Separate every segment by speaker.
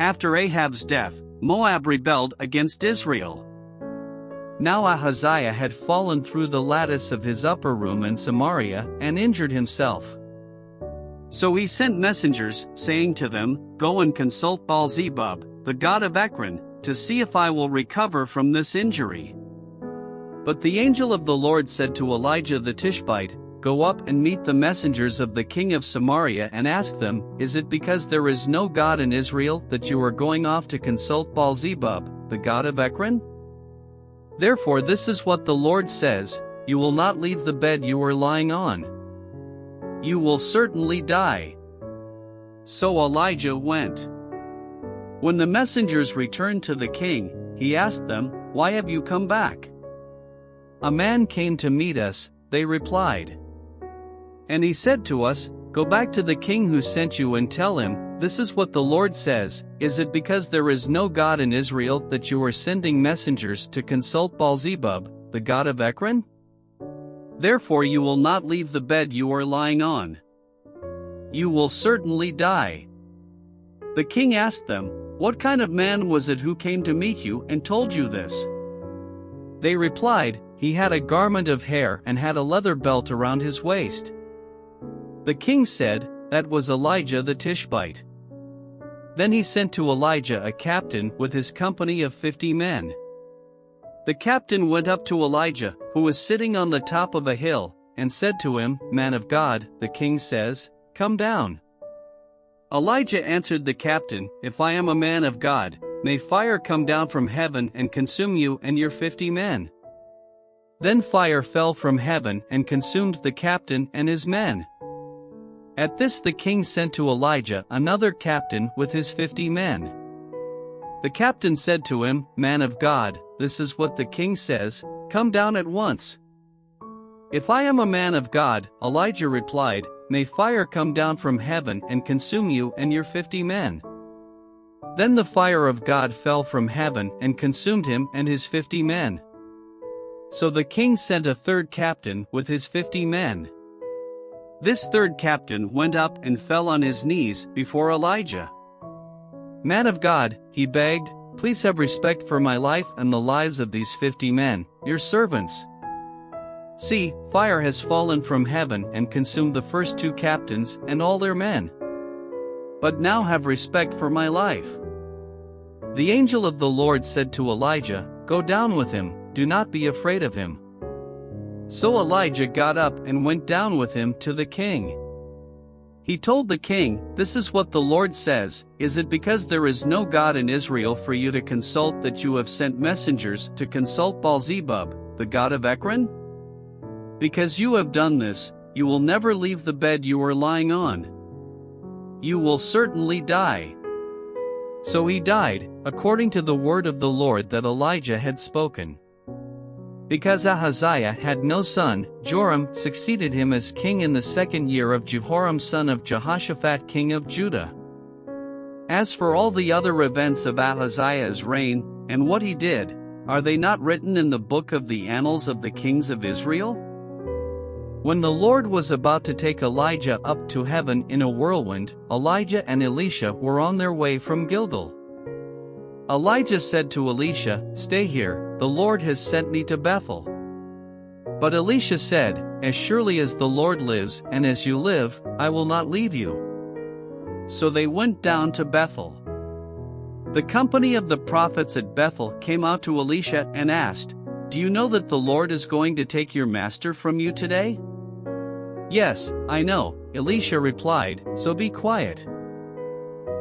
Speaker 1: After Ahab's death, Moab rebelled against Israel. Now Ahaziah had fallen through the lattice of his upper room in Samaria and injured himself. So he sent messengers, saying to them, "Go and consult Baal-zebub, the god of Ekron, to see if I will recover from this injury." But the angel of the Lord said to Elijah the Tishbite, "Go up and meet the messengers of the king of Samaria and ask them, is it because there is no God in Israel that you are going off to consult Baal-zebub, the god of Ekron? Therefore this is what the Lord says, you will not leave the bed you are lying on. You will certainly die." So Elijah went. When the messengers returned to the king, he asked them, "Why have you come back?" "A man came to meet us," they replied. "And he said to us, 'Go back to the king who sent you and tell him, this is what the Lord says, is it because there is no God in Israel that you are sending messengers to consult Baal-zebub, the god of Ekron? Therefore you will not leave the bed you are lying on. You will certainly die." The king asked them, "What kind of man was it who came to meet you and told you this?" They replied, "He had a garment of hair and had a leather belt around his waist." The king said, "That was Elijah the Tishbite." Then he sent to Elijah a captain with his company of 50 men. The captain went up to Elijah, who was sitting on the top of a hill, and said to him, "Man of God, the king says, come down." Elijah answered the captain, "If I am a man of God, may fire come down from heaven and consume you and your 50 men." Then fire fell from heaven and consumed the captain and his men. At this the king sent to Elijah another captain with his 50 men. The captain said to him, "Man of God, this is what the king says, come down at once." "If I am a man of God," Elijah replied, "may fire come down from heaven and consume you and your 50 men." Then the fire of God fell from heaven and consumed him and his 50 men. So the king sent a third captain with his 50 men. This third captain went up and fell on his knees before Elijah. "Man of God," he begged, "please have respect for my life and the lives of these 50 men, your servants. See, fire has fallen from heaven and consumed the first 2 captains and all their men. But now have respect for my life." The angel of the Lord said to Elijah, "Go down with him, do not be afraid of him." So Elijah got up and went down with him to the king. He told the king, "This is what the Lord says, is it because there is no God in Israel for you to consult that you have sent messengers to consult Baal-zebub, the god of Ekron? Because you have done this, you will never leave the bed you are lying on. You will certainly die." So he died, according to the word of the Lord that Elijah had spoken. Because Ahaziah had no son, Joram succeeded him as king in the 2nd year of Jehoram son of Jehoshaphat king of Judah. As for all the other events of Ahaziah's reign, and what he did, are they not written in the book of the annals of the kings of Israel? When the Lord was about to take Elijah up to heaven in a whirlwind, Elijah and Elisha were on their way from Gilgal. Elijah said to Elisha, "Stay here, the Lord has sent me to Bethel." But Elisha said, "As surely as the Lord lives and as you live, I will not leave you." So they went down to Bethel. The company of the prophets at Bethel came out to Elisha and asked, "Do you know that the Lord is going to take your master from you today?" "Yes, I know," Elisha replied, "so be quiet."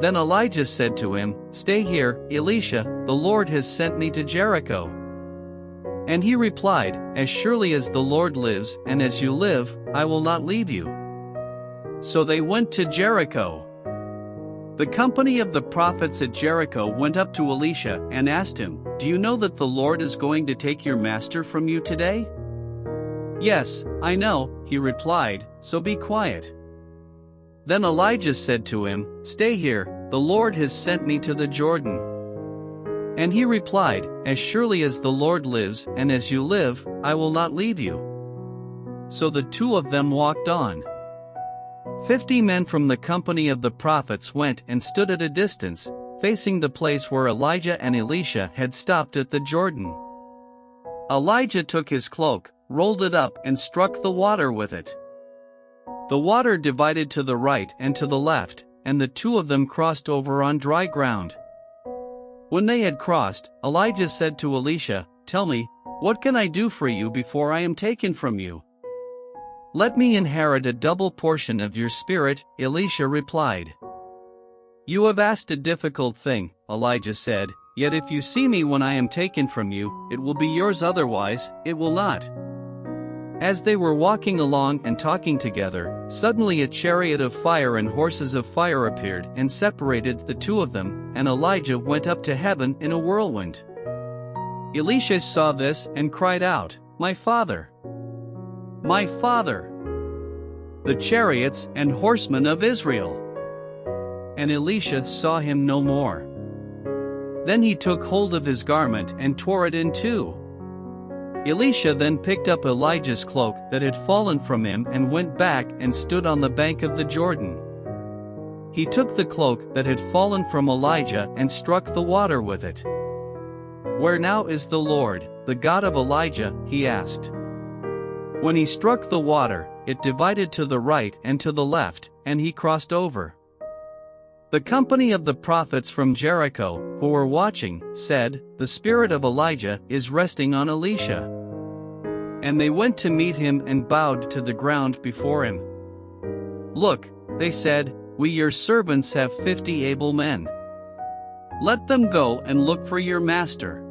Speaker 1: Then Elijah said to him, "Stay here, Elisha, the Lord has sent me to Jericho." And he replied, "As surely as the Lord lives and as you live, I will not leave you." So they went to Jericho. The company of the prophets at Jericho went up to Elisha and asked him, "Do you know that the Lord is going to take your master from you today?" "Yes, I know," he replied, "so be quiet." Then Elijah said to him, "Stay here, the Lord has sent me to the Jordan." And he replied, "As surely as the Lord lives and as you live, I will not leave you." So the 2 of them walked on. 50 men from the company of the prophets went and stood at a distance, facing the place where Elijah and Elisha had stopped at the Jordan. Elijah took his cloak, rolled it up and struck the water with it. The water divided to the right and to the left, and the two of them crossed over on dry ground. When they had crossed, Elijah said to Elisha, "Tell me, what can I do for you before I am taken from you?" "Let me inherit a double portion of your spirit," Elisha replied. "You have asked a difficult thing," Elijah said, "yet if you see me when I am taken from you, it will be yours, otherwise, it will not." As they were walking along and talking together, suddenly a chariot of fire and horses of fire appeared and separated the two of them, and Elijah went up to heaven in a whirlwind. Elisha saw this and cried out, "My father! My father! The chariots and horsemen of Israel!" And Elisha saw him no more. Then he took hold of his garment and tore it in two. Elisha then picked up Elijah's cloak that had fallen from him and went back and stood on the bank of the Jordan. He took the cloak that had fallen from Elijah and struck the water with it. "Where now is the Lord, the God of Elijah?" he asked. When he struck the water, it divided to the right and to the left, and he crossed over. The company of the prophets from Jericho, who were watching, said, "The spirit of Elijah is resting on Elisha." And they went to meet him and bowed to the ground before him. "Look," they said, "we your servants have 50 able men. Let them go and look for your master.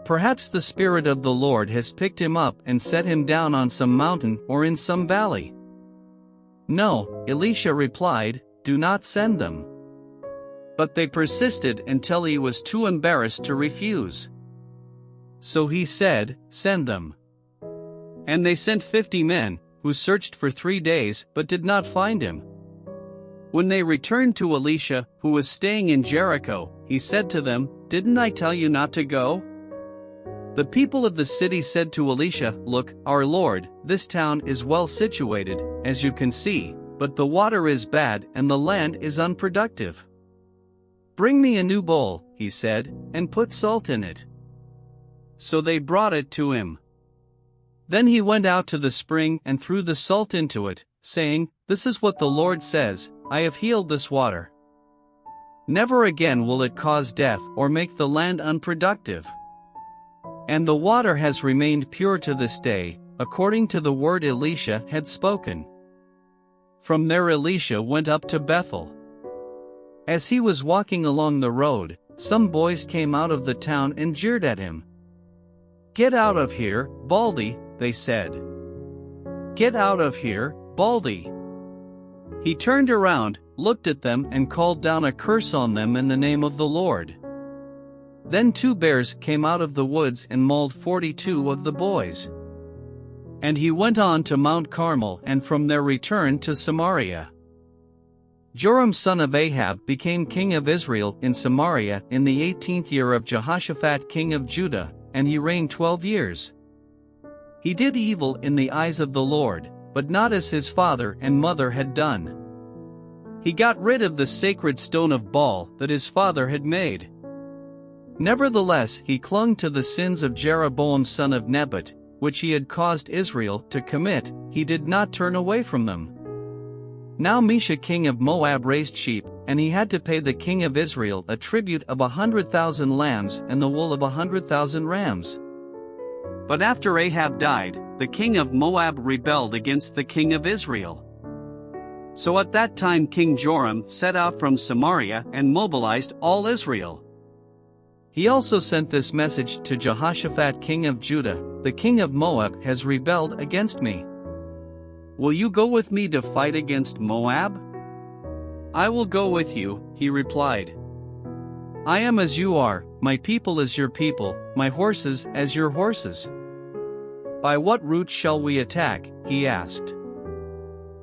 Speaker 1: Perhaps the Spirit of the Lord has picked him up and set him down on some mountain or in some valley." "No," Elisha replied, "do not send them." But they persisted until he was too embarrassed to refuse. So he said, "Send them." And they sent 50 men, who searched for 3 days but did not find him. When they returned to Elisha, who was staying in Jericho, he said to them, "Didn't I tell you not to go?" The people of the city said to Elisha, "Look, our lord, this town is well situated, as you can see, but the water is bad and the land is unproductive. Bring me a new bowl," he said, "and put salt in it." So they brought it to him. Then he went out to the spring and threw the salt into it, saying, "This is what the Lord says, I have healed this water. Never again will it cause death or make the land unproductive." And the water has remained pure to this day, according to the word Elisha had spoken. From there Elisha went up to Bethel. As he was walking along the road, some boys came out of the town and jeered at him. "Get out of here, Baldy," they said. "Get out of here, Baldy." He turned around, looked at them and called down a curse on them in the name of the Lord. Then 2 bears came out of the woods and mauled 42 of the boys. And he went on to Mount Carmel and from there returned to Samaria. Joram son of Ahab became king of Israel in Samaria in the 18th year of Jehoshaphat king of Judah, and he reigned 12 years. He did evil in the eyes of the Lord, but not as his father and mother had done. He got rid of the sacred stone of Baal that his father had made. Nevertheless he clung to the sins of Jeroboam son of Nebat, which he had caused Israel to commit. He did not turn away from them. Now Mesha king of Moab raised sheep, and he had to pay the king of Israel a tribute of 100,000 lambs and the wool of 100,000 rams. But after Ahab died, the king of Moab rebelled against the king of Israel. So at that time King Joram set out from Samaria and mobilized all Israel. He also sent this message to Jehoshaphat king of Judah, "The king of Moab has rebelled against me. Will you go with me to fight against Moab?" "I will go with you," he replied. "I am as you are, my people as your people, my horses as your horses." "By what route shall we attack?" he asked.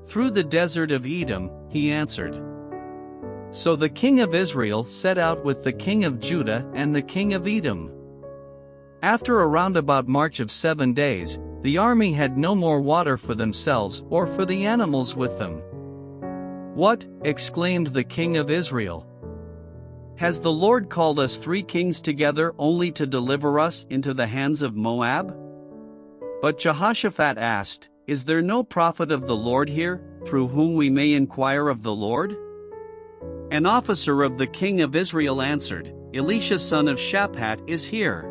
Speaker 1: "Through the desert of Edom," he answered. So the king of Israel set out with the king of Judah and the king of Edom. After a roundabout march of 7 days, the army had no more water for themselves or for the animals with them. "What?" exclaimed the king of Israel. Has the Lord called us 3 kings together only to deliver us into the hands of Moab? But Jehoshaphat asked, Is there no prophet of the Lord here, through whom we may inquire of the Lord? An officer of the king of Israel answered, Elisha son of Shaphat is here.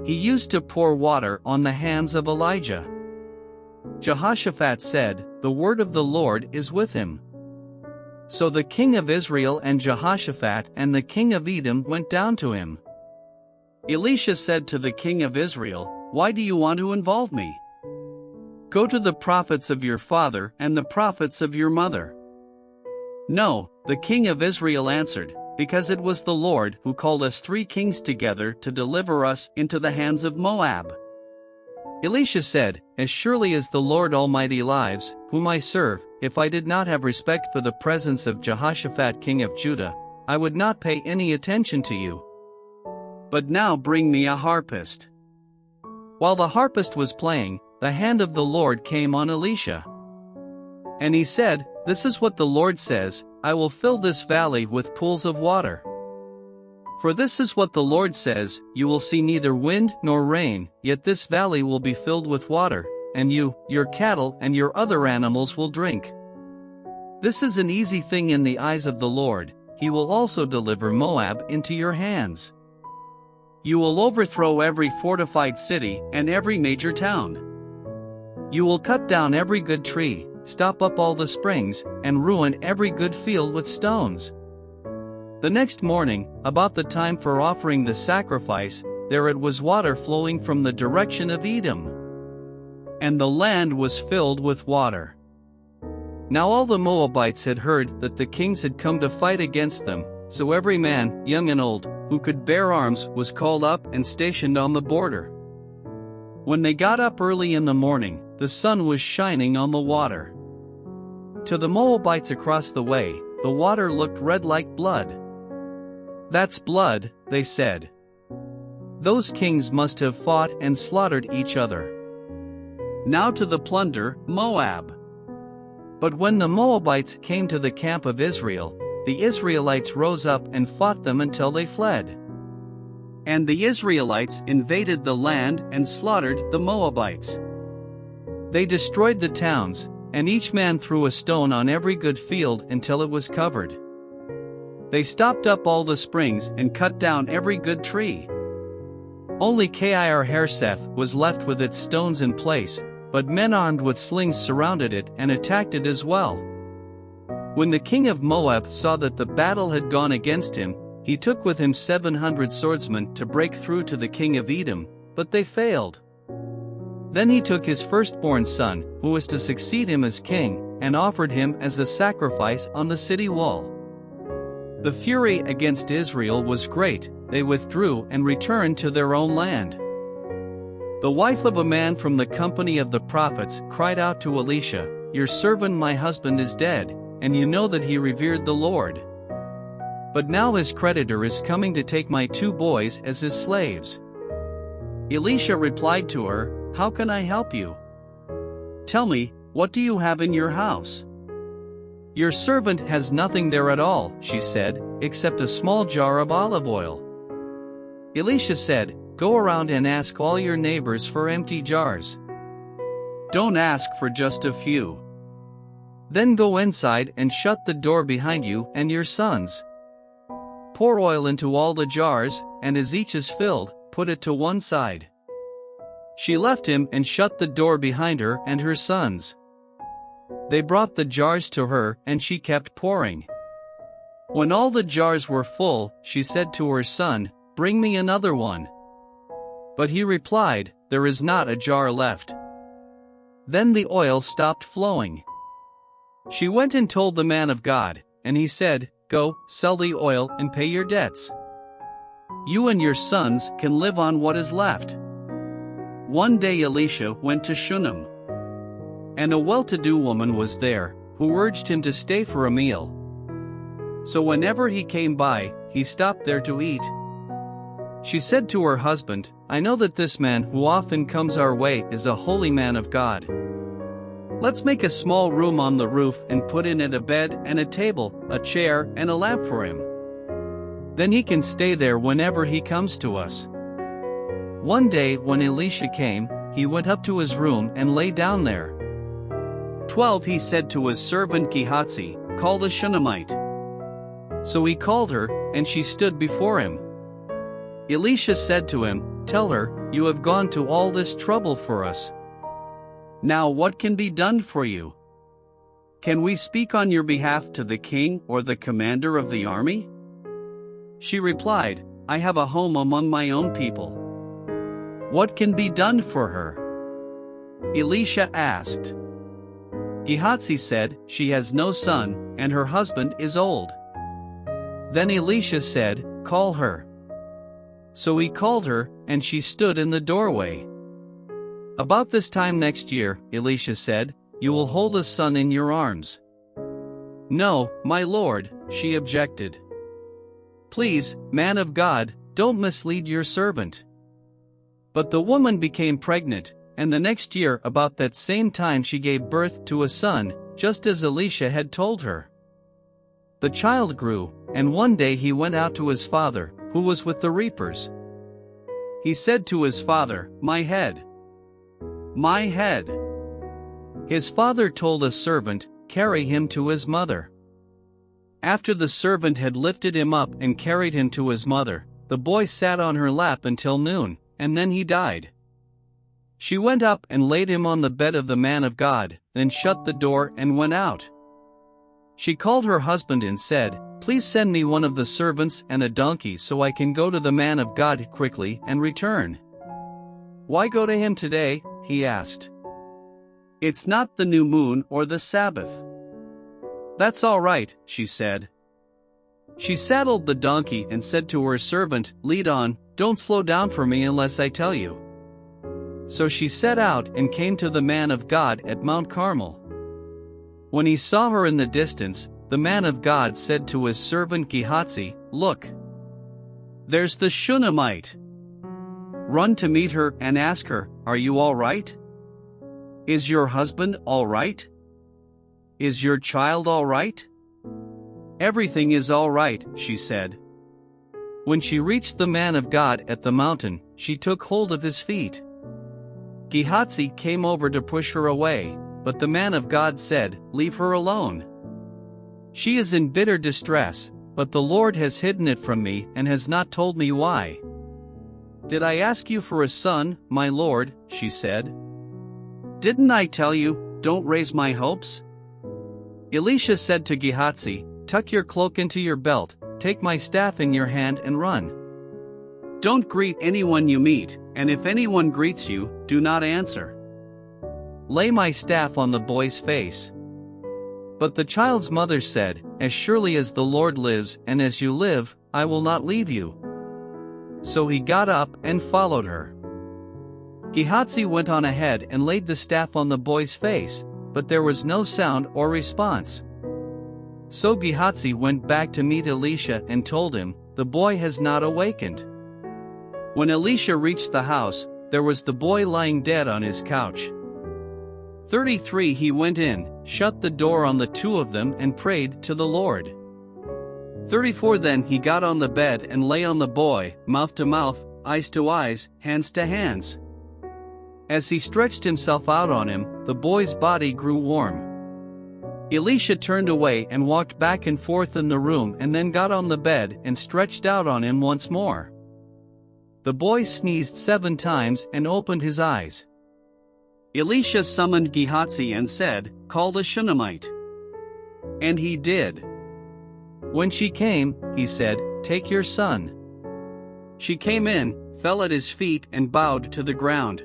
Speaker 1: He used to pour water on the hands of Elijah. Jehoshaphat said, The word of the Lord is with him. So the king of Israel and Jehoshaphat and the king of Edom went down to him. Elisha said to the king of Israel, Why do you want to involve me? Go to the prophets of your father and the prophets of your mother. No, the king of Israel answered, Because it was the Lord who called us 3 kings together to deliver us into the hands of Moab. Elisha said, As surely as the Lord Almighty lives, whom I serve, if I did not have respect for the presence of Jehoshaphat king of Judah, I would not pay any attention to you. But now bring me a harpist. While the harpist was playing, the hand of the Lord came on Elisha. And he said, This is what the Lord says, I will fill this valley with pools of water. For this is what the Lord says, You will see neither wind nor rain, yet this valley will be filled with water, and you, your cattle and your other animals will drink. This is an easy thing in the eyes of the Lord, he will also deliver Moab into your hands. You will overthrow every fortified city and every major town. You will cut down every good tree, stop up all the springs, and ruin every good field with stones. The next morning, about the time for offering the sacrifice, there it was water flowing from the direction of Edom. And the land was filled with water. Now all the Moabites had heard that the kings had come to fight against them, so every man, young and old, who could bear arms was called up and stationed on the border. When they got up early in the morning, the sun was shining on the water. To the Moabites across the way, the water looked red like blood. That's blood, they said. Those kings must have fought and slaughtered each other. Now to the plunder, Moab. But when the Moabites came to the camp of Israel, the Israelites rose up and fought them until they fled. And the Israelites invaded the land and slaughtered the Moabites. They destroyed the towns, and each man threw a stone on every good field until it was covered. They stopped up all the springs and cut down every good tree. Only Kir-Hareseth was left with its stones in place, but men armed with slings surrounded it and attacked it as well. When the king of Moab saw that the battle had gone against him, he took with him 700 swordsmen to break through to the king of Edom, but they failed. Then he took his firstborn son, who was to succeed him as king, and offered him as a sacrifice on the city wall. The fury against Israel was great, they withdrew and returned to their own land. The wife of a man from the company of the prophets cried out to Elisha, Your servant my husband is dead, and you know that he revered the Lord. But now his creditor is coming to take my 2 boys as his slaves. Elisha replied to her, How can I help you? Tell me, what do you have in your house? Your servant has nothing there at all, she said, except a small jar of olive oil. Elisha said, Go around and ask all your neighbors for empty jars. Don't ask for just a few. Then go inside and shut the door behind you and your sons. Pour oil into all the jars, and as each is filled, put it to one side. She left him and shut the door behind her and her sons. They brought the jars to her, and she kept pouring. When all the jars were full, she said to her son, Bring me another one. But he replied, There is not a jar left. Then the oil stopped flowing. She went and told the man of God, and he said, Go, sell the oil and pay your debts. You and your sons can live on what is left. One day Elisha went to Shunem. And a well-to-do woman was there, who urged him to stay for a meal. So whenever he came by, he stopped there to eat. She said to her husband, I know that this man who often comes our way is a holy man of God. Let's make a small room on the roof and put in it a bed and a table, a chair and a lamp for him. Then he can stay there whenever he comes to us." One day when Elisha came, he went up to his room and lay down there. 12 He said to his servant Gehazi, "Call the Shunammite." So he called her, and she stood before him. Elisha said to him, "Tell her, you have gone to all this trouble for us. Now what can be done for you? Can we speak on your behalf to the king or the commander of the army?" She replied, "I have a home among my own people. What can be done for her?" Elisha asked. Gehazi said, "She has no son, and her husband is old." Then Elisha said, "Call her." So he called her, and she stood in the doorway. "About this time next year," Elisha said, "you will hold a son in your arms." "No, my lord," she objected. "Please, man of God, don't mislead your servant." But the woman became pregnant, and the next year about that same time she gave birth to a son, just as Elisha had told her. The child grew, and one day he went out to his father, who was with the reapers. He said to his father, "My head! My head!" His father told a servant, "Carry him to his mother." After the servant had lifted him up and carried him to his mother, the boy sat on her lap until noon, and then he died. She went up and laid him on the bed of the man of God, then shut the door and went out. She called her husband and said, "Please send me one of the servants and a donkey so I can go to the man of God quickly and return." "Why go to him today?" he asked. "It's not the new moon or the Sabbath." "That's all right," she said. She saddled the donkey and said to her servant, "Lead on, don't slow down for me unless I tell you." So she set out and came to the man of God at Mount Carmel. When he saw her in the distance, the man of God said to his servant Gehazi, "Look, there's the Shunammite. Run to meet her and ask her, 'Are you all right? Is your husband all right? Is your child all right?'" "Everything is all right," she said. When she reached the man of God at the mountain, she took hold of his feet. Gehazi came over to push her away, but the man of God said, "Leave her alone. She is in bitter distress, but the Lord has hidden it from me and has not told me why." "Did I ask you for a son, my lord?" she said. "Didn't I tell you, don't raise my hopes?" Elisha said to Gehazi, "Tuck your cloak into your belt, take my staff in your hand and run. Don't greet anyone you meet, and if anyone greets you, do not answer. Lay my staff on the boy's face." But the child's mother said, "As surely as the Lord lives and as you live, I will not leave you." So he got up and followed her. Gehazi went on ahead and laid the staff on the boy's face, but there was no sound or response. So Gehazi went back to meet Elisha and told him, "The boy has not awakened." When Elisha reached the house, there was the boy lying dead on his couch. 33 He went in, shut the door on the two of them and prayed to the Lord. 34 Then he got on the bed and lay on the boy, mouth to mouth, eyes to eyes, hands to hands. As he stretched himself out on him, the boy's body grew warm. Elisha turned away and walked back and forth in the room and then got on the bed and stretched out on him once more. The boy sneezed 7 times and opened his eyes. Elisha summoned Gehazi and said, "Call the Shunammite." And he did. When she came, he said, "Take your son." She came in, fell at his feet and bowed to the ground.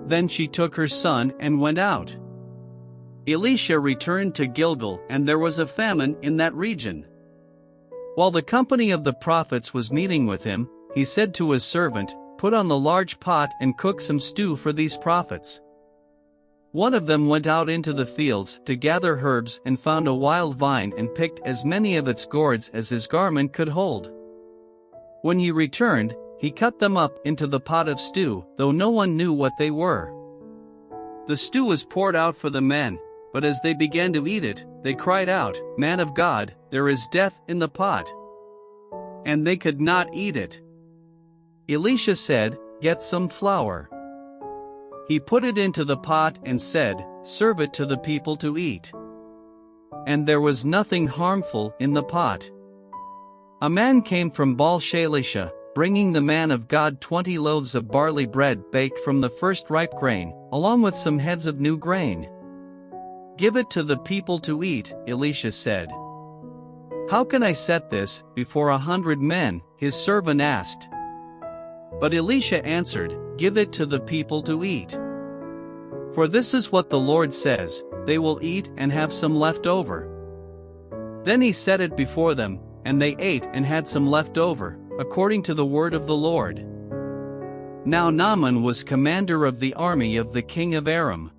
Speaker 1: Then she took her son and went out. Elisha returned to Gilgal, and there was a famine in that region. While the company of the prophets was meeting with him, he said to his servant, "Put on the large pot and cook some stew for these prophets." One of them went out into the fields to gather herbs and found a wild vine and picked as many of its gourds as his garment could hold. When he returned, he cut them up into the pot of stew, though no one knew what they were. The stew was poured out for the men, but as they began to eat it, they cried out, "Man of God, there is death in the pot." and they could not eat it. Elisha said, "Get some flour." He put it into the pot and said, "Serve it to the people to eat." And there was nothing harmful in the pot. A man came from Baal-shalisha, bringing the man of God 20 loaves of barley bread baked from the first ripe grain, along with some heads of new grain. "Give it to the people to eat," Elisha said. "How can I set this before 100 men?" his servant asked. But Elisha answered, "Give it to the people to eat. For this is what the Lord says, they will eat and have some left over." Then he set it before them, and they ate and had some left over, according to the word of the Lord. Now Naaman was commander of the army of the king of Aram.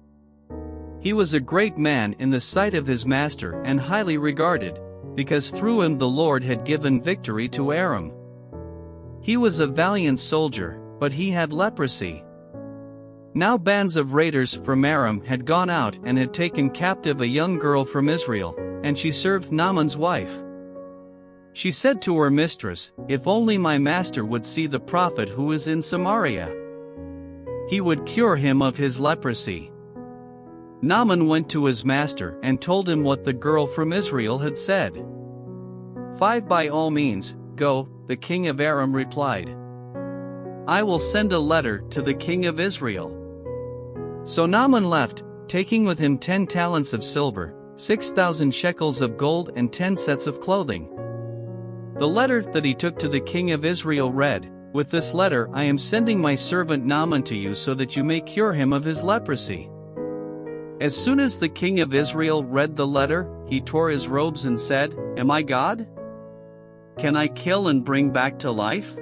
Speaker 1: He was a great man in the sight of his master and highly regarded, because through him the Lord had given victory to Aram. He was a valiant soldier, but he had leprosy. Now bands of raiders from Aram had gone out and had taken captive a young girl from Israel, and she served Naaman's wife. She said to her mistress, "If only my master would see the prophet who is in Samaria. He would cure him of his leprosy." Naaman went to his master and told him what the girl from Israel had said. 5 By all means, go, the king of Aram replied. "I will send a letter to the king of Israel." So Naaman left, taking with him 10 talents of silver, 6,000 shekels of gold and 10 sets of clothing. The letter that he took to the king of Israel read, "With this letter I am sending my servant Naaman to you so that you may cure him of his leprosy." As soon as the king of Israel read the letter, he tore his robes and said, "Am I God? Can I kill and bring back to life?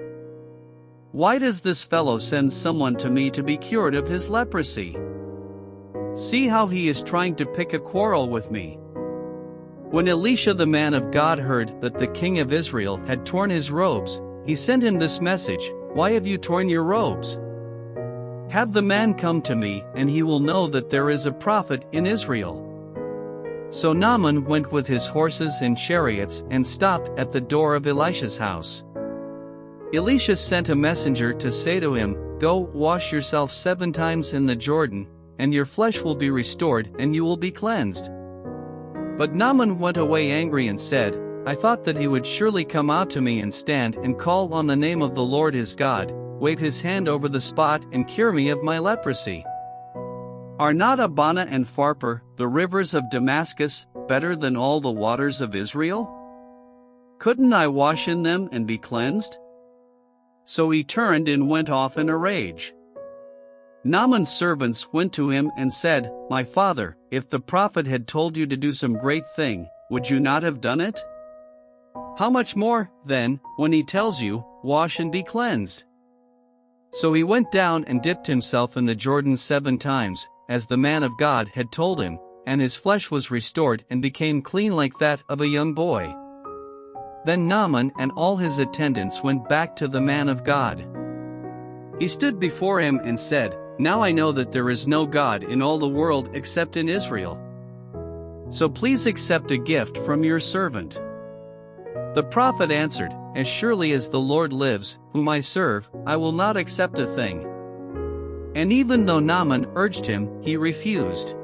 Speaker 1: Why does this fellow send someone to me to be cured of his leprosy? See how he is trying to pick a quarrel with me." When Elisha the man of God heard that the king of Israel had torn his robes, he sent him this message, "Why have you torn your robes? Have the man come to me, and he will know that there is a prophet in Israel." So Naaman went with his horses and chariots and stopped at the door of Elisha's house. Elisha sent a messenger to say to him, "Go, wash yourself 7 times in the Jordan, and your flesh will be restored and you will be cleansed." But Naaman went away angry and said, "I thought that he would surely come out to me and stand and call on the name of the Lord his God, wave his hand over the spot and cure me of my leprosy. Are not Abana and Pharpar, the rivers of Damascus, better than all the waters of Israel? Couldn't I wash in them and be cleansed?" So he turned and went off in a rage. Naaman's servants went to him and said, "My father, if the prophet had told you to do some great thing, would you not have done it? How much more, then, when he tells you, 'Wash and be cleansed'?" So he went down and dipped himself in the Jordan 7 times, as the man of God had told him, and his flesh was restored and became clean like that of a young boy. Then Naaman and all his attendants went back to the man of God. He stood before him and said, "Now I know that there is no God in all the world except in Israel. So please accept a gift from your servant." The prophet answered, "As surely as the Lord lives, whom I serve, I will not accept a thing." And even though Naaman urged him, he refused.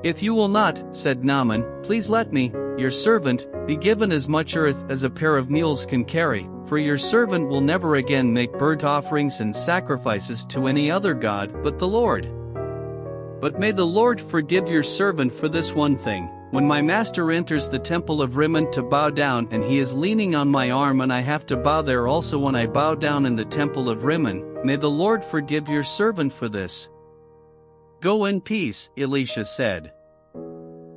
Speaker 1: "If you will not," said Naaman, "please let me, your servant, be given as much earth as a pair of mules can carry, for your servant will never again make burnt offerings and sacrifices to any other god but the Lord. But may the Lord forgive your servant for this one thing. When my master enters the temple of Rimmon to bow down and he is leaning on my arm and I have to bow there also when I bow down in the temple of Rimmon, may the Lord forgive your servant for this." "Go in peace," Elisha said.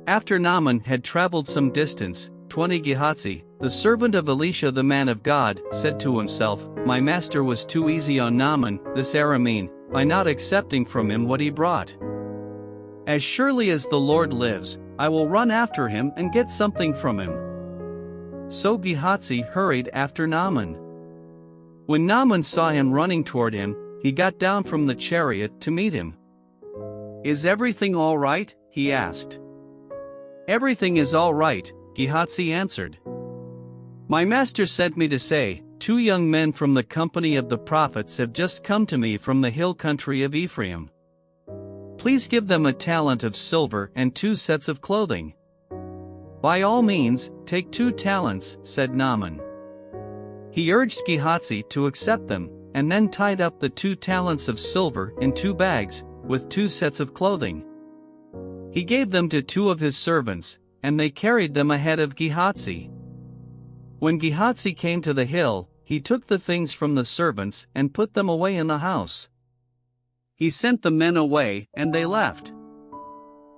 Speaker 1: After Naaman had traveled some distance, 20 Gehazi, the servant of Elisha the man of God, said to himself, "My master was too easy on Naaman, this Aramean, by not accepting from him what he brought. As surely as the Lord lives, I will run after him and get something from him." So Gehazi hurried after Naaman. When Naaman saw him running toward him, he got down from the chariot to meet him. "Is everything all right?" he asked. "Everything is all right," Gehazi answered. My master sent me to say, 2 young men from the company of the prophets have just come to me from the hill country of Ephraim. Please give them a talent of silver and 2 sets of clothing. By all means, take 2 talents, said Naaman. He urged Gehazi to accept them, and then tied up the 2 talents of silver in 2 bags, with 2 sets of clothing. He gave them to 2 of his servants, and they carried them ahead of Gehazi. When Gehazi came to the hill, he took the things from the servants and put them away in the house. He sent the men away, and they left.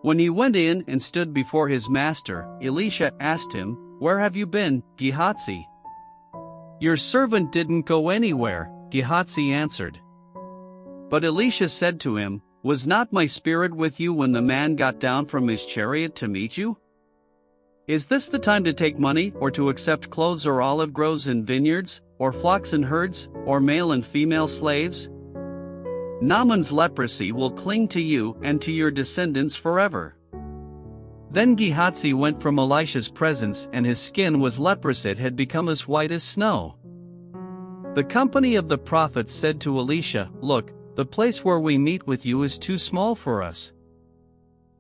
Speaker 1: When he went in and stood before his master, Elisha asked him, "Where have you been, Gehazi?" "Your servant didn't go anywhere," Gehazi answered. But Elisha said to him, "Was not my spirit with you when the man got down from his chariot to meet you? Is this the time to take money, or to accept clothes or olive groves and vineyards, or flocks and herds, or male and female slaves? Naaman's leprosy will cling to you and to your descendants forever." Then Gehazi went from Elisha's presence, and his skin was leprous, it had become as white as snow. The company of the prophets said to Elisha, "Look, the place where we meet with you is too small for us.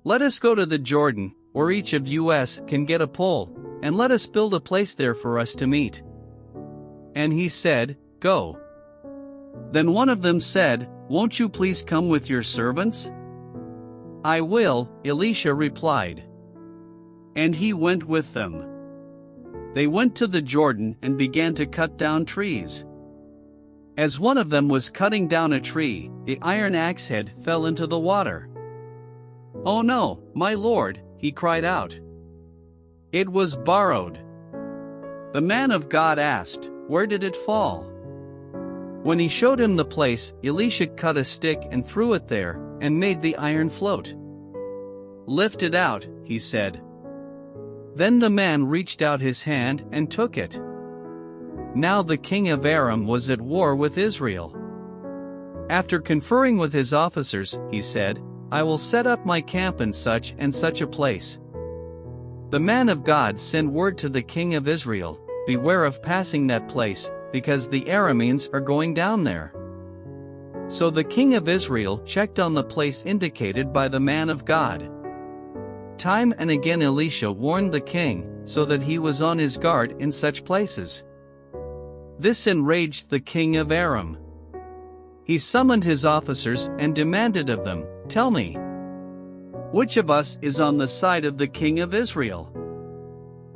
Speaker 1: Let us go to the Jordan, where each of us can get a pole, and let us build a place there for us to meet." And he said, "Go." Then one of them said, "Won't you please come with your servants?" "I will," Elisha replied. And he went with them. They went to the Jordan and began to cut down trees. As one of them was cutting down a tree, the iron axe head fell into the water. "Oh no, my lord," he cried out. "It was borrowed." The man of God asked, "Where did it fall?" When he showed him the place, Elisha cut a stick and threw it there, and made the iron float. "Lift it out," he said. Then the man reached out his hand and took it. Now the king of Aram was at war with Israel. After conferring with his officers, he said, "I will set up my camp in such and such a place." The man of God sent word to the king of Israel, "Beware of passing that place, because the Arameans are going down there." So the king of Israel checked on the place indicated by the man of God. Time and again Elisha warned the king, so that he was on his guard in such places. This enraged the king of Aram. He summoned his officers and demanded of them, "Tell me, which of us is on the side of the king of Israel?"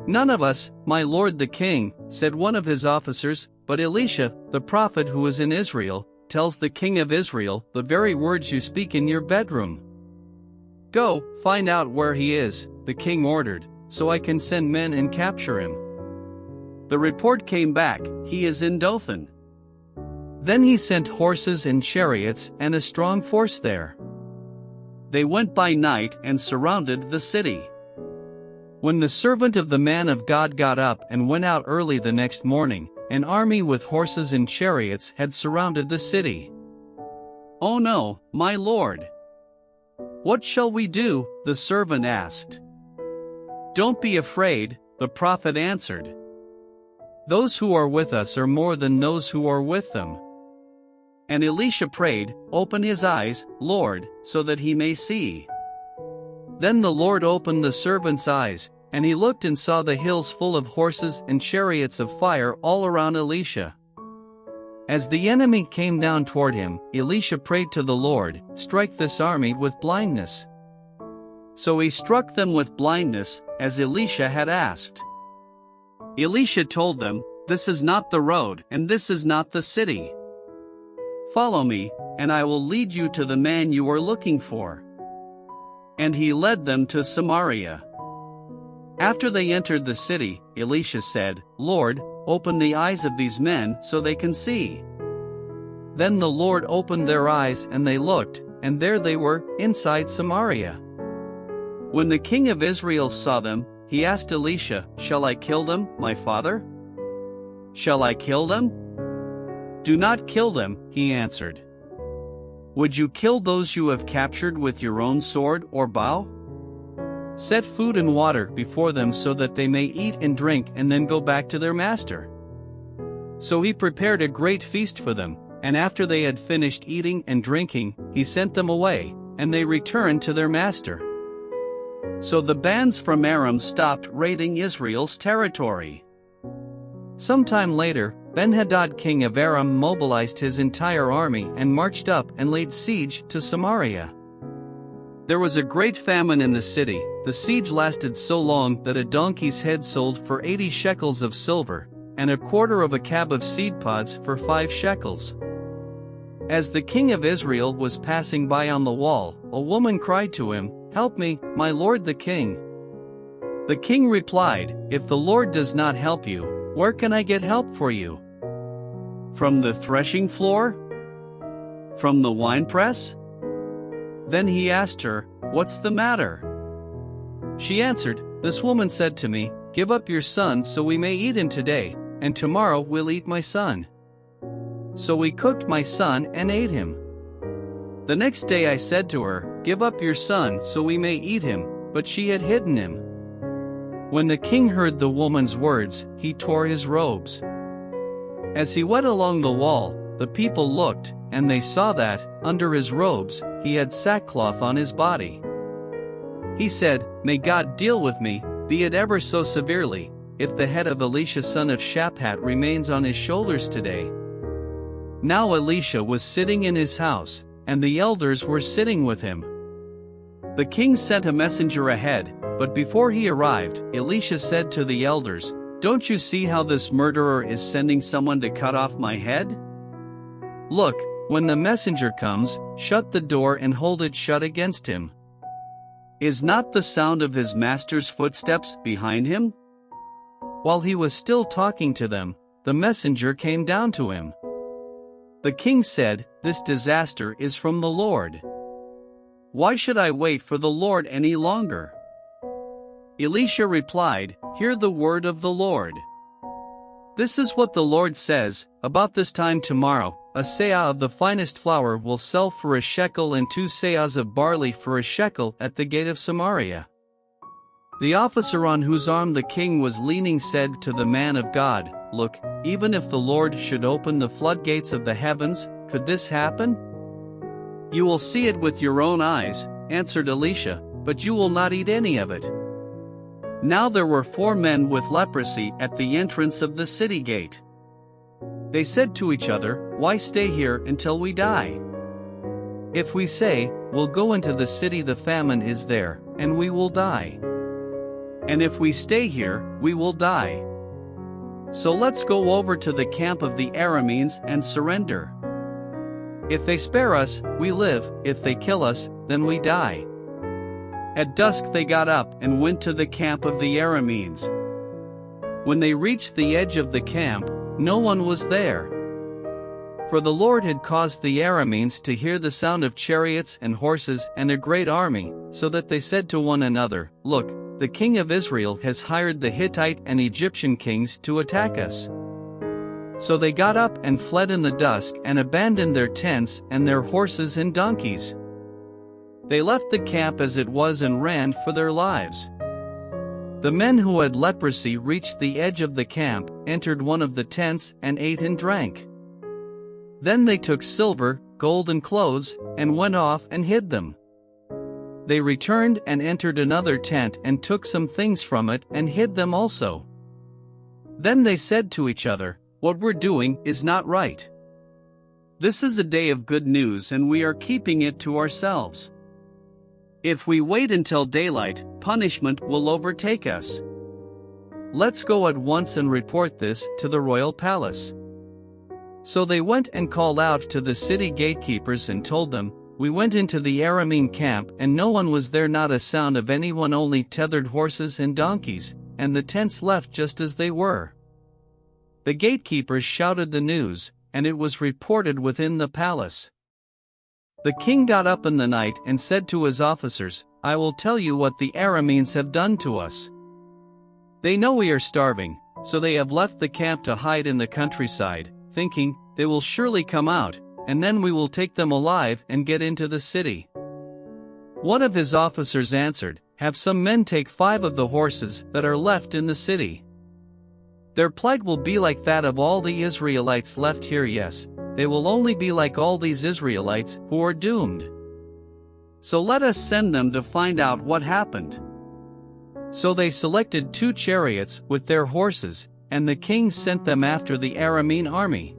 Speaker 1: "None of us, my lord the king," said one of his officers, "but Elisha, the prophet who is in Israel, tells the king of Israel the very words you speak in your bedroom." "Go, find out where he is," the king ordered, "so I can send men and capture him." The report came back, "He is in Dothan." Then he sent horses and chariots and a strong force there. They went by night and surrounded the city. When the servant of the man of God got up and went out early the next morning, an army with horses and chariots had surrounded the city. "Oh no, my lord! What shall we do?" the servant asked. "Don't be afraid," the prophet answered. "Those who are with us are more than those who are with them." And Elisha prayed, "Open his eyes, Lord, so that he may see." Then the Lord opened the servant's eyes, and he looked and saw the hills full of horses and chariots of fire all around Elisha. As the enemy came down toward him, Elisha prayed to the Lord, "Strike this army with blindness." So he struck them with blindness, as Elisha had asked. Elisha told them, "This is not the road, and this is not the city. Follow me, and I will lead you to the man you are looking for." And he led them to Samaria. After they entered the city, Elisha said, "Lord, open the eyes of these men so they can see." Then the Lord opened their eyes and they looked, and there they were, inside Samaria. When the king of Israel saw them, he asked Elisha, "Shall I kill them, my father? Shall I kill them?" "Do not kill them," he answered. "Would you kill those you have captured with your own sword or bow?" Set food and water before them so that they may eat and drink and then go back to their master." So he prepared a great feast for them, and after they had finished eating and drinking, he sent them away, and they returned to their master. So the bands from Aram stopped raiding Israel's territory. Sometime later, Ben-Hadad king of Aram mobilized his entire army and marched up and laid siege to Samaria. There was a great famine in the city. The siege lasted so long that a donkey's head sold for 80 shekels of silver, and a quarter of a cab of seed pods for 5 shekels. As the king of Israel was passing by on the wall, a woman cried to him, "Help me, my lord the king." The king replied, "If the Lord does not help you, where can I get help for you? From the threshing floor? From the winepress?" Then he asked her, "What's the matter?" She answered, "This woman said to me, 'Give up your son so we may eat him today, and tomorrow we'll eat my son.' So we cooked my son and ate him. The next day I said to her, 'Give up your son so we may eat him,' but she had hidden him." When the king heard the woman's words, he tore his robes. As he went along the wall, the people looked, and they saw that, under his robes, he had sackcloth on his body. He said, "May God deal with me, be it ever so severely, if the head of Elisha son of Shaphat remains on his shoulders today." Now Elisha was sitting in his house, and the elders were sitting with him. The king sent a messenger ahead, but before he arrived, Elisha said to the elders, "Don't you see how this murderer is sending someone to cut off my head? Look, when the messenger comes, shut the door and hold it shut against him. Is not the sound of his master's footsteps behind him?" While he was still talking to them, the messenger came down to him. The king said, "This disaster is from the Lord. Why should I wait for the Lord any longer?" Elisha replied, "Hear the word of the Lord. This is what the Lord says, about this time tomorrow, a seah of the finest flour will sell for a shekel and 2 seahs of barley for a shekel at the gate of Samaria." The officer on whose arm the king was leaning said to the man of God, "Look, even if the Lord should open the floodgates of the heavens, could this happen?" "You will see it with your own eyes," answered Elisha, "but you will not eat any of it." Now there were 4 men with leprosy at the entrance of the city gate. They said to each other, "Why stay here until we die? If we say, 'We'll go into the city,' the famine is there, and we will die. And if we stay here, we will die. So let's go over to the camp of the Arameans and surrender. If they spare us, we live, if they kill us, then we die." At dusk they got up and went to the camp of the Arameans. When they reached the edge of the camp, no one was there. For the Lord had caused the Arameans to hear the sound of chariots and horses and a great army, so that they said to one another, "Look, the king of Israel has hired the Hittite and Egyptian kings to attack us." So they got up and fled in the dusk and abandoned their tents and their horses and donkeys. They left the camp as it was and ran for their lives. The men who had leprosy reached the edge of the camp, entered one of the tents, and ate and drank. Then they took silver, gold and clothes, and went off and hid them. They returned and entered another tent and took some things from it and hid them also. Then they said to each other, "What we're doing is not right. This is a day of good news and we are keeping it to ourselves. If we wait until daylight, punishment will overtake us. Let's go at once and report this to the royal palace." So they went and called out to the city gatekeepers and told them, "We went into the Aramean camp and no one was there, not a sound of anyone, only tethered horses and donkeys, and the tents left just as they were." The gatekeepers shouted the news, and it was reported within the palace. The king got up in the night and said to his officers, "I will tell you what the Arameans have done to us. They know we are starving, so they have left the camp to hide in the countryside, thinking, they will surely come out, and then we will take them alive and get into the city." One of his officers answered, have some men take 5 of the horses that are left in the city. Their plight will be like that of all the Israelites left here. Yes, they will only be like all these Israelites who are doomed. So let us send them to find out what happened." So they selected 2 chariots with their horses, and the king sent them after the Aramean army.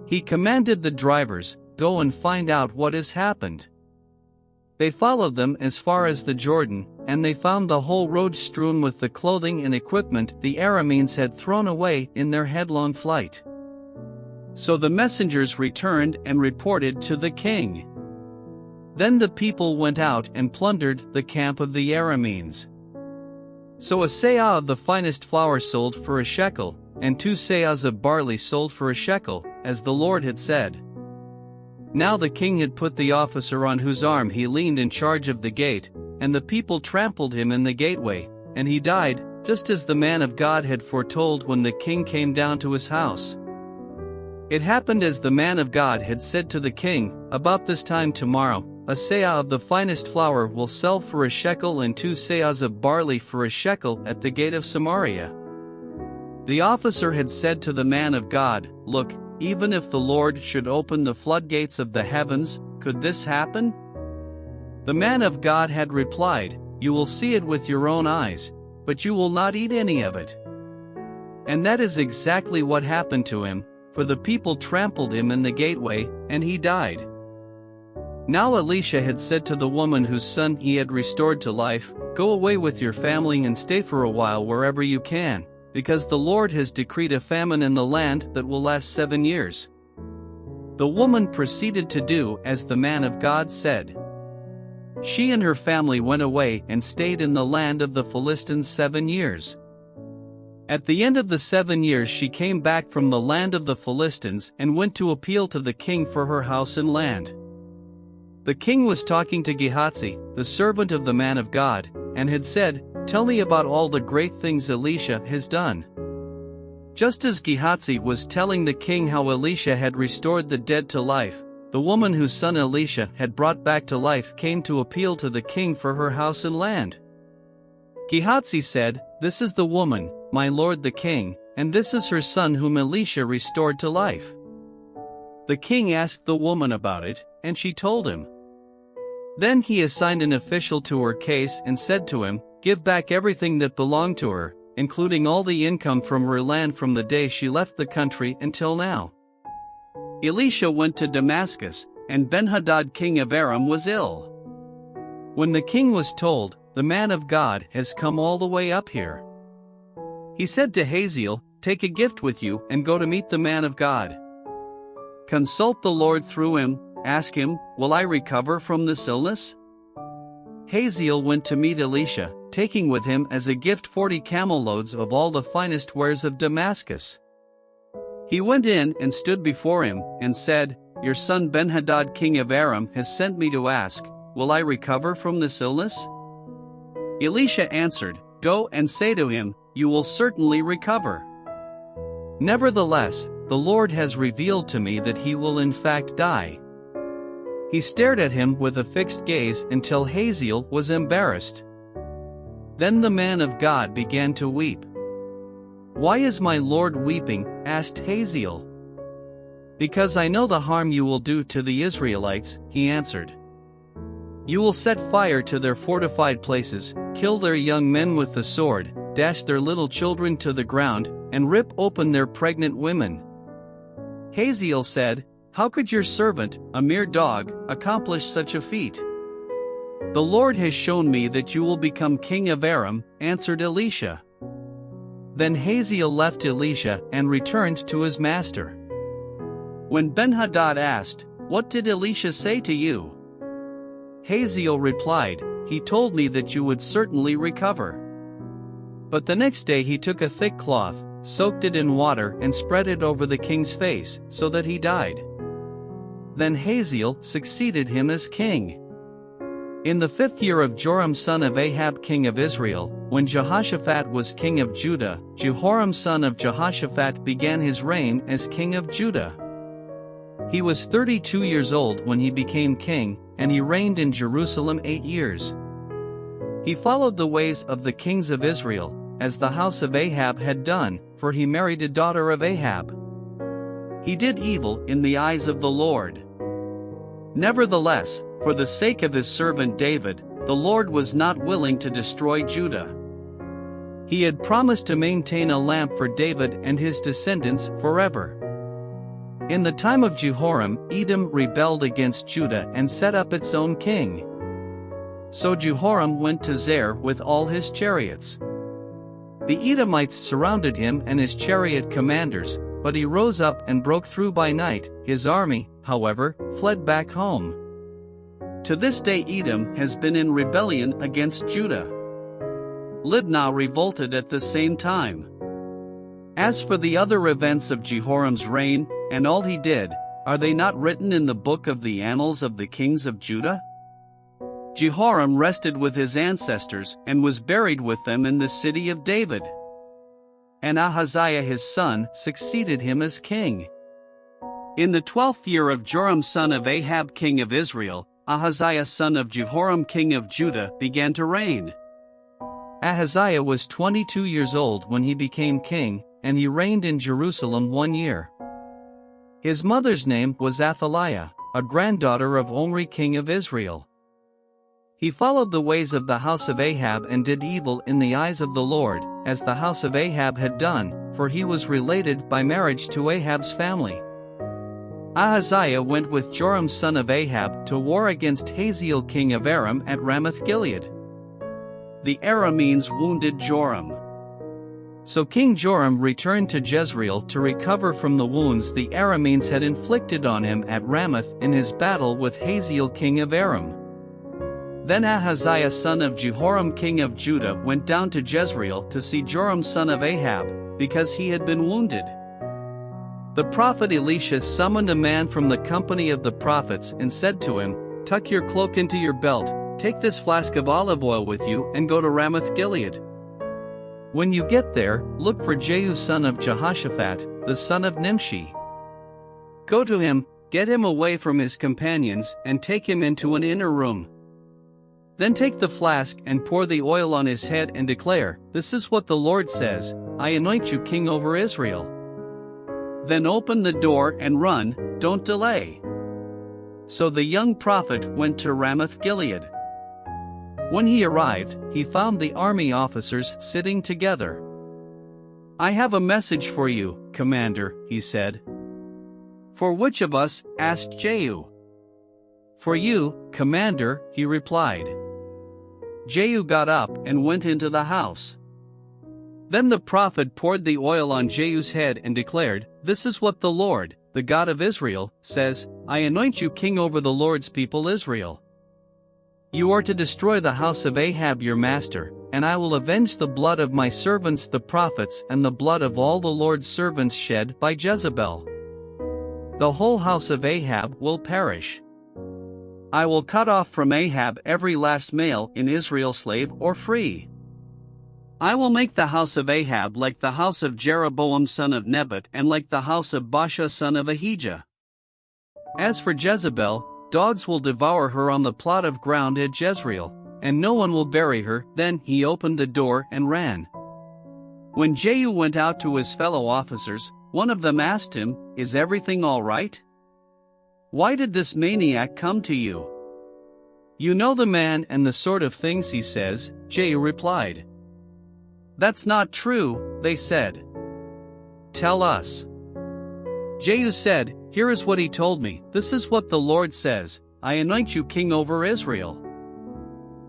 Speaker 1: He commanded the drivers, "Go and find out what has happened." They followed them as far as the Jordan, and they found the whole road strewn with the clothing and equipment the Arameans had thrown away in their headlong flight. So the messengers returned and reported to the king. Then the people went out and plundered the camp of the Arameans. So a seah of the finest flour sold for a shekel, and 2 seahs of barley sold for a shekel, as the Lord had said. Now the king had put the officer on whose arm he leaned in charge of the gate, and the people trampled him in the gateway, and he died, just as the man of God had foretold when the king came down to his house. It happened as the man of God had said to the king, "About this time tomorrow, a seah of the finest flour will sell for a shekel and 2 seahs of barley for a shekel at the gate of Samaria." The officer had said to the man of God, "Look, even if the Lord should open the floodgates of the heavens, could this happen?" The man of God had replied, "You will see it with your own eyes, but you will not eat any of it." And that is exactly what happened to him, for the people trampled him in the gateway, and he died. Now Elisha had said to the woman whose son he had restored to life, "Go away with your family and stay for a while wherever you can, because the Lord has decreed a famine in the land that will last 7 years." The woman proceeded to do as the man of God said. She and her family went away and stayed in the land of the Philistines 7 years. At the end of the 7 years she came back from the land of the Philistines and went to appeal to the king for her house and land. The king was talking to Gehazi, the servant of the man of God, and had said, "Tell me about all the great things Elisha has done." Just as Gehazi was telling the king how Elisha had restored the dead to life, the woman whose son Elisha had brought back to life came to appeal to the king for her house and land. Gehazi said, "This is the woman, my lord the king, and this is her son whom Elisha restored to life." The king asked the woman about it, and she told him. Then he assigned an official to her case and said to him, "Give back everything that belonged to her, including all the income from her land from the day she left the country until now." Elisha went to Damascus, and Ben-Hadad king of Aram was ill. When the king was told, "The man of God has come all the way up here," he said to Hazael, "Take a gift with you and go to meet the man of God. Consult the Lord through him, ask him, 'Will I recover from this illness?'" Hazael went to meet Elisha, taking with him as a gift 40 camel loads of all the finest wares of Damascus. He went in and stood before him, and said, "Your son Ben-Hadad king of Aram has sent me to ask, 'Will I recover from this illness?'" Elisha answered, "Go and say to him, 'You will certainly recover.' Nevertheless, the Lord has revealed to me that he will in fact die." He stared at him with a fixed gaze until Hazael was embarrassed. Then the man of God began to weep. "Why is my lord weeping?" asked Hazael. "Because I know the harm you will do to the Israelites," he answered. "You will set fire to their fortified places, kill their young men with the sword, dash their little children to the ground, and rip open their pregnant women." Hazael said, "How could your servant, a mere dog, accomplish such a feat?" "The Lord has shown me that you will become king of Aram," answered Elisha. Then Hazael left Elisha and returned to his master. When Ben-Hadad asked, "What did Elisha say to you?" Hazael replied, "He told me that you would certainly recover." But the next day he took a thick cloth, soaked it in water and spread it over the king's face, so that he died. Then Hazael succeeded him as king. In the 5th year of Joram son of Ahab king of Israel, when Jehoshaphat was king of Judah, Jehoram son of Jehoshaphat began his reign as king of Judah. He was 32 years old when he became king, and he reigned in Jerusalem 8 years. He followed the ways of the kings of Israel, as the house of Ahab had done, for he married a daughter of Ahab. He did evil in the eyes of the Lord. Nevertheless, for the sake of his servant David, the Lord was not willing to destroy Judah. He had promised to maintain a lamp for David and his descendants forever. In the time of Jehoram, Edom rebelled against Judah and set up its own king. So Jehoram went to Zair with all his chariots. The Edomites surrounded him and his chariot commanders, but he rose up and broke through by night. His army, however, fled back home. To this day Edom has been in rebellion against Judah. Libnah revolted at the same time. As for the other events of Jehoram's reign, and all he did, are they not written in the book of the annals of the kings of Judah? Jehoram rested with his ancestors and was buried with them in the city of David. And Ahaziah his son succeeded him as king. In the 12th year of Joram son of Ahab king of Israel, Ahaziah son of Jehoram king of Judah began to reign. Ahaziah was 22 years old when he became king, and he reigned in Jerusalem 1 year. His mother's name was Athaliah, a granddaughter of Omri king of Israel. He followed the ways of the house of Ahab and did evil in the eyes of the Lord, as the house of Ahab had done, for he was related by marriage to Ahab's family. Ahaziah went with Joram son of Ahab to war against Hazael king of Aram at Ramoth-Gilead. The Arameans wounded Joram. So King Joram returned to Jezreel to recover from the wounds the Arameans had inflicted on him at Ramoth in his battle with Hazael king of Aram. Then Ahaziah son of Jehoram king of Judah went down to Jezreel to see Joram son of Ahab, because he had been wounded. The prophet Elisha summoned a man from the company of the prophets and said to him, "Tuck your cloak into your belt, take this flask of olive oil with you and go to Ramoth-Gilead. When you get there, look for Jehu son of Jehoshaphat, the son of Nimshi. Go to him, get him away from his companions, and take him into an inner room. Then take the flask and pour the oil on his head and declare, 'This is what the Lord says, I anoint you king over Israel.' Then open the door and run, don't delay." So the young prophet went to Ramoth-Gilead. When he arrived, he found the army officers sitting together. "I have a message for you, commander," he said. "For which of us?" asked Jehu. "For you, commander," he replied. Jehu got up and went into the house. Then the prophet poured the oil on Jehu's head and declared, "This is what the Lord, the God of Israel, says, I anoint you king over the Lord's people Israel. You are to destroy the house of Ahab your master, and I will avenge the blood of my servants the prophets and the blood of all the Lord's servants shed by Jezebel. The whole house of Ahab will perish. I will cut off from Ahab every last male in Israel, slave or free. I will make the house of Ahab like the house of Jeroboam son of Nebat and like the house of Baasha son of Ahijah. As for Jezebel, dogs will devour her on the plot of ground at Jezreel, and no one will bury her." Then he opened the door and ran. When Jehu went out to his fellow officers, one of them asked him, "Is everything all right? Why did this maniac come to you?" "You know the man and the sort of things he says," Jehu replied. "That's not true," they said. "Tell us." Jehu said, "Here is what he told me. This is what the Lord says, I anoint you king over Israel."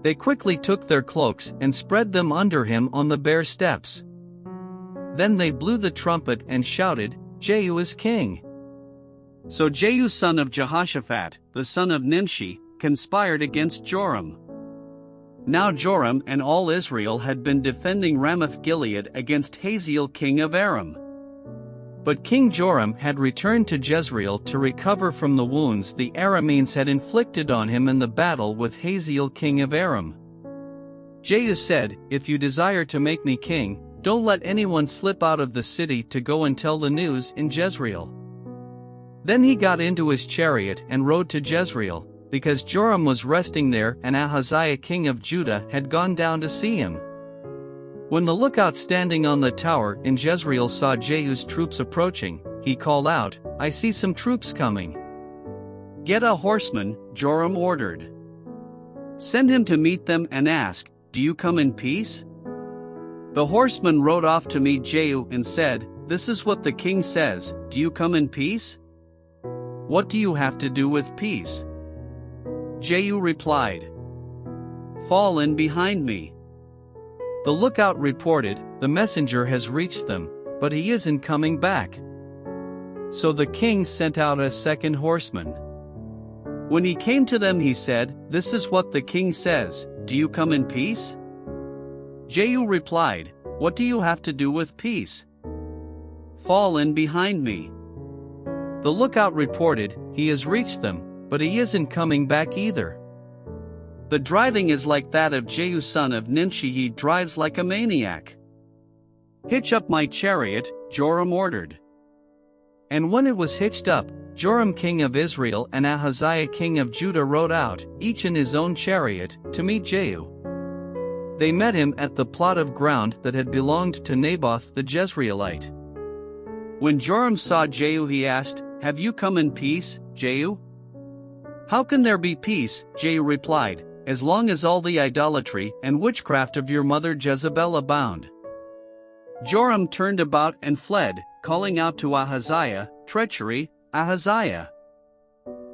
Speaker 1: They quickly took their cloaks and spread them under him on the bare steps. Then they blew the trumpet and shouted, "Jehu is king." So Jehu son of Jehoshaphat, the son of Nimshi, conspired against Joram. Now Joram and all Israel had been defending Ramoth-Gilead against Hazael king of Aram. But King Joram had returned to Jezreel to recover from the wounds the Arameans had inflicted on him in the battle with Hazael king of Aram. Jehu said, "If you desire to make me king, don't let anyone slip out of the city to go and tell the news in Jezreel." Then he got into his chariot and rode to Jezreel, because Joram was resting there and Ahaziah king of Judah had gone down to see him. When the lookout standing on the tower in Jezreel saw Jehu's troops approaching, he called out, "I see some troops coming." "Get a horseman," Joram ordered. "Send him to meet them and ask, 'Do you come in peace?'" The horseman rode off to meet Jehu and said, "This is what the king says, do you come in peace?" "What do you have to do with peace?" Jehu replied, "Fall in behind me." The lookout reported, "The messenger has reached them, but he isn't coming back." So the king sent out a second horseman. When he came to them he said, "This is what the king says, do you come in peace?" Jehu replied, "What do you have to do with peace?" "Fall in behind me." The lookout reported, "He has reached them, but he isn't coming back either." The driving is like that of Jehu son of Nimshi, he drives like a maniac. "Hitch up my chariot," Joram ordered. And when it was hitched up, Joram king of Israel and Ahaziah king of Judah rode out, each in his own chariot, to meet Jehu. They met him at the plot of ground that had belonged to Naboth the Jezreelite. When Joram saw Jehu he asked, "Have you come in peace, Jehu?" "How can there be peace," Jehu replied, "as long as all the idolatry and witchcraft of your mother Jezebel abound?" Joram turned about and fled, calling out to Ahaziah, "Treachery, Ahaziah!"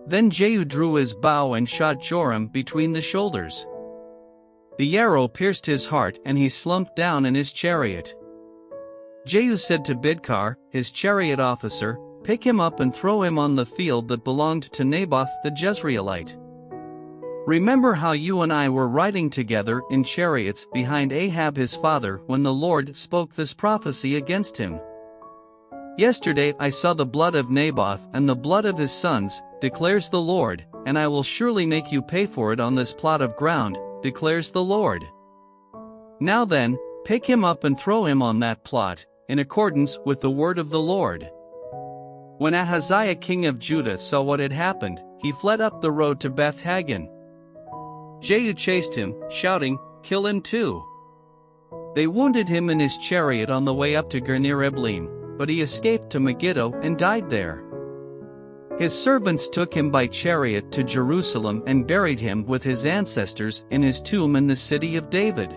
Speaker 1: Then Jehu drew his bow and shot Joram between the shoulders. The arrow pierced his heart and he slumped down in his chariot. Jehu said to Bidkar, his chariot officer, "Pick him up and throw him on the field that belonged to Naboth the Jezreelite. Remember how you and I were riding together in chariots behind Ahab his father when the Lord spoke this prophecy against him. Yesterday I saw the blood of Naboth and the blood of his sons, declares the Lord, and I will surely make you pay for it on this plot of ground, declares the Lord. Now then, pick him up and throw him on that plot, in accordance with the word of the Lord." When Ahaziah king of Judah saw what had happened, he fled up the road to Beth Hagan. Jehu chased him, shouting, "Kill him too!" They wounded him in his chariot on the way up to Ger-ner Eblim, but he escaped to Megiddo and died there. His servants took him by chariot to Jerusalem and buried him with his ancestors in his tomb in the city of David.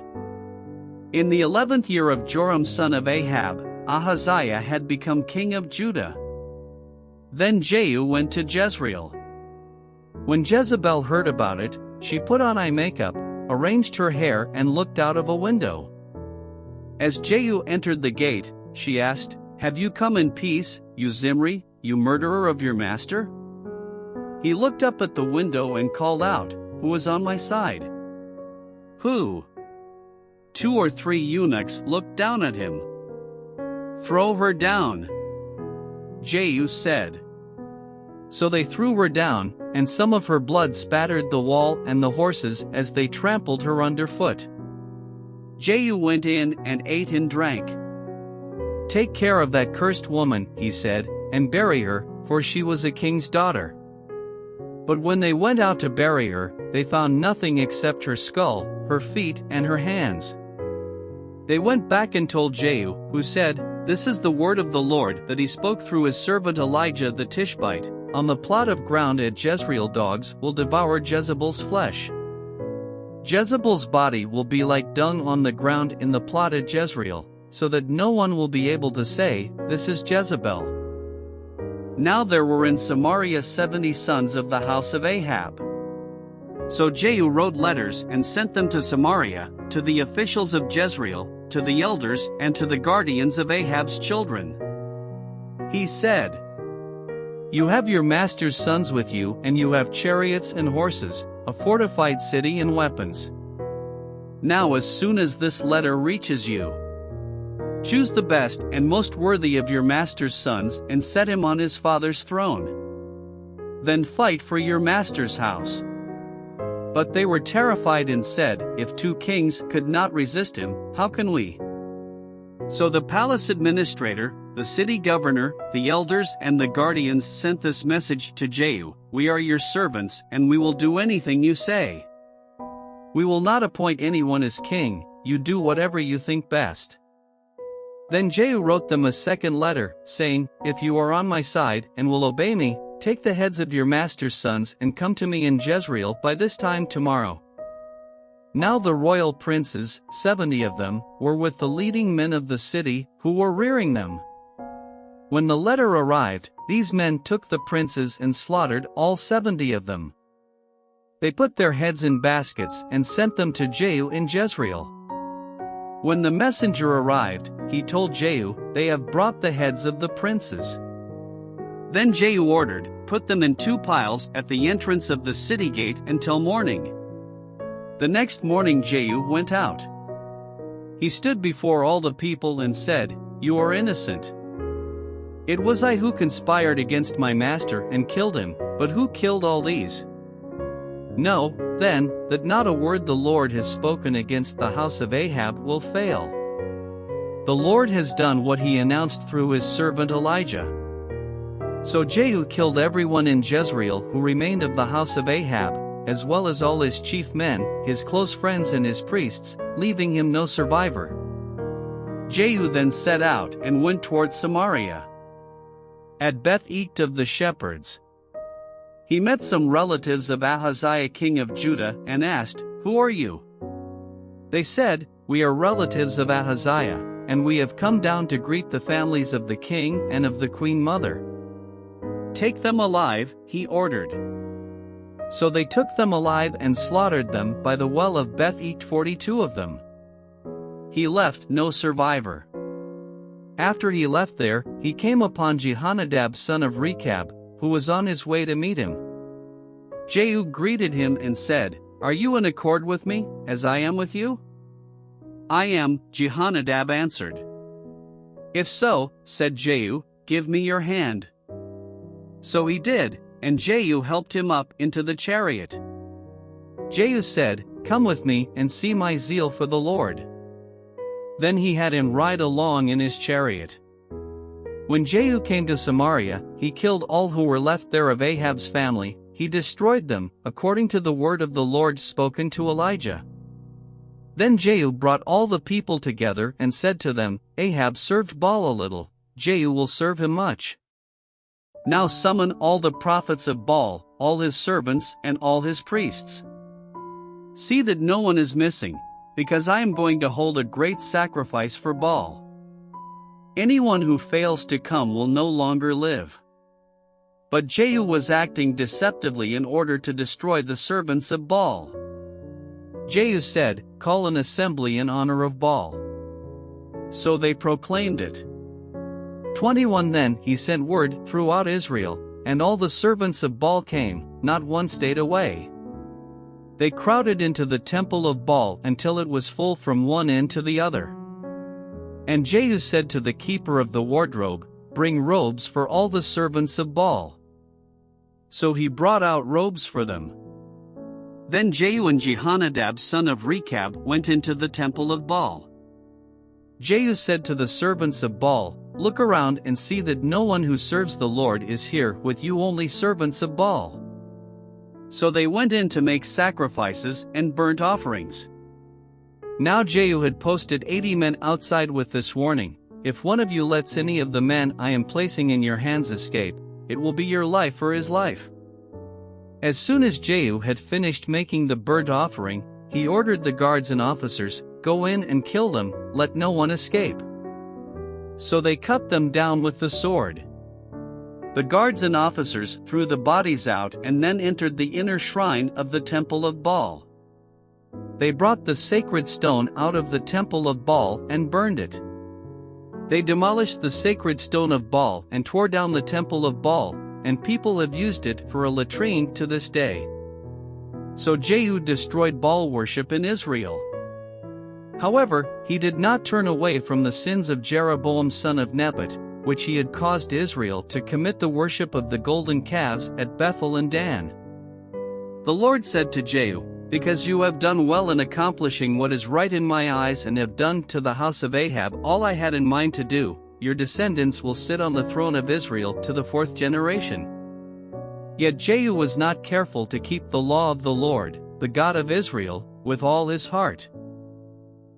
Speaker 1: In the 11th year of Joram son of Ahab, Ahaziah had become king of Judah. Then Jehu went to Jezreel. When Jezebel heard about it, she put on eye makeup, arranged her hair and looked out of a window. As Jehu entered the gate, she asked, "Have you come in peace, you Zimri, you murderer of your master?" He looked up at the window and called out, "Who was on my side?" "Who?" 2 or 3 eunuchs looked down at him. "Throw her down," Jehu said. So they threw her down, and some of her blood spattered the wall and the horses as they trampled her underfoot. Jehu went in and ate and drank. "Take care of that cursed woman," he said, "and bury her, for she was a king's daughter." But when they went out to bury her, they found nothing except her skull, her feet and her hands. They went back and told Jehu, who said, "This is the word of the Lord that he spoke through his servant Elijah the Tishbite, on the plot of ground at Jezreel dogs will devour Jezebel's flesh. Jezebel's body will be like dung on the ground in the plot at Jezreel, so that no one will be able to say, 'This is Jezebel.'" Now there were in Samaria 70 sons of the house of Ahab. So Jehu wrote letters and sent them to Samaria, to the officials of Jezreel, to the elders and to the guardians of Ahab's children. He said, "You have your master's sons with you and you have chariots and horses, a fortified city and weapons. Now as soon as this letter reaches you, choose the best and most worthy of your master's sons and set him on his father's throne. Then fight for your master's house." But they were terrified and said, "If 2 kings could not resist him, how can we?" So the palace administrator, the city governor, the elders and the guardians sent this message to Jehu: "We are your servants, and we will do anything you say. We will not appoint anyone as king, you do whatever you think best." Then Jehu wrote them a second letter, saying, "If you are on my side and will obey me, take the heads of your master's sons and come to me in Jezreel by this time tomorrow." Now the royal princes, 70 of them, were with the leading men of the city, who were rearing them. When the letter arrived, these men took the princes and slaughtered all 70 of them. They put their heads in baskets and sent them to Jehu in Jezreel. When the messenger arrived, he told Jehu, "They have brought the heads of the princes." Then Jehu ordered, "Put them in 2 piles at the entrance of the city gate until morning." The next morning Jehu went out. He stood before all the people and said, "You are innocent. It was I who conspired against my master and killed him, but who killed all these? Know, then, that not a word the Lord has spoken against the house of Ahab will fail. The Lord has done what he announced through his servant Elijah." So Jehu killed everyone in Jezreel who remained of the house of Ahab, as well as all his chief men, his close friends and his priests, leaving him no survivor. Jehu then set out and went toward Samaria. At Beth-eked of the shepherds, he met some relatives of Ahaziah king of Judah and asked, "Who are you?" They said, "We are relatives of Ahaziah, and we have come down to greet the families of the king and of the queen mother." "Take them alive," he ordered. So they took them alive and slaughtered them by the well of Beth-eked, 42 of them. He left no survivor. After he left there, he came upon Jehonadab son of Rechab, who was on his way to meet him. Jehu greeted him and said, "Are you in accord with me, as I am with you?" "I am," Jehonadab answered. "If so," said Jehu, "give me your hand." So he did, and Jehu helped him up into the chariot. Jehu said, "Come with me and see my zeal for the Lord." Then he had him ride along in his chariot. When Jehu came to Samaria, he killed all who were left there of Ahab's family. He destroyed them, according to the word of the Lord spoken to Elijah. Then Jehu brought all the people together and said to them, "Ahab served Baal a little, Jehu will serve him much. Now summon all the prophets of Baal, all his servants and all his priests. See that no one is missing, because I am going to hold a great sacrifice for Baal. Anyone who fails to come will no longer live." But Jehu was acting deceptively in order to destroy the servants of Baal. Jehu said, "Call an assembly in honor of Baal." So they proclaimed it. 21 Then he sent word throughout Israel, and all the servants of Baal came, not one stayed away. They crowded into the temple of Baal until it was full from one end to the other. And Jehu said to the keeper of the wardrobe, "Bring robes for all the servants of Baal." So he brought out robes for them. Then Jehu and Jehonadab son of Rechab went into the temple of Baal. Jehu said to the servants of Baal, "Look around and see that no one who serves the Lord is here with you, only servants of Baal." So they went in to make sacrifices and burnt offerings. Now Jehu had posted 80 men outside with this warning: "If one of you lets any of the men I am placing in your hands escape, it will be your life or his life." As soon as Jehu had finished making the burnt offering, he ordered the guards and officers, "Go in and kill them, let no one escape." So they cut them down with the sword. The guards and officers threw the bodies out and then entered the inner shrine of the temple of Baal. They brought the sacred stone out of the temple of Baal and burned it. They demolished the sacred stone of Baal and tore down the temple of Baal, and people have used it for a latrine to this day. So Jehu destroyed Baal worship in Israel. However, he did not turn away from the sins of Jeroboam son of Nebat, which he had caused Israel to commit the worship of the golden calves at Bethel and Dan. The Lord said to Jehu, "Because you have done well in accomplishing what is right in my eyes and have done to the house of Ahab all I had in mind to do, your descendants will sit on the throne of Israel to the fourth generation." Yet Jehu was not careful to keep the law of the Lord, the God of Israel, with all his heart.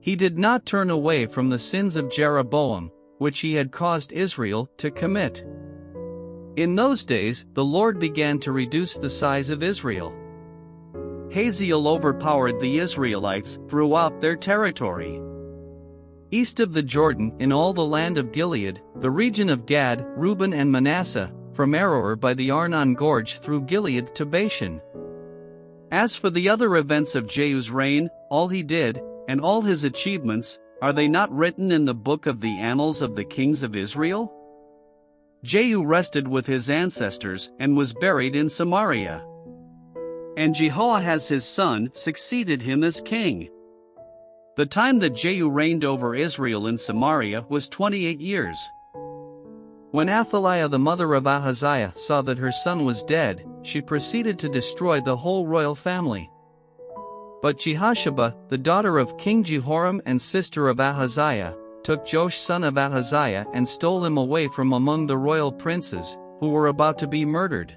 Speaker 1: He did not turn away from the sins of Jeroboam, which he had caused Israel to commit. In those days, the Lord began to reduce the size of Israel. Hazael overpowered the Israelites throughout their territory. East of the Jordan, in all the land of Gilead, the region of Gad, Reuben and Manasseh, from Aroer by the Arnon Gorge through Gilead to Bashan. As for the other events of Jehu's reign, all he did, and all his achievements, are they not written in the book of the annals of the kings of Israel? Jehu rested with his ancestors and was buried in Samaria. And Jehoahaz his son succeeded him as king. The time that Jehu reigned over Israel in Samaria was 28 years. When Athaliah the mother of Ahaziah saw that her son was dead, she proceeded to destroy the whole royal family. But Jehosheba, the daughter of King Jehoram and sister of Ahaziah, took Joash son of Ahaziah and stole him away from among the royal princes, who were about to be murdered.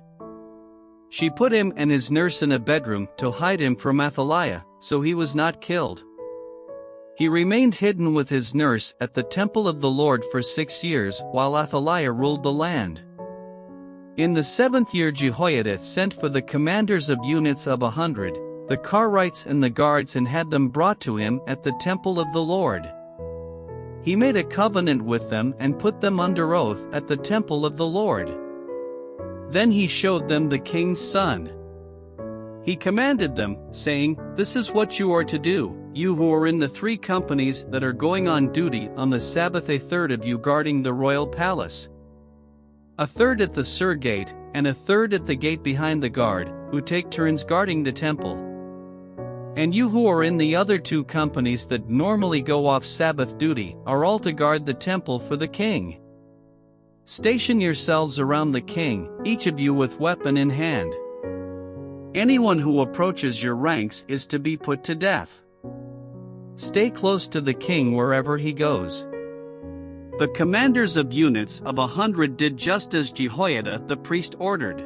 Speaker 1: She put him and his nurse in a bedroom to hide him from Athaliah, so he was not killed. He remained hidden with his nurse at the temple of the Lord for 6 years while Athaliah ruled the land. In the 7th year Jehoiada sent for the commanders of units of 100, the Karites and the guards, and had them brought to him at the temple of the Lord. He made a covenant with them and put them under oath at the temple of the Lord. Then he showed them the king's son. He commanded them, saying, "This is what you are to do, you who are in the 3 companies that are going on duty on the Sabbath, a third of you guarding the royal palace, a third at the Sur gate, and a third at the gate behind the guard, who take turns guarding the temple. And you who are in the other 2 companies that normally go off Sabbath duty are all to guard the temple for the king. Station yourselves around the king, each of you with weapon in hand. Anyone who approaches your ranks is to be put to death. Stay close to the king wherever he goes." The commanders of units of 100 did just as Jehoiada the priest ordered.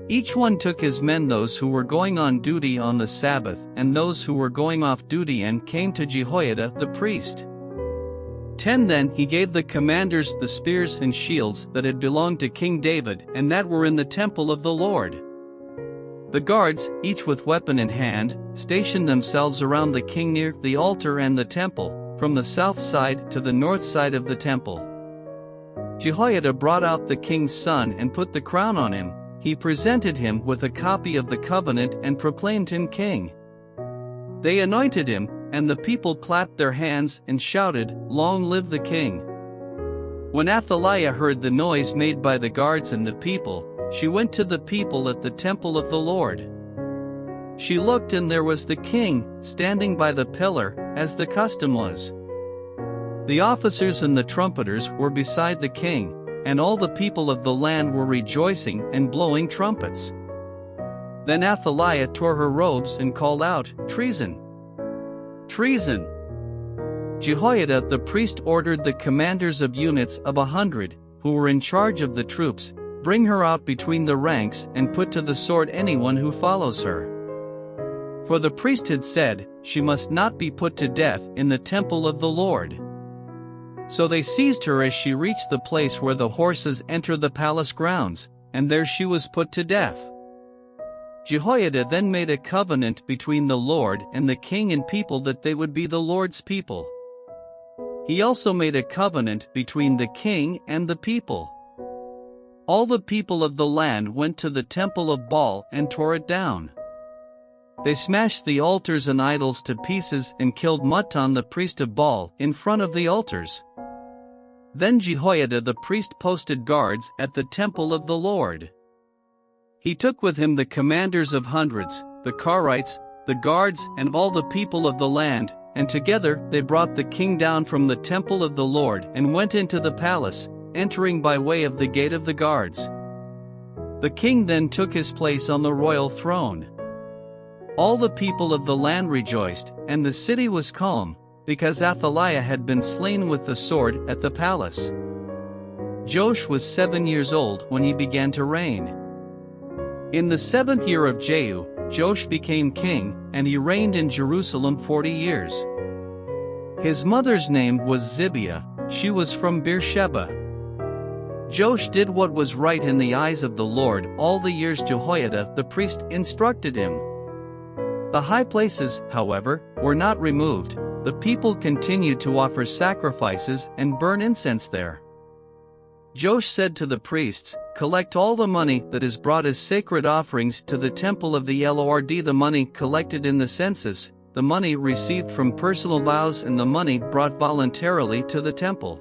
Speaker 1: Each one took his men, those who were going on duty on the Sabbath and those who were going off duty, and came to Jehoiada the priest. 10 Then he gave the commanders the spears and shields that had belonged to King David and that were in the temple of the Lord. The guards, each with weapon in hand, stationed themselves around the king near the altar and the temple, from the south side to the north side of the temple. Jehoiada brought out the king's son and put the crown on him. He presented him with a copy of the covenant and proclaimed him king. They anointed him, and the people clapped their hands and shouted, "Long live the king!" When Athaliah heard the noise made by the guards and the people, she went to the people at the temple of the Lord. She looked, and there was the king, standing by the pillar, as the custom was. The officers and the trumpeters were beside the king, and all the people of the land were rejoicing and blowing trumpets. Then Athaliah tore her robes and called out, "Treason! Treason!" Jehoiada the priest ordered the commanders of units of 100, who were in charge of the troops, "Bring her out between the ranks and put to the sword anyone who follows her." For the priest had said, "She must not be put to death in the temple of the Lord." So they seized her as she reached the place where the horses enter the palace grounds, and there she was put to death. Jehoiada then made a covenant between the Lord and the king and people that they would be the Lord's people. He also made a covenant between the king and the people. All the people of the land went to the temple of Baal and tore it down. They smashed the altars and idols to pieces and killed Mattan the priest of Baal in front of the altars. Then Jehoiada the priest posted guards at the temple of the Lord. He took with him the commanders of hundreds, the Karites, the guards, and all the people of the land, and together they brought the king down from the temple of the Lord and went into the palace, entering by way of the gate of the guards. The king then took his place on the royal throne. All the people of the land rejoiced, and the city was calm, because Athaliah had been slain with the sword at the palace. Joash was 7 years old when he began to reign. In the 7th year of Jehu, Joash became king, and he reigned in Jerusalem 40 years. His mother's name was Zibiah, she was from Beersheba. Joash did what was right in the eyes of the Lord all the years Jehoiada the priest instructed him. The high places, however, were not removed. The people continued to offer sacrifices and burn incense there. Joash said to the priests, "Collect all the money that is brought as sacred offerings to the temple of the Lord, the money collected in the census, the money received from personal vows, and the money brought voluntarily to the temple.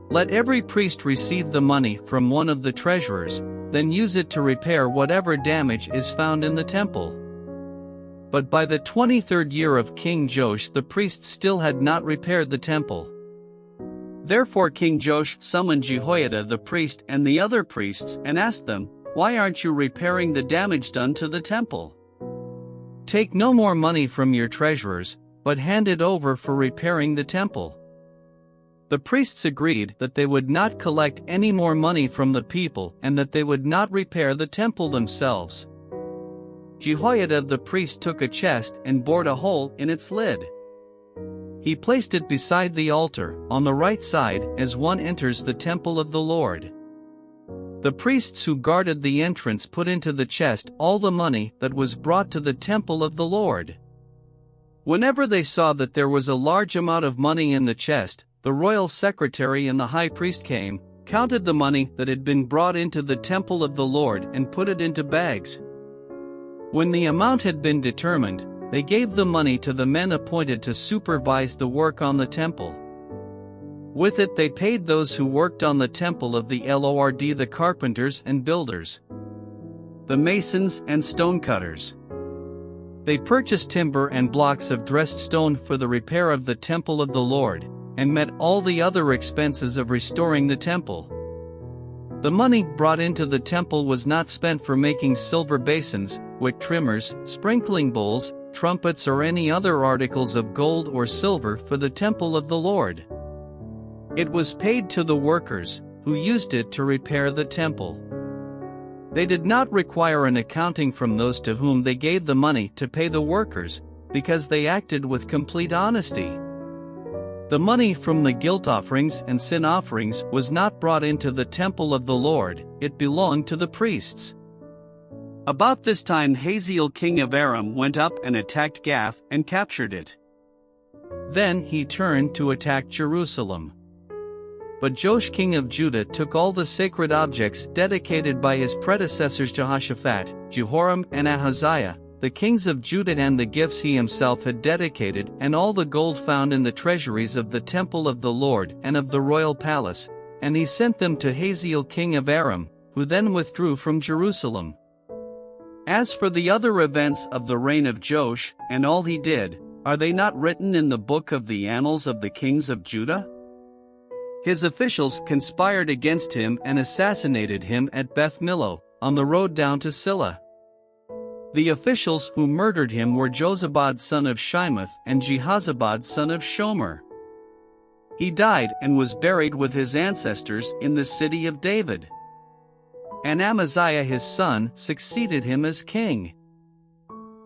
Speaker 1: Let every priest receive the money from one of the treasurers, then use it to repair whatever damage is found in the temple." But by the 23rd year of King Joash, the priests still had not repaired the temple. Therefore King Joash summoned Jehoiada the priest and the other priests and asked them, "Why aren't you repairing the damage done to the temple? Take no more money from your treasurers, but hand it over for repairing the temple." The priests agreed that they would not collect any more money from the people and that they would not repair the temple themselves. Jehoiada the priest took a chest and bored a hole in its lid. He placed it beside the altar, on the right side, as one enters the temple of the Lord. The priests who guarded the entrance put into the chest all the money that was brought to the temple of the Lord. Whenever they saw that there was a large amount of money in the chest, the royal secretary and the high priest came, counted the money that had been brought into the temple of the Lord, and put it into bags. When the amount had been determined, they gave the money to the men appointed to supervise the work on the temple. With it they paid those who worked on the temple of the Lord, the carpenters and builders, the masons and stonecutters. They purchased timber and blocks of dressed stone for the repair of the temple of the Lord, and met all the other expenses of restoring the temple. The money brought into the temple was not spent for making silver basins, wick trimmers, sprinkling bowls, trumpets, or any other articles of gold or silver for the temple of the Lord. It was paid to the workers, who used it to repair the temple. They did not require an accounting from those to whom they gave the money to pay the workers, because they acted with complete honesty. The money from the guilt offerings and sin offerings was not brought into the temple of the Lord, it belonged to the priests. About this time Hazael king of Aram went up and attacked Gath and captured it. Then he turned to attack Jerusalem. But Joash king of Judah took all the sacred objects dedicated by his predecessors Jehoshaphat, Jehoram, and Ahaziah, the kings of Judah, and the gifts he himself had dedicated, and all the gold found in the treasuries of the temple of the Lord and of the royal palace, and he sent them to Hazael king of Aram, who then withdrew from Jerusalem. As for the other events of the reign of Joash, and all he did, are they not written in the book of the annals of the kings of Judah? His officials conspired against him and assassinated him at Beth Millo, on the road down to Silla. The officials who murdered him were Jozabad son of Shimeath and Jehozabad son of Shomer. He died and was buried with his ancestors in the city of David. And Amaziah his son succeeded him as king.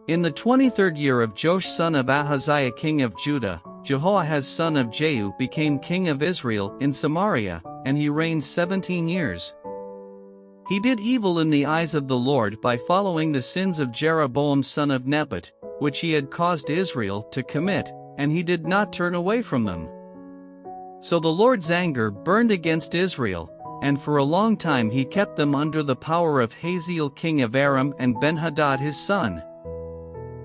Speaker 1: In the 23rd year of Joash son of Ahaziah king of Judah, Jehoahaz son of Jehu became king of Israel in Samaria, and he reigned 17 years. He did evil in the eyes of the Lord by following the sins of Jeroboam son of Nebat, which he had caused Israel to commit, and he did not turn away from them. So the Lord's anger burned against Israel, and for a long time he kept them under the power of Hazael king of Aram and Ben-Hadad his son.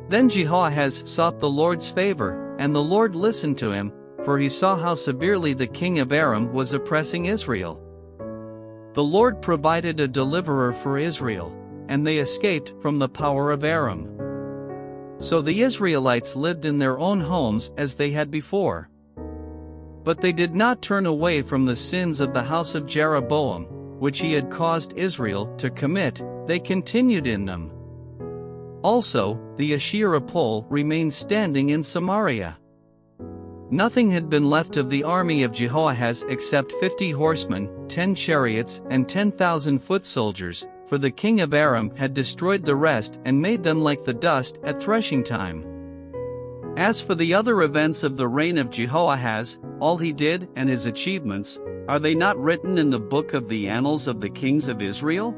Speaker 1: Then Jehoahaz sought the Lord's favor, and the Lord listened to him, for he saw how severely the king of Aram was oppressing Israel. The Lord provided a deliverer for Israel, and they escaped from the power of Aram. So the Israelites lived in their own homes as they had before. But they did not turn away from the sins of the house of Jeroboam, which he had caused Israel to commit, they continued in them. Also, the Asherah pole remained standing in Samaria. Nothing had been left of the army of Jehoahaz except 50 horsemen, 10 chariots, and 10,000 foot soldiers, for the king of Aram had destroyed the rest and made them like the dust at threshing time. As for the other events of the reign of Jehoahaz, all he did and his achievements, are they not written in the book of the annals of the kings of Israel?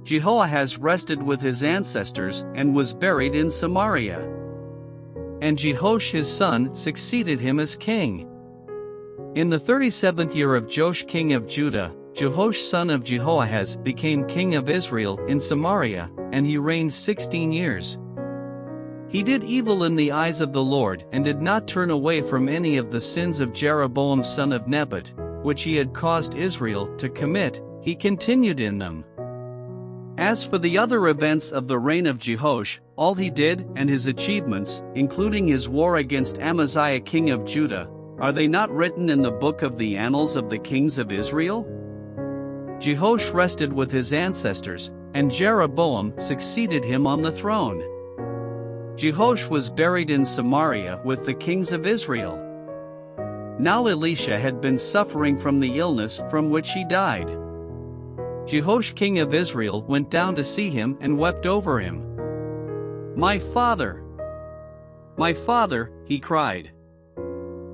Speaker 1: Jehoahaz rested with his ancestors and was buried in Samaria. And Jehoash his son succeeded him as king. In the 37th year of Joash king of Judah, Jehoash son of Jehoahaz became king of Israel in Samaria, and he reigned 16 years. He did evil in the eyes of the Lord and did not turn away from any of the sins of Jeroboam son of Nebat, which he had caused Israel to commit. He continued in them. As for the other events of the reign of Jehoash, all he did and his achievements, including his war against Amaziah king of Judah, are they not written in the book of the annals of the kings of Israel? Jehoash rested with his ancestors, and Jeroboam succeeded him on the throne. Jehoash was buried in Samaria with the kings of Israel. Now Elisha had been suffering from the illness from which he died. Jehoash king of Israel went down to see him and wept over him. "My father! My father," he cried.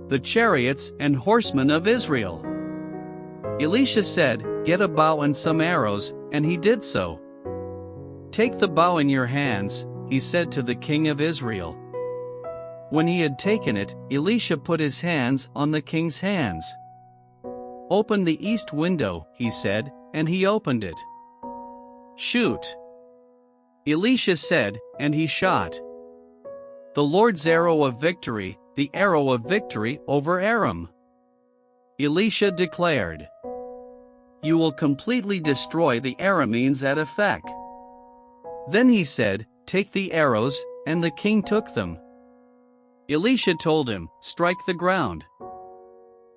Speaker 1: "The chariots and horsemen of Israel!" Elisha said, "Get a bow and some arrows," and he did so. "Take the bow in your hands," he said to the king of Israel. When he had taken it, Elisha put his hands on the king's hands. "Open the east window," he said, and he opened it. "Shoot," Elisha said, and he shot. The Lord's arrow of victory, the arrow of victory over Aram. Elisha declared, "You will completely destroy the Arameans at Aphek." Then he said, "Take the arrows," and the king took them. Elisha told him, "Strike the ground."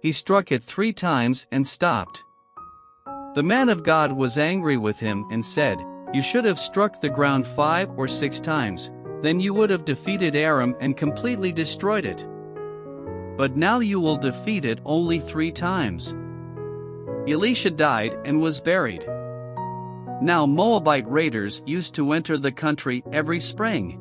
Speaker 1: He struck it 3 times and stopped. The man of God was angry with him and said, "You should have struck the ground 5 or 6 times, then you would have defeated Aram and completely destroyed it. But now you will defeat it only 3 times." Elisha died and was buried. Now Moabite raiders used to enter the country every spring.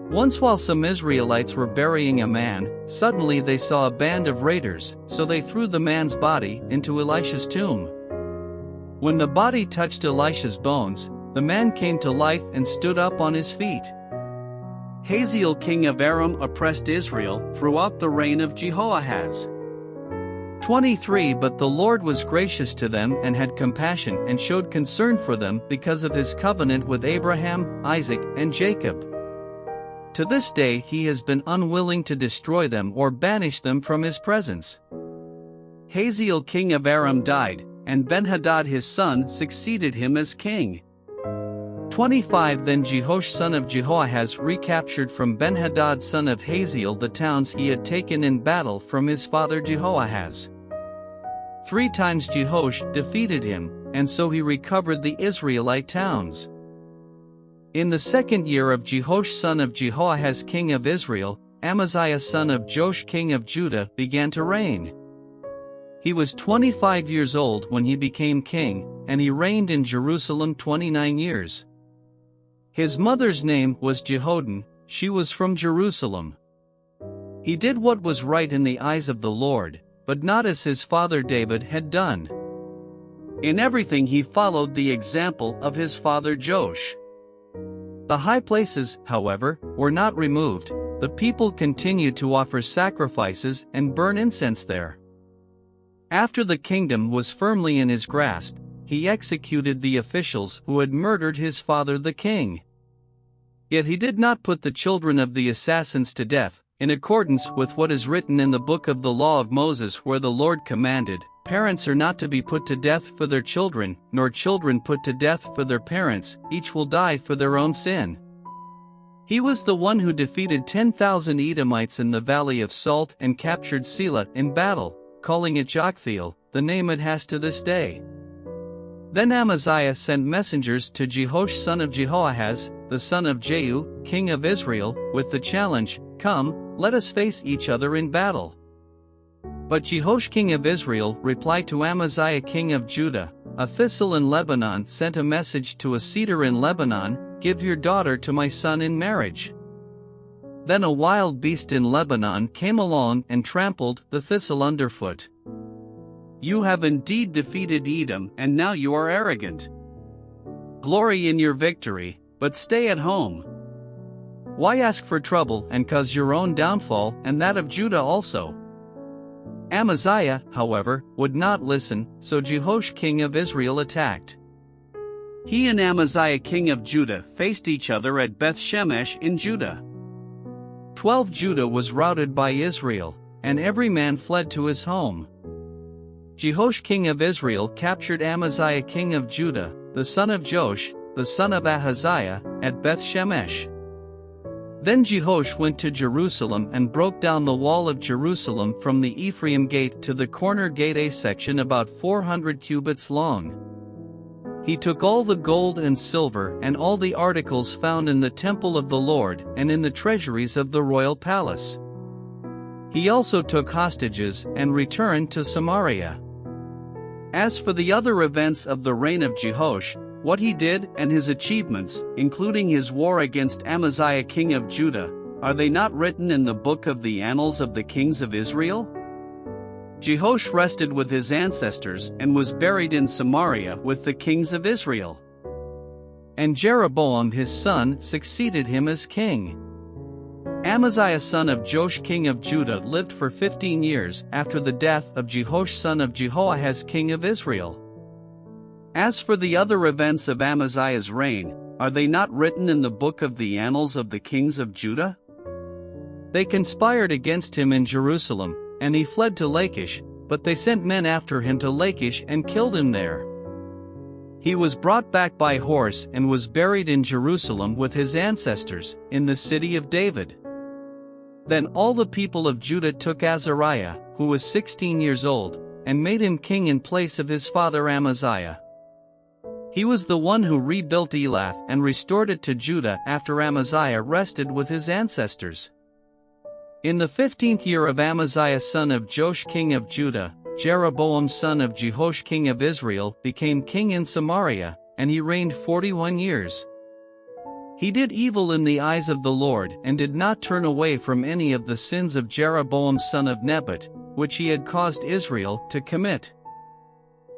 Speaker 1: Once while some Israelites were burying a man, suddenly they saw a band of raiders, so they threw the man's body into Elisha's tomb. When the body touched Elisha's bones, the man came to life and stood up on his feet. Hazael king of Aram oppressed Israel throughout the reign of Jehoahaz. 23 But the Lord was gracious to them and had compassion and showed concern for them because of his covenant with Abraham, Isaac, and Jacob. To this day he has been unwilling to destroy them or banish them from his presence. Hazael king of Aram died, and Ben-Hadad his son succeeded him as king. 25 Then Jehoash son of Jehoahaz recaptured from Ben-Hadad son of Hazael the towns he had taken in battle from his father Jehoahaz. 3 times Jehoash defeated him, and so he recovered the Israelite towns. In the 2nd year of Jehoash son of Jehoahaz king of Israel, Amaziah son of Joash king of Judah began to reign. He was 25 years old when he became king, and he reigned in Jerusalem 29 years. His mother's name was Jehoaddan, she was from Jerusalem. He did what was right in the eyes of the Lord, but not as his father David had done. In everything he followed the example of his father Joash. The high places, however, were not removed. The people continued to offer sacrifices and burn incense there. After the kingdom was firmly in his grasp, he executed the officials who had murdered his father the king. Yet he did not put the children of the assassins to death, in accordance with what is written in the book of the law of Moses, where the Lord commanded, "Parents are not to be put to death for their children, nor children put to death for their parents, each will die for their own sin." He was the one who defeated 10,000 Edomites in the valley of Salt and captured Selah in battle, calling it Joktheel, the name it has to this day. Then Amaziah sent messengers to Jehoash son of Jehoahaz, the son of Jehu, king of Israel, with the challenge, "Come, let us face each other in battle." But Jehoash king of Israel replied to Amaziah king of Judah, "A thistle in Lebanon sent a message to a cedar in Lebanon, 'Give your daughter to my son in marriage.' Then a wild beast in Lebanon came along and trampled the thistle underfoot. You have indeed defeated Edom, and now you are arrogant. Glory in your victory, but stay at home. Why ask for trouble and cause your own downfall and that of Judah also?" Amaziah, however, would not listen, so Jehoash king of Israel attacked. He and Amaziah king of Judah faced each other at Beth Shemesh in Judah. 12 Judah was routed by Israel, and every man fled to his home. Jehoash king of Israel captured Amaziah king of Judah, the son of Joash, the son of Ahaziah, at Beth Shemesh. Then Jehoash went to Jerusalem and broke down the wall of Jerusalem from the Ephraim gate to the corner gate, a section about 400 cubits long. He took all the gold and silver and all the articles found in the temple of the Lord and in the treasuries of the royal palace. He also took hostages and returned to Samaria. As for the other events of the reign of Jehoash, what he did and his achievements, including his war against Amaziah king of Judah, are they not written in the book of the annals of the kings of Israel? Jehoash rested with his ancestors and was buried in Samaria with the kings of Israel. And Jeroboam his son succeeded him as king. Amaziah son of Joash king of Judah lived for 15 years after the death of Jehoash son of Jehoahaz king of Israel. As for the other events of Amaziah's reign, are they not written in the book of the annals of the kings of Judah? They conspired against him in Jerusalem, and he fled to Lachish, but they sent men after him to Lachish and killed him there. He was brought back by horse and was buried in Jerusalem with his ancestors, in the city of David. Then all the people of Judah took Azariah, who was 16 years old, and made him king in place of his father Amaziah. He was the one who rebuilt Elath and restored it to Judah after Amaziah rested with his ancestors. In the 15th year of Amaziah son of Joash king of Judah, Jeroboam son of Jehoash king of Israel became king in Samaria, and he reigned 41 years. He did evil in the eyes of the Lord and did not turn away from any of the sins of Jeroboam son of Nebat, which he had caused Israel to commit.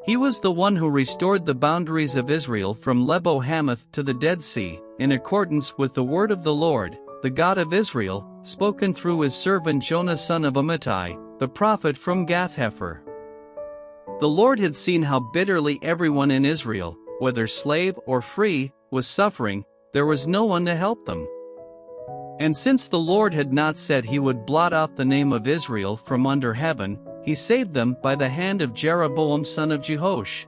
Speaker 1: He was the one who restored the boundaries of Israel from Lebo-Hamath to the Dead Sea, in accordance with the word of the Lord, the God of Israel, spoken through his servant Jonah son of Amittai, the prophet from Gath-Hepher. The Lord had seen how bitterly everyone in Israel, whether slave or free, was suffering. There was no one to help them. And since the Lord had not said he would blot out the name of Israel from under heaven, he saved them by the hand of Jeroboam son of Jehoash.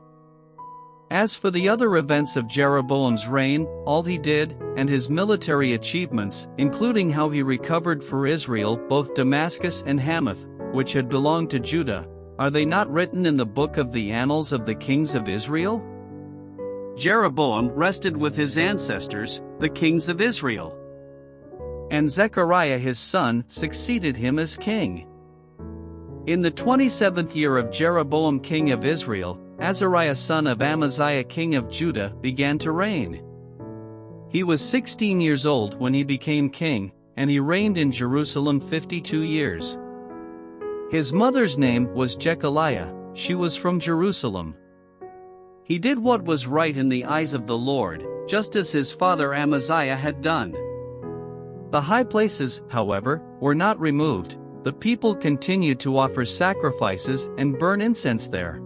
Speaker 1: As for the other events of Jeroboam's reign, all he did, and his military achievements, including how he recovered for Israel both Damascus and Hamath, which had belonged to Judah, are they not written in the book of the annals of the kings of Israel? Jeroboam rested with his ancestors, the kings of Israel. And Zechariah his son succeeded him as king. In the 27th year of Jeroboam king of Israel, Azariah son of Amaziah king of Judah began to reign. He was 16 years old when he became king, and he reigned in Jerusalem 52 years. His mother's name was Jechaliah, she was from Jerusalem. He did what was right in the eyes of the Lord, just as his father Amaziah had done. The high places, however, were not removed. The people continued to offer sacrifices and burn incense there.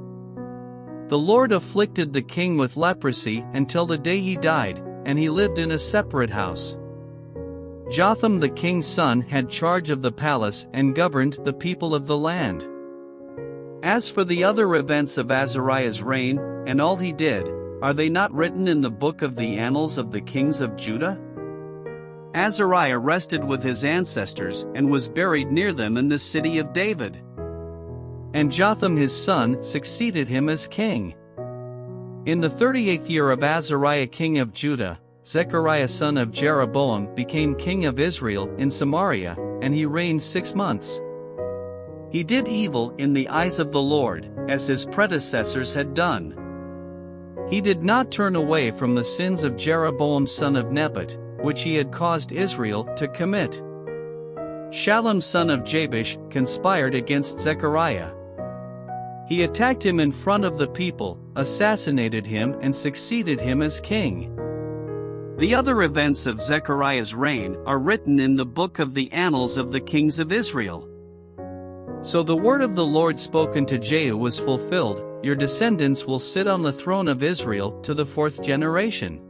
Speaker 1: The Lord afflicted the king with leprosy until the day he died, and he lived in a separate house. Jotham the king's son had charge of the palace and governed the people of the land. As for the other events of Azariah's reign, and all he did, are they not written in the book of the annals of the kings of Judah? Azariah rested with his ancestors and was buried near them in the city of David. And Jotham his son succeeded him as king. In the 38th year of Azariah king of Judah, Zechariah son of Jeroboam became king of Israel in Samaria, and he reigned 6 months. He did evil in the eyes of the Lord, as his predecessors had done. He did not turn away from the sins of Jeroboam son of Nebat, which he had caused Israel to commit. Shallum son of Jabesh conspired against Zechariah. He attacked him in front of the people, assassinated him and succeeded him as king. The other events of Zechariah's reign are written in the book of the annals of the kings of Israel. So the word of the Lord spoken to Jehu was fulfilled, your descendants will sit on the throne of Israel to the 4th generation.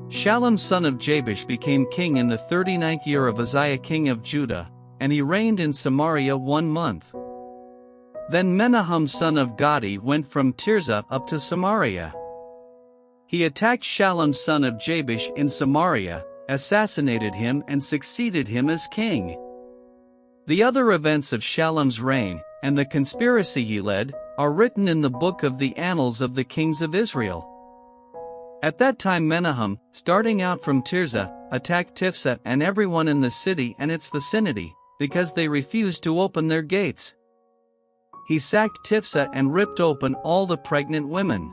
Speaker 1: Shallum son of Jabesh became king in the 39th year of Uzziah king of Judah, and he reigned in Samaria 1 month. Then Menahem son of Gadi went from Tirzah up to Samaria. He attacked Shallum son of Jabesh in Samaria, assassinated him and succeeded him as king. The other events of Shallum's reign, and the conspiracy he led, are written in the book of the annals of the kings of Israel. At that time Menahem, starting out from Tirzah, attacked Tifsah and everyone in the city and its vicinity, because they refused to open their gates. He sacked Tifsah and ripped open all the pregnant women.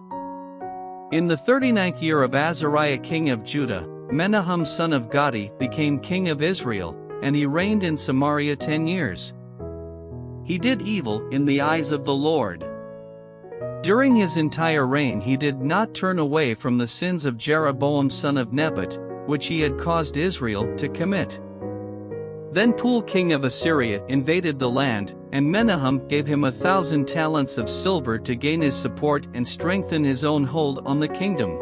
Speaker 1: In the 39th year of Azariah king of Judah, Menahem son of Gadi became king of Israel, and he reigned in Samaria 10 years. He did evil in the eyes of the Lord. During his entire reign he did not turn away from the sins of Jeroboam son of Nebat, which he had caused Israel to commit. Then Pul king of Assyria invaded the land, and Menahem gave him 1,000 talents of silver to gain his support and strengthen his own hold on the kingdom.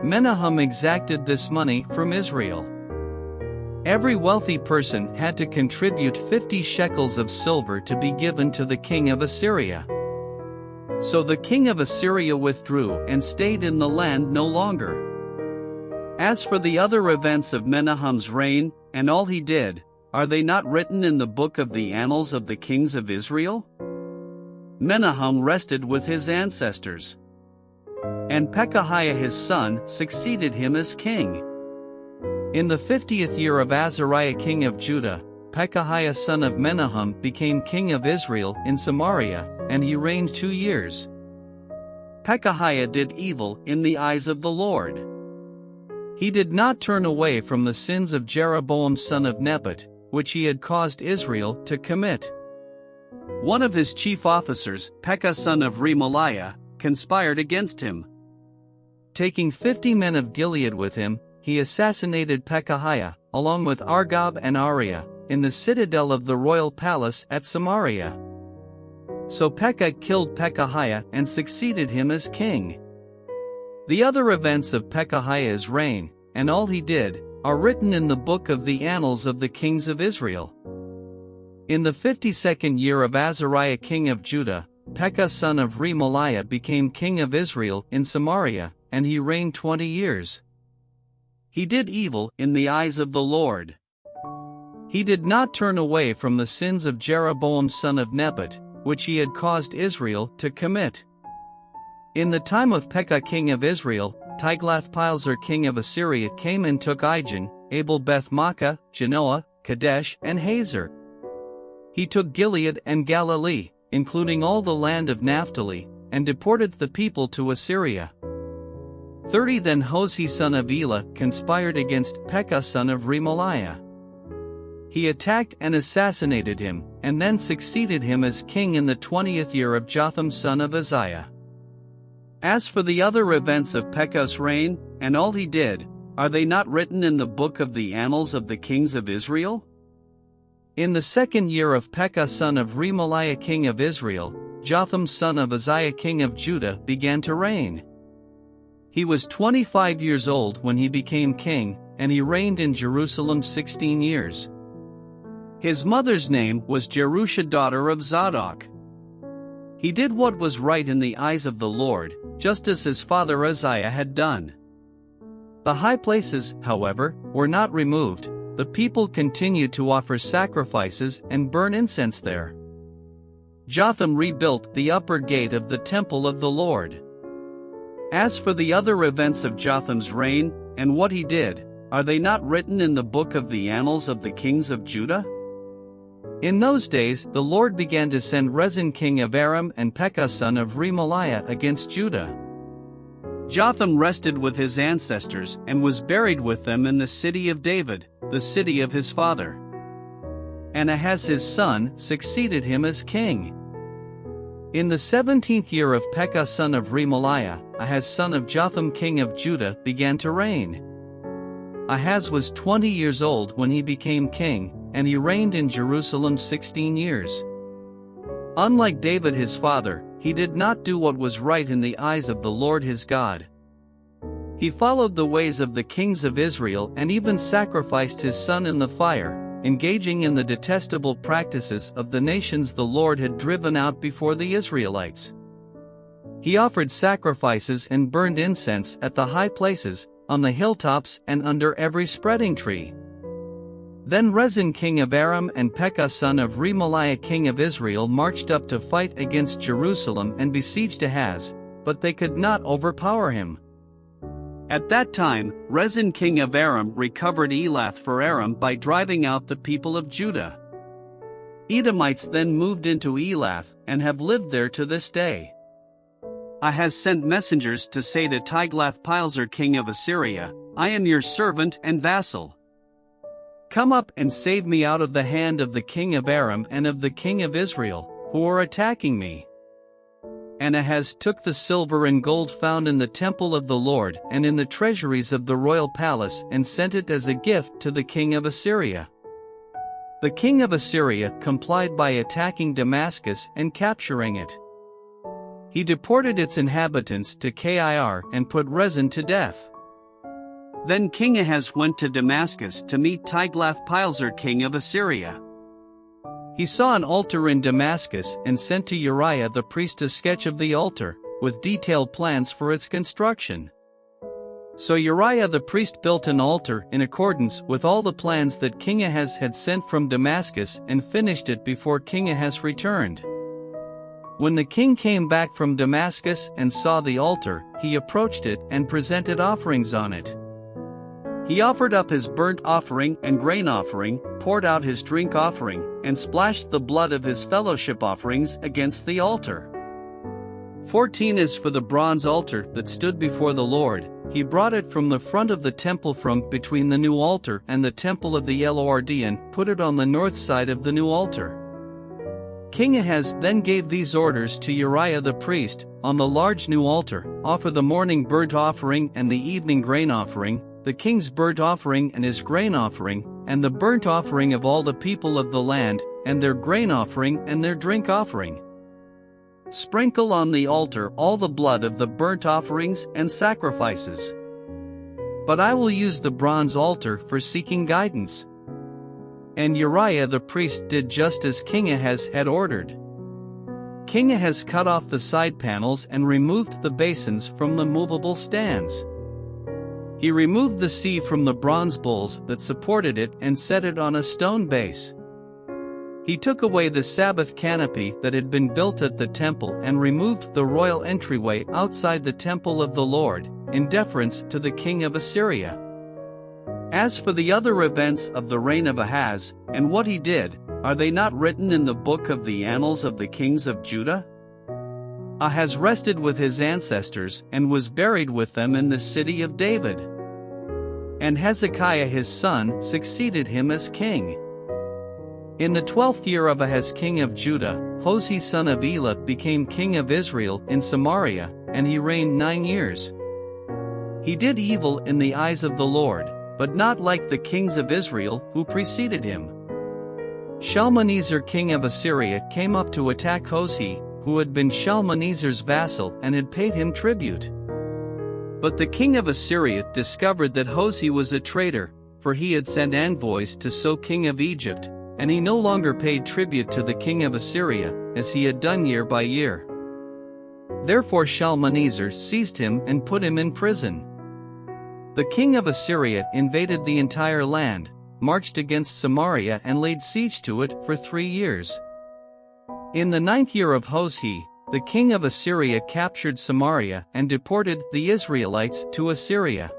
Speaker 1: Menahem exacted this money from Israel. Every wealthy person had to contribute 50 shekels of silver to be given to the king of Assyria. So the king of Assyria withdrew and stayed in the land no longer. As for the other events of Menahem's reign, and all he did, are they not written in the book of the annals of the kings of Israel? Menahem rested with his ancestors, and Pekahiah his son succeeded him as king. In the 50th year of Azariah king of Judah, Pekahiah son of Menahem became king of Israel in Samaria, and he reigned 2 years. Pekahiah did evil in the eyes of the Lord. He did not turn away from the sins of Jeroboam son of Nebat, which he had caused Israel to commit. One of his chief officers, Pekah son of Remaliah, conspired against him. Taking 50 men of Gilead with him, he assassinated Pekahiah, along with Argob and Ariah, in the citadel of the royal palace at Samaria. So Pekah killed Pekahiah and succeeded him as king. The other events of Pekahiah's reign, and all he did, are written in the book of the annals of the kings of Israel. In the 52nd year of Azariah king of Judah, Pekah son of Remaliah became king of Israel in Samaria, and he reigned 20 years. He did evil in the eyes of the Lord. He did not turn away from the sins of Jeroboam son of Nebat, which he had caused Israel to commit. In the time of Pekah king of Israel, Tiglath-Pileser king of Assyria came and took Ijon, Abel-Beth-Maachah, Genoa, Kadesh and Hazor. He took Gilead and Galilee, including all the land of Naphtali, and deported the people to Assyria. 30 Then Hoshea son of Elah conspired against Pekah son of Remaliah. He attacked and assassinated him, and then succeeded him as king in the 20th year of Jotham son of Uzziah. As for the other events of Pekah's reign, and all he did, are they not written in the book of the annals of the kings of Israel? In the 2nd year of Pekah son of Remaliah king of Israel, Jotham son of Uzziah king of Judah began to reign. He was 25 years old when he became king, and he reigned in Jerusalem 16 years. His mother's name was Jerusha daughter of Zadok. He did what was right in the eyes of the Lord, just as his father Uzziah had done. The high places, however, were not removed. The people continued to offer sacrifices and burn incense there. Jotham rebuilt the upper gate of the temple of the Lord. As for the other events of Jotham's reign, and what he did, are they not written in the book of the annals of the kings of Judah? In those days the Lord began to send Rezin king of Aram and Pekah son of Remaliah against Judah. Jotham rested with his ancestors and was buried with them in the city of David, the city of his father. And Ahaz his son succeeded him as king. In the 17th year of Pekah son of Remaliah, Ahaz son of Jotham king of Judah began to reign. Ahaz was 20 years old when he became king, and he reigned in Jerusalem 16 years. Unlike David his father, he did not do what was right in the eyes of the Lord his God. He followed the ways of the kings of Israel and even sacrificed his son in the fire, engaging in the detestable practices of the nations the Lord had driven out before the Israelites. He offered sacrifices and burned incense at the high places, on the hilltops and under every spreading tree. Then Rezin king of Aram and Pekah son of Remaliah king of Israel marched up to fight against Jerusalem and besieged Ahaz, but they could not overpower him. At that time, Rezin king of Aram recovered Elath for Aram by driving out the people of Judah. Edomites then moved into Elath and have lived there to this day. Ahaz sent messengers to say to Tiglath-Pileser king of Assyria, "I am your servant and vassal. Come up and save me out of the hand of the king of Aram and of the king of Israel, who are attacking me." And Ahaz took the silver and gold found in the temple of the Lord and in the treasuries of the royal palace and sent it as a gift to the king of Assyria. The king of Assyria complied by attacking Damascus and capturing it. He deported its inhabitants to Kir and put Rezin to death. Then King Ahaz went to Damascus to meet Tiglath-Pileser king of Assyria. He saw an altar in Damascus and sent to Uriah the priest a sketch of the altar, with detailed plans for its construction. So Uriah the priest built an altar in accordance with all the plans that King Ahaz had sent from Damascus and finished it before King Ahaz returned. When the king came back from Damascus and saw the altar, he approached it and presented offerings on it. He offered up his burnt offering and grain offering, poured out his drink offering, and splashed the blood of his fellowship offerings against the altar. 14 is for the bronze altar that stood before the Lord. He brought it from the front of the temple from between the new altar and the temple of the Lord and put it on the north side of the new altar. King Ahaz then gave these orders to Uriah the priest: on the large new altar, offer the morning burnt offering and the evening grain offering, the king's burnt offering and his grain offering, and the burnt offering of all the people of the land, and their grain offering and their drink offering. Sprinkle on the altar all the blood of the burnt offerings and sacrifices. But I will use the bronze altar for seeking guidance. And Uriah the priest did just as King Ahaz had ordered. King Ahaz cut off the side panels and removed the basins from the movable stands. He removed the sieve from the bronze bowls that supported it and set it on a stone base. He took away the Sabbath canopy that had been built at the temple and removed the royal entryway outside the temple of the Lord, in deference to the king of Assyria. As for the other events of the reign of Ahaz, and what he did, are they not written in the book of the annals of the kings of Judah? Ahaz rested with his ancestors and was buried with them in the city of David. And Hezekiah his son succeeded him as king. In the 12th year of Ahaz king of Judah, Hoshea son of Elah became king of Israel in Samaria, and he reigned 9 years. He did evil in the eyes of the Lord, but not like the kings of Israel who preceded him. Shalmaneser king of Assyria came up to attack Hoshea, who had been Shalmaneser's vassal and had paid him tribute. But the king of Assyria discovered that Hoshea was a traitor, for he had sent envoys to So king of Egypt, and he no longer paid tribute to the king of Assyria, as he had done year by year. Therefore Shalmaneser seized him and put him in prison. The king of Assyria invaded the entire land, marched against Samaria and laid siege to it for 3 years. In the 9th year of Hoshea, the king of Assyria captured Samaria and deported the Israelites to Assyria.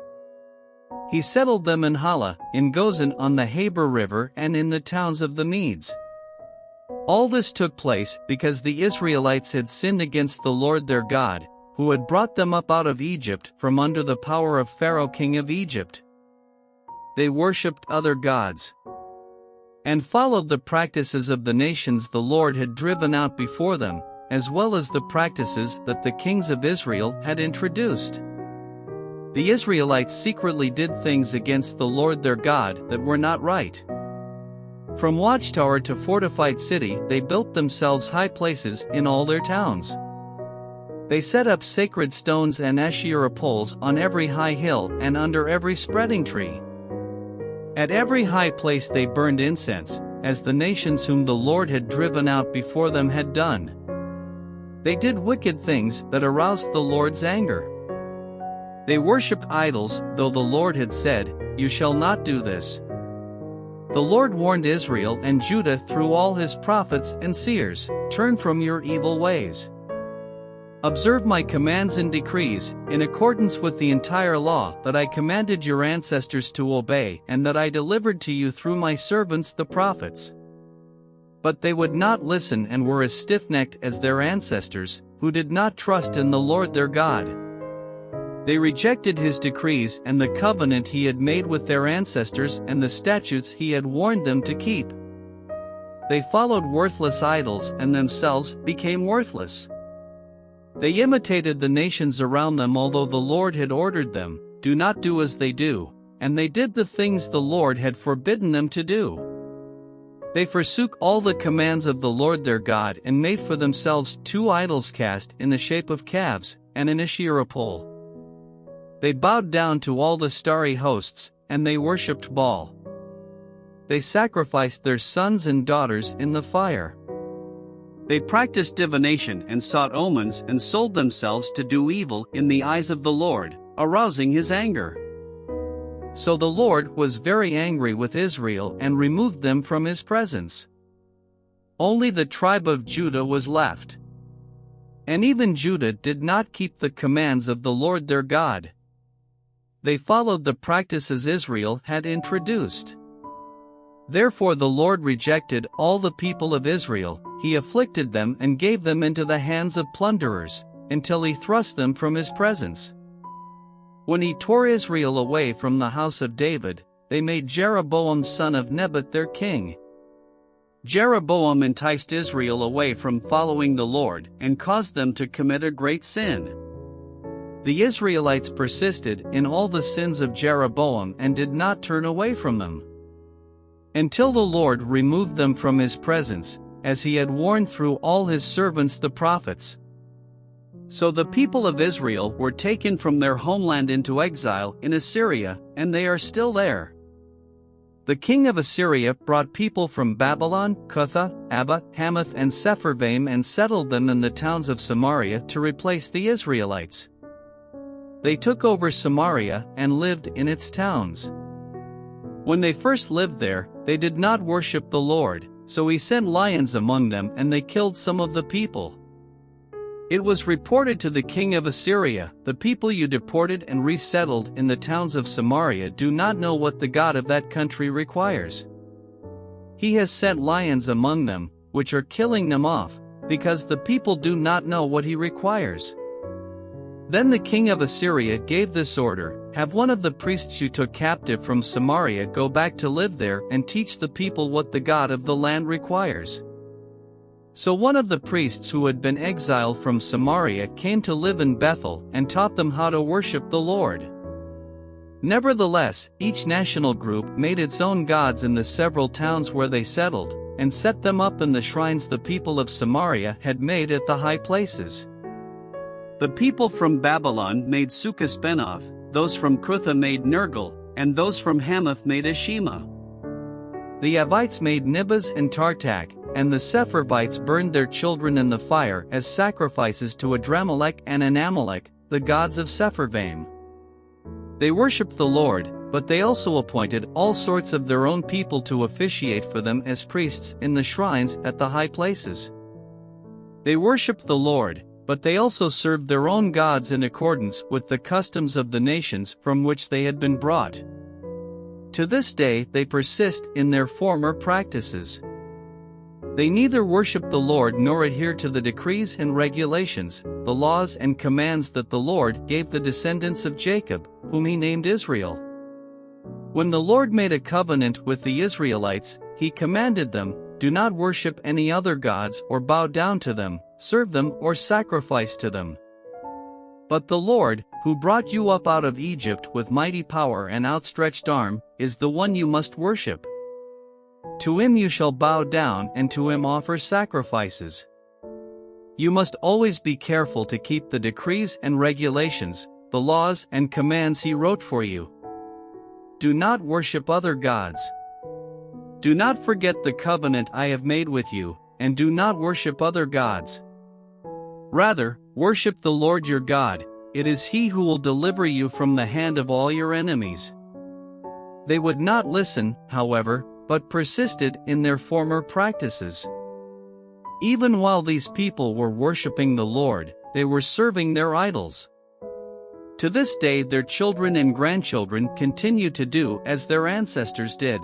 Speaker 1: He settled them in Hala, in Gozan on the Habor River and in the towns of the Medes. All this took place because the Israelites had sinned against the Lord their God, who had brought them up out of Egypt from under the power of Pharaoh king of Egypt. They worshipped other gods and followed the practices of the nations the Lord had driven out before them, as well as the practices that the kings of Israel had introduced. The Israelites secretly did things against the Lord their God that were not right. From watchtower to fortified city, they built themselves high places in all their towns. They set up sacred stones and Asherah poles on every high hill and under every spreading tree. At every high place they burned incense, as the nations whom the Lord had driven out before them had done. They did wicked things that aroused the Lord's anger. They worshipped idols, though the Lord had said, "You shall not do this." The Lord warned Israel and Judah through all his prophets and seers, "Turn from your evil ways. Observe my commands and decrees, in accordance with the entire law that I commanded your ancestors to obey and that I delivered to you through my servants the prophets." But they would not listen and were as stiff-necked as their ancestors, who did not trust in the Lord their God. They rejected his decrees and the covenant he had made with their ancestors and the statutes he had warned them to keep. They followed worthless idols and themselves became worthless. They imitated the nations around them, although the Lord had ordered them, "Do not do as they do," and they did the things the Lord had forbidden them to do. They forsook all the commands of the Lord their God and made for themselves 2 idols cast in the shape of calves, and an Asherah pole. They bowed down to all the starry hosts, and they worshipped Baal. They sacrificed their sons and daughters in the fire. They practiced divination and sought omens and sold themselves to do evil in the eyes of the Lord, arousing his anger. So the Lord was very angry with Israel and removed them from his presence. Only the tribe of Judah was left. And even Judah did not keep the commands of the Lord their God. They followed the practices Israel had introduced. Therefore the Lord rejected all the people of Israel, he afflicted them and gave them into the hands of plunderers, until he thrust them from his presence. When he tore Israel away from the house of David, they made Jeroboam son of Nebat their king. Jeroboam enticed Israel away from following the Lord and caused them to commit a great sin. The Israelites persisted in all the sins of Jeroboam and did not turn away from them, until the Lord removed them from his presence, as he had warned through all his servants the prophets. So the people of Israel were taken from their homeland into exile in Assyria, and they are still there. The king of Assyria brought people from Babylon, Cutha, Abba, Hamath and Sepharvaim and settled them in the towns of Samaria to replace the Israelites. They took over Samaria and lived in its towns. When they first lived there, they did not worship the Lord, so he sent lions among them and they killed some of the people. It was reported to the king of Assyria, "The people you deported and resettled in the towns of Samaria do not know what the God of that country requires. He has sent lions among them, which are killing them off, because the people do not know what he requires." Then the king of Assyria gave this order, "Have one of the priests you took captive from Samaria go back to live there and teach the people what the God of the land requires." So one of the priests who had been exiled from Samaria came to live in Bethel and taught them how to worship the Lord. Nevertheless, each national group made its own gods in the several towns where they settled, and set them up in the shrines the people of Samaria had made at the high places. The people from Babylon made Succoth-Benoth, those from Cutha made Nergal, and those from Hamath made Ashima. The Avites made Nibaz and Tartak, and the Sepharvites burned their children in the fire as sacrifices to Adramelech and Anamelech, the gods of Sepharvaim. They worshipped the Lord, but they also appointed all sorts of their own people to officiate for them as priests in the shrines at the high places. They worshipped the Lord, but they also served their own gods in accordance with the customs of the nations from which they had been brought. To this day they persist in their former practices. They neither worship the Lord nor adhere to the decrees and regulations, the laws and commands that the Lord gave the descendants of Jacob, whom he named Israel. When the Lord made a covenant with the Israelites, he commanded them, "Do not worship any other gods or bow down to them, serve them or sacrifice to them. But the Lord, who brought you up out of Egypt with mighty power and outstretched arm, is the one you must worship. To him you shall bow down and to him offer sacrifices." You must always be careful to keep the decrees and regulations, the laws and commands he wrote for you. Do not worship other gods. Do not forget the covenant I have made with you, and do not worship other gods. Rather, worship the Lord your God. It is he who will deliver you from the hand of all your enemies. They would not listen, however, but persisted in their former practices. Even while these people were worshiping the Lord, they were serving their idols. To this day their children and grandchildren continue to do as their ancestors did.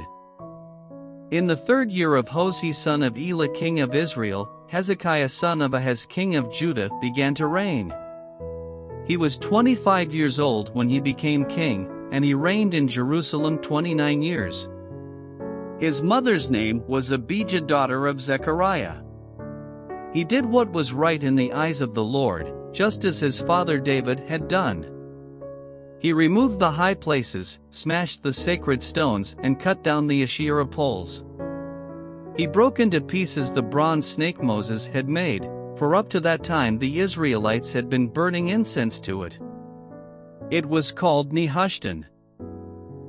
Speaker 1: In the 3rd year of Hosea son of Elah king of Israel, Hezekiah son of Ahaz king of Judah began to reign. He was 25 years old when he became king, and he reigned in Jerusalem 29 years. His mother's name was Abijah daughter of Zechariah. He did what was right in the eyes of the Lord, just as his father David had done. He removed the high places, smashed the sacred stones, and cut down the Asherah poles. He broke into pieces the bronze snake Moses had made, for up to that time the Israelites had been burning incense to it. It was called Nehushtan.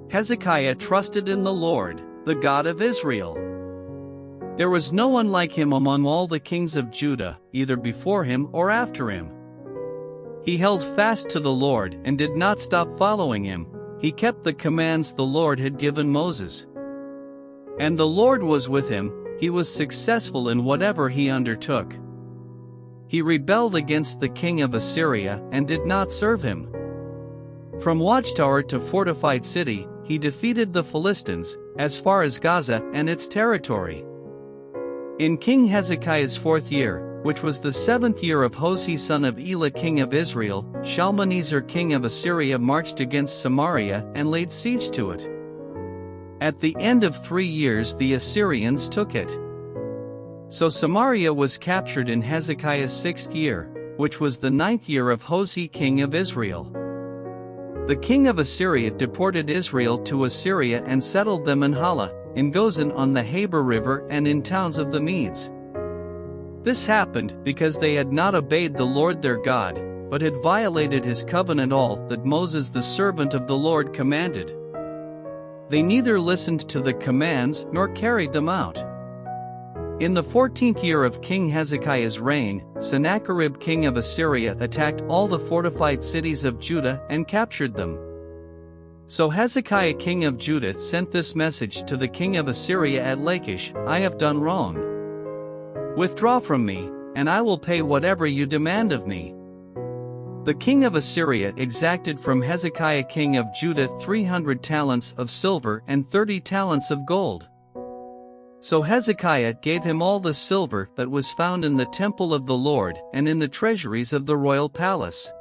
Speaker 1: Hezekiah trusted in the Lord, the God of Israel. There was no one like him among all the kings of Judah, either before him or after him. He held fast to the Lord and did not stop following him. He kept the commands the Lord had given Moses. And the Lord was with him. He was successful in whatever he undertook. He rebelled against the king of Assyria and did not serve him. From watchtower to fortified city, he defeated the Philistines, as far as Gaza and its territory. In King Hezekiah's 4th year, which was the 7th year of Hosea son of Elah king of Israel, Shalmaneser king of Assyria marched against Samaria and laid siege to it. At the end of 3 years the Assyrians took it. So Samaria was captured in Hezekiah's 6th year, which was the 9th year of Hosea king of Israel. The king of Assyria deported Israel to Assyria and settled them in Hala, in Gozan on the Habor River and in towns of the Medes. This happened because they had not obeyed the Lord their God, but had violated his covenant, all that Moses the servant of the Lord commanded. They neither listened to the commands nor carried them out. In the 14th year of King Hezekiah's reign, Sennacherib king of Assyria attacked all the fortified cities of Judah and captured them. So Hezekiah king of Judah sent this message to the king of Assyria at Lachish: "I have done wrong. Withdraw from me, and I will pay whatever you demand of me." The king of Assyria exacted from Hezekiah king of Judah 300 talents of silver and 30 talents of gold. So Hezekiah gave him all the silver that was found in the temple of the Lord and in the treasuries of the royal palace.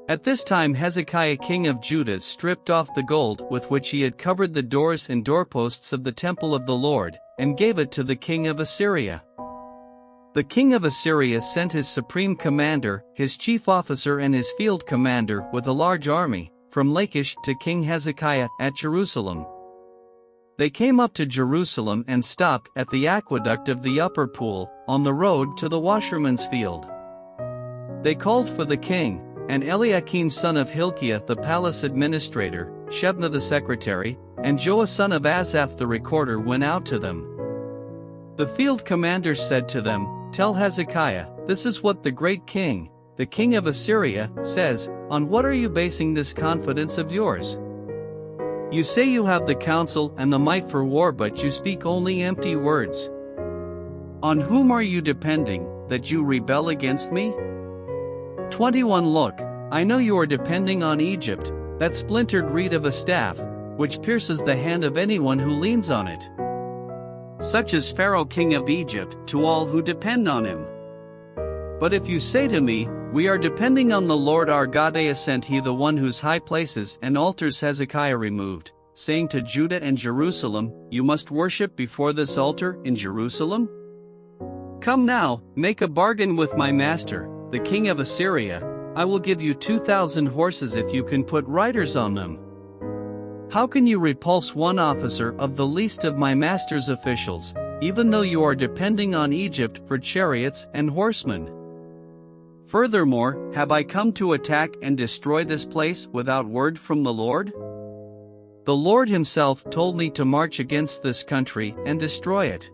Speaker 1: At this time Hezekiah king of Judah stripped off the gold with which he had covered the doors and doorposts of the temple of the Lord, and gave it to the king of Assyria. The king of Assyria sent his supreme commander, his chief officer and his field commander with a large army, from Lachish to King Hezekiah at Jerusalem. They came up to Jerusalem and stopped at the aqueduct of the upper pool, on the road to the washerman's field. They called for the king, and Eliakim son of Hilkiah the palace administrator, Shebna the secretary, and Joah son of Asaph the recorder went out to them. The field commander said to them, "Tell Hezekiah, this is what the great king, the king of Assyria, says. On what are you basing this confidence of yours? You say you have the counsel and the might for war, but you speak only empty words. On whom are you depending, that you rebel against me? 21 Look, I know you are depending on Egypt, that splintered reed of a staff, which pierces the hand of anyone who leans on it. Such is Pharaoh king of Egypt to all who depend on him. But if you say to me, we are depending on the Lord our God, assent he the one whose high places and altars Hezekiah removed, saying to Judah and Jerusalem, you must worship before this altar in Jerusalem? Come now, make a bargain with my master, the king of Assyria. I will give you 2,000 horses if you can put riders on them. How can you repulse one officer of the least of my master's officials, even though you are depending on Egypt for chariots and horsemen? Furthermore, have I come to attack and destroy this place without word from the Lord? The Lord himself told me to march against this country and destroy it.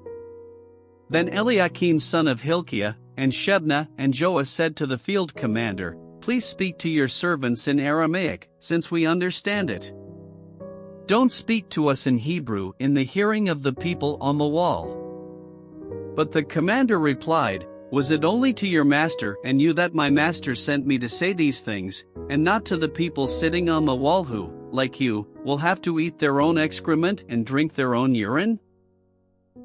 Speaker 1: Then Eliakim son of Hilkiah, and Shebna and Joah said to the field commander, please speak to your servants in Aramaic, since we understand it. Don't speak to us in Hebrew in the hearing of the people on the wall. But the commander replied, was it only to your master and you that my master sent me to say these things, and not to the people sitting on the wall who, like you, will have to eat their own excrement and drink their own urine?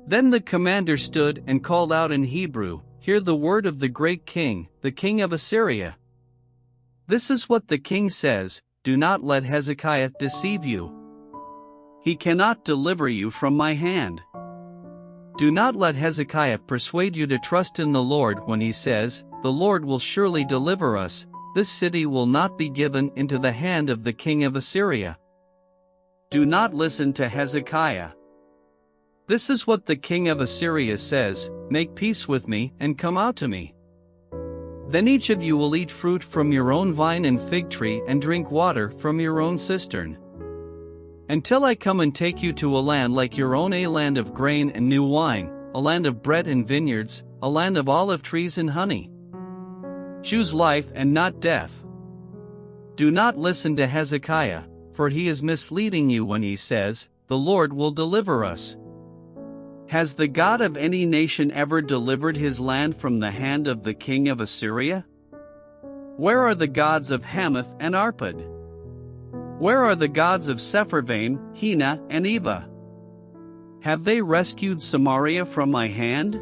Speaker 1: Then the commander stood and called out in Hebrew, hear the word of the great king, the king of Assyria. This is what the king says, do not let Hezekiah deceive you. He cannot deliver you from my hand. Do not let Hezekiah persuade you to trust in the Lord when he says, the Lord will surely deliver us, this city will not be given into the hand of the king of Assyria. Do not listen to Hezekiah. This is what the king of Assyria says, make peace with me and come out to me. Then each of you will eat fruit from your own vine and fig tree and drink water from your own cistern. Until I come and take you to a land like your own, a land of grain and new wine, a land of bread and vineyards, a land of olive trees and honey. Choose life and not death. Do not listen to Hezekiah, for he is misleading you when he says, the Lord will deliver us. Has the God of any nation ever delivered his land from the hand of the king of Assyria? Where are the gods of Hamath and Arpad? Where are the gods of Sepharvaim, Hena, and Eva? Have they rescued Samaria from my hand?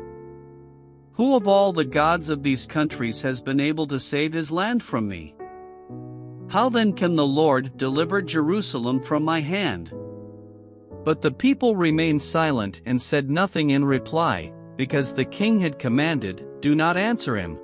Speaker 1: Who of all the gods of these countries has been able to save his land from me? How then can the Lord deliver Jerusalem from my hand? But the people remained silent and said nothing in reply, because the king had commanded, do not answer him.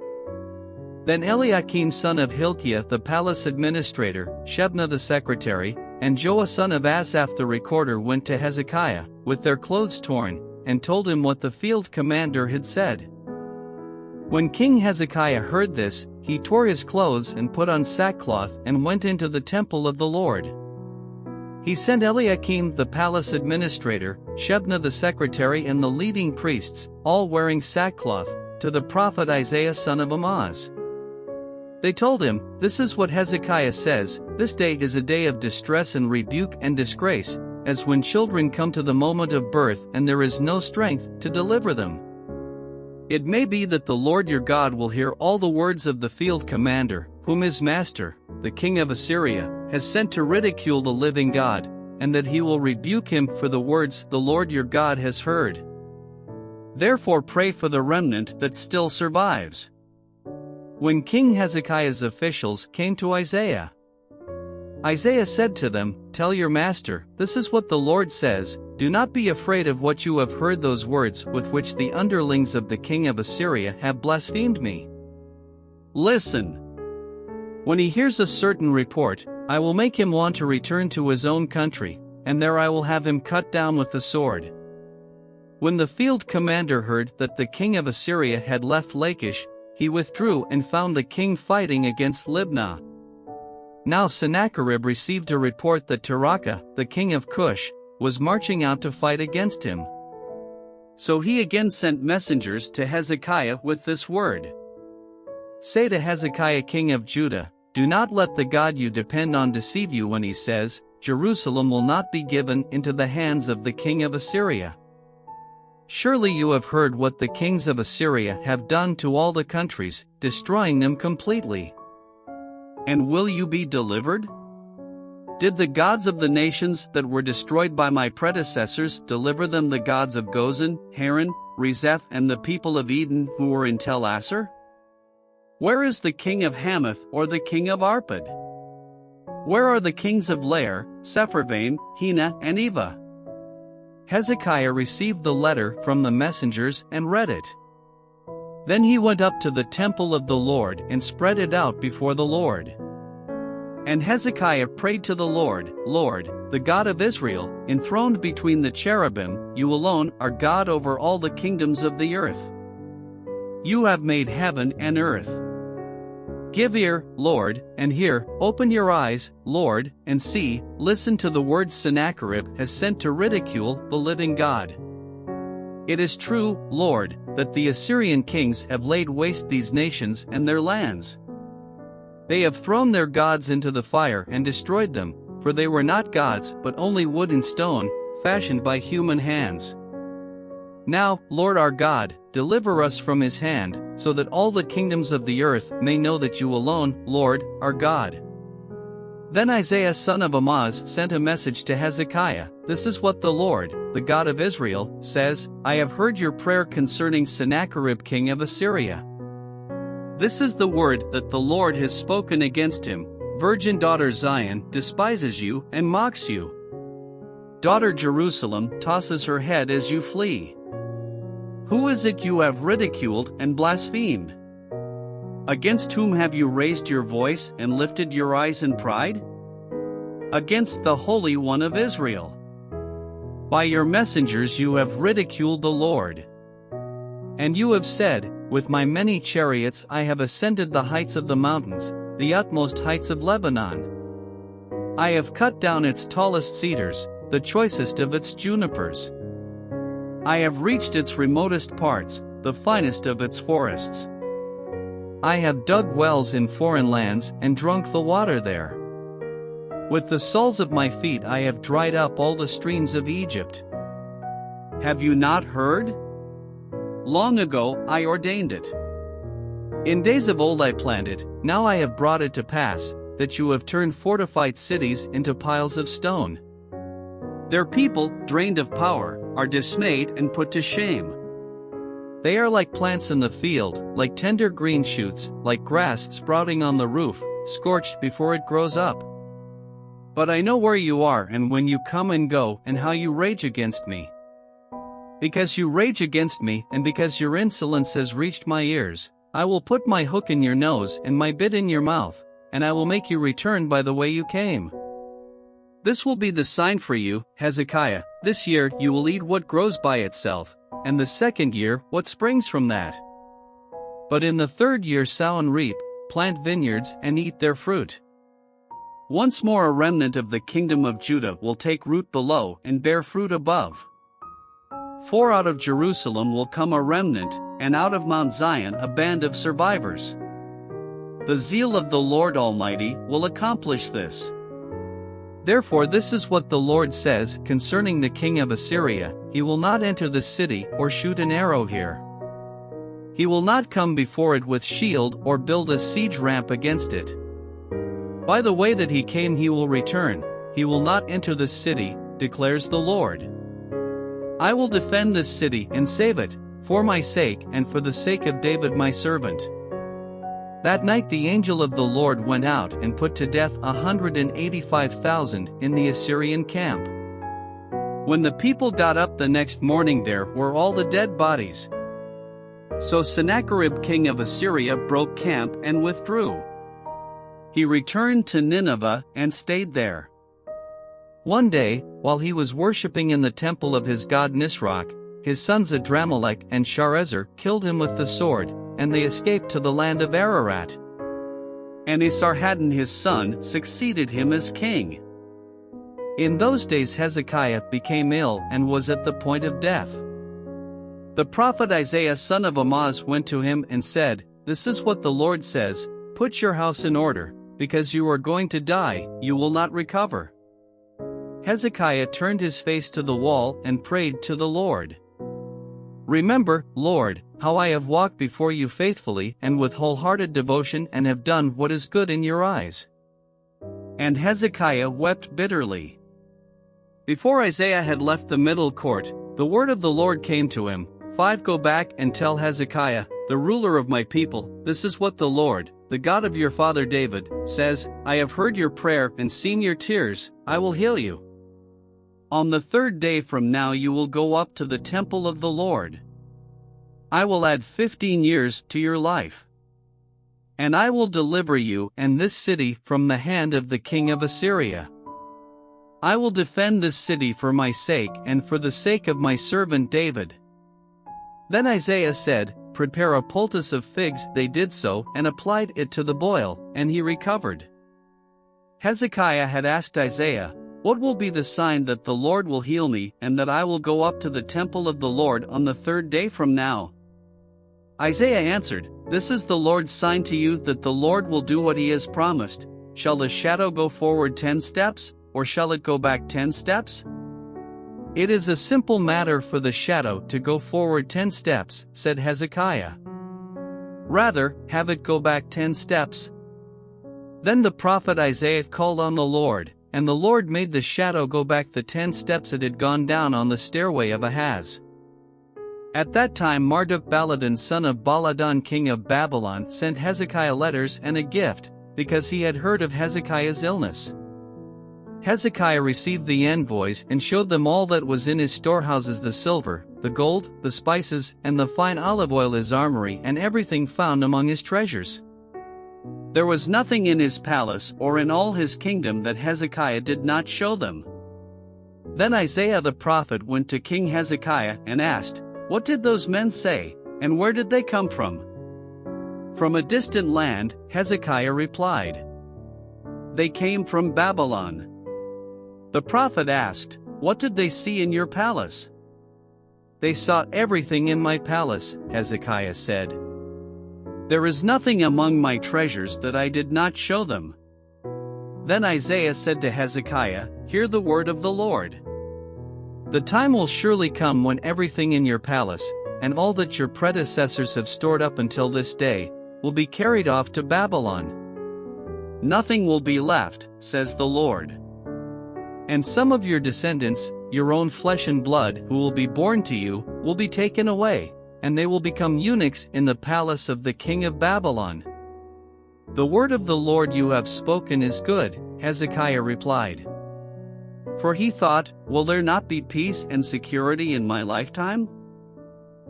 Speaker 1: Then Eliakim son of Hilkiah the palace administrator, Shebna the secretary, and Joah son of Asaph the recorder went to Hezekiah, with their clothes torn, and told him what the field commander had said. When King Hezekiah heard this, he tore his clothes and put on sackcloth and went into the temple of the Lord. He sent Eliakim the palace administrator, Shebna the secretary and the leading priests, all wearing sackcloth, to the prophet Isaiah son of Amoz. They told him, this is what Hezekiah says, this day is a day of distress and rebuke and disgrace, as when children come to the moment of birth and there is no strength to deliver them. It may be that the Lord your God will hear all the words of the field commander, whom his master, the king of Assyria, has sent to ridicule the living God, and that he will rebuke him for the words the Lord your God has heard. Therefore pray for the remnant that still survives. When King Hezekiah's officials came to Isaiah, Isaiah said to them, tell your master, this is what the Lord says, do not be afraid of what you have heard, those words with which the underlings of the king of Assyria have blasphemed me. Listen. When he hears a certain report, I will make him want to return to his own country, and there I will have him cut down with the sword. When the field commander heard that the king of Assyria had left Lachish, he withdrew and found the king fighting against Libnah. Now Sennacherib received a report that Tirhakah, the king of Cush, was marching out to fight against him. So he again sent messengers to Hezekiah with this word. Say to Hezekiah king of Judah, do not let the God you depend on deceive you when he says, Jerusalem will not be given into the hands of the king of Assyria. Surely you have heard what the kings of Assyria have done to all the countries, destroying them completely. And will you be delivered? Did the gods of the nations that were destroyed by my predecessors deliver them, the gods of Gozan, Haran, Rezeph, and the people of Eden who were in Tel Assar? Where is the king of Hamath or the king of Arpad? Where are the kings of Lair, Sepharvaim, Hena, and Eva? Hezekiah received the letter from the messengers and read it. Then he went up to the temple of the Lord and spread it out before the Lord. And Hezekiah prayed to the Lord, Lord, the God of Israel, enthroned between the cherubim, you alone are God over all the kingdoms of the earth. You have made heaven and earth. Give ear, Lord, and hear, open your eyes, Lord, and see, listen to the words Sennacherib has sent to ridicule the living God. It is true, Lord, that the Assyrian kings have laid waste these nations and their lands. They have thrown their gods into the fire and destroyed them, for they were not gods but only wood and stone, fashioned by human hands. Now, Lord our God, deliver us from his hand, so that all the kingdoms of the earth may know that you alone, Lord, are God. Then Isaiah son of Amoz sent a message to Hezekiah. This is what the Lord, the God of Israel, says, I have heard your prayer concerning Sennacherib king of Assyria. This is the word that the Lord has spoken against him. Virgin daughter Zion despises you and mocks you. Daughter Jerusalem tosses her head as you flee. Who is it you have ridiculed and blasphemed? Against whom have you raised your voice and lifted your eyes in pride? Against the Holy One of Israel. By your messengers you have ridiculed the Lord. And you have said, with my many chariots I have ascended the heights of the mountains, the utmost heights of Lebanon. I have cut down its tallest cedars, the choicest of its junipers. I have reached its remotest parts, the finest of its forests. I have dug wells in foreign lands and drunk the water there. With the soles of my feet I have dried up all the streams of Egypt. Have you not heard? Long ago I ordained it. In days of old I planned it, now I have brought it to pass, that you have turned fortified cities into piles of stone. Their people, drained of power, are dismayed and put to shame. They are like plants in the field, like tender green shoots, like grass sprouting on the roof, scorched before it grows up. But I know where you are and when you come and go and how you rage against me. Because you rage against me and because your insolence has reached my ears, I will put my hook in your nose and my bit in your mouth, and I will make you return by the way you came. This will be the sign for you, Hezekiah. This year you will eat what grows by itself, and the second year what springs from that. But in the third year sow and reap, plant vineyards and eat their fruit. Once more a remnant of the kingdom of Judah will take root below and bear fruit above. For out of Jerusalem will come a remnant, and out of Mount Zion a band of survivors. The zeal of the Lord Almighty will accomplish this. Therefore this is what the Lord says concerning the king of Assyria, he will not enter the city or shoot an arrow here. He will not come before it with shield or build a siege ramp against it. By the way that he came he will return, he will not enter the city, declares the Lord. I will defend this city and save it, for my sake and for the sake of David my servant. That night the angel of the Lord went out and put to death 185,000 in the Assyrian camp. When the people got up the next morning there were all the dead bodies. So Sennacherib king of Assyria broke camp and withdrew. He returned to Nineveh and stayed there. One day, while he was worshipping in the temple of his god Nisroch, his sons Adramelech and Sharezer killed him with the sword, and they escaped to the land of Ararat. And Esarhaddon his son succeeded him as king. In those days Hezekiah became ill and was at the point of death. The prophet Isaiah son of Amoz went to him and said, This is what the Lord says, put your house in order, because you are going to die, you will not recover. Hezekiah turned his face to the wall and prayed to the Lord. Remember, Lord, how I have walked before you faithfully and with wholehearted devotion and have done what is good in your eyes." And Hezekiah wept bitterly. Before Isaiah had left the middle court, the word of the Lord came to him. 5 Go back and tell Hezekiah, the ruler of my people, this is what the Lord, the God of your father David, says, I have heard your prayer and seen your tears, I will heal you. On the 3rd day from now you will go up to the temple of the Lord. I will add 15 years to your life. And I will deliver you and this city from the hand of the king of Assyria. I will defend this city for my sake and for the sake of my servant David. Then Isaiah said, Prepare a poultice of figs. They did so and applied it to the boil, and he recovered. Hezekiah had asked Isaiah, What will be the sign that the Lord will heal me and that I will go up to the temple of the Lord on the 3rd day from now? Isaiah answered, This is the Lord's sign to you that the Lord will do what he has promised. Shall the shadow go forward 10 steps, or shall it go back 10 steps? It is a simple matter for the shadow to go forward 10 steps, said Hezekiah. Rather, have it go back 10 steps. Then the prophet Isaiah called on the Lord, and the Lord made the shadow go back the 10 steps it had gone down on the stairway of Ahaz. At that time Marduk-Baladan son of Baladan king of Babylon sent Hezekiah letters and a gift, because he had heard of Hezekiah's illness. Hezekiah received the envoys and showed them all that was in his storehouses, the silver, the gold, the spices, and the fine olive oil, his armory, and everything found among his treasures. There was nothing in his palace or in all his kingdom that Hezekiah did not show them. Then Isaiah the prophet went to King Hezekiah and asked, What did those men say, and where did they come from? From a distant land, Hezekiah replied. They came from Babylon. The prophet asked, What did they see in your palace? They saw everything in my palace, Hezekiah said. There is nothing among my treasures that I did not show them. Then Isaiah said to Hezekiah, Hear the word of the Lord. The time will surely come when everything in your palace, and all that your predecessors have stored up until this day, will be carried off to Babylon. Nothing will be left, says the Lord. And some of your descendants, your own flesh and blood, who will be born to you, will be taken away, and they will become eunuchs in the palace of the king of Babylon. The word of the Lord you have spoken is good, Hezekiah replied. For he thought, Will there not be peace and security in my lifetime?